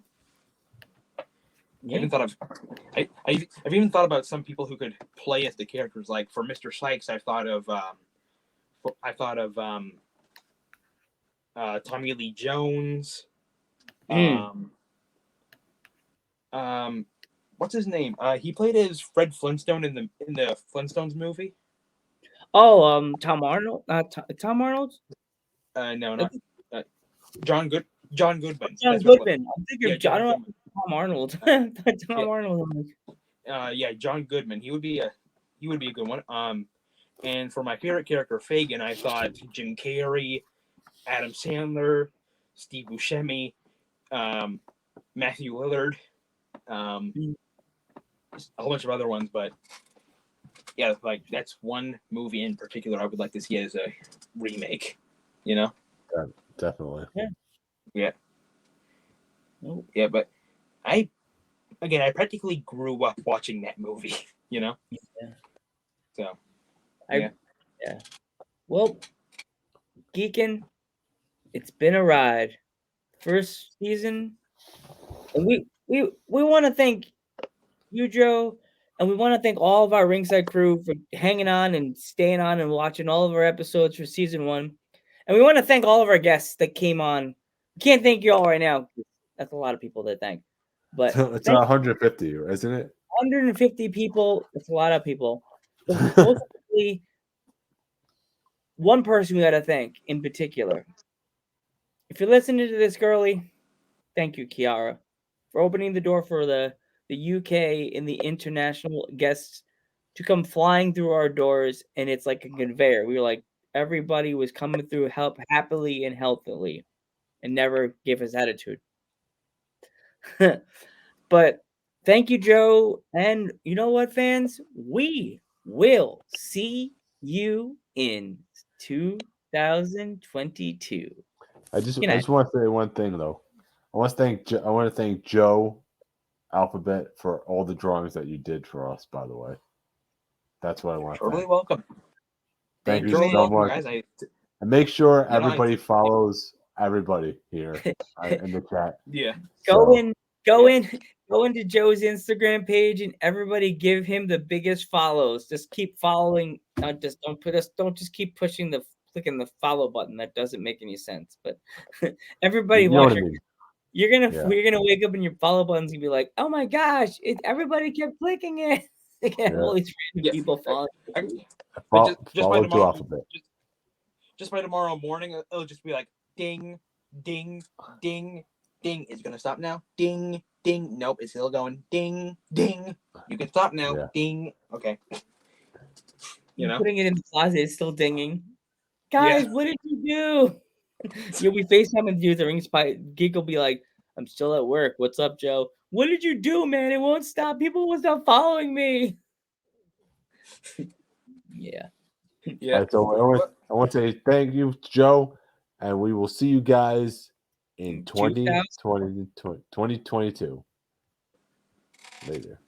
Speaker 7: I've even thought about some people who could play as the characters. Like for Mr. Sykes, I thought of Tommy Lee Jones. What's his name? He played as Fred Flintstone in the Flintstones movie.
Speaker 5: Oh, Tom Arnold. Tom Arnold.
Speaker 7: No, not John Goodman.
Speaker 5: John Goodman. I'm thinking of
Speaker 7: John
Speaker 5: Tom Arnold. Tom Arnold.
Speaker 7: Yeah, John Goodman. He would be a good one. And for my favorite character, Fagin, I thought Jim Carrey, Adam Sandler, Steve Buscemi, Matthew Lillard, a whole bunch of other ones. But yeah, like that's one movie in particular I would like to see as a remake. You know?
Speaker 6: Definitely.
Speaker 7: Yeah. Yeah, but I practically grew up watching that movie, you know?
Speaker 5: Yeah.
Speaker 7: So,
Speaker 5: yeah. Well, Geekin', it's been a ride. First season. And we want to thank you, Joe, And we want to thank all of our ringside crew for hanging on and staying on and watching all of our episodes for season 1. And we want to thank all of our guests that came on. We can't thank you all right now. That's a lot of people to thank. But
Speaker 6: it's 150, isn't it?
Speaker 5: 150 people. That's a lot of people. But mostly one person we got to thank in particular. If you're listening to this, girly, thank you, Kiara, for opening the door for the UK and the international guests to come flying through our doors, and it's like a conveyor. We were like, everybody was coming through happily and healthily and never gave us attitude. But thank you, Joe. And you know what, fans? We will see you in 2022.
Speaker 6: I just want to say one thing though. I want to thank Joe Alphabet for all the drawings that you did for us. By the way, that's what I want.
Speaker 7: Totally welcome.
Speaker 6: Thank you so much. Guys. And make sure everybody follows everybody here in the chat.
Speaker 7: Yeah.
Speaker 5: Go into Joe's Instagram page and everybody give him the biggest follows. Just keep following. Don't just keep clicking the follow button. That doesn't make any sense. But everybody watch. You're gonna wake up and your follow button's gonna be like, oh my gosh, everybody kept clicking it. All these random people following.
Speaker 7: Just by tomorrow morning, it'll just be like ding, ding, ding, ding. Is it gonna stop now? Ding, ding. Nope, it's still going. Ding, ding. You can stop now. Yeah. Ding. Okay.
Speaker 5: Putting it in the closet, it's still dinging. Guys, what did you do? You'll be FaceTiming you with the ring spike. Geek will be like, I'm still at work. What's up, Joe? What did you do, man? It won't stop. People will stop following me. Yeah.
Speaker 6: Right, so I want to say thank you, Joe, and we will see you guys in 2022. Later.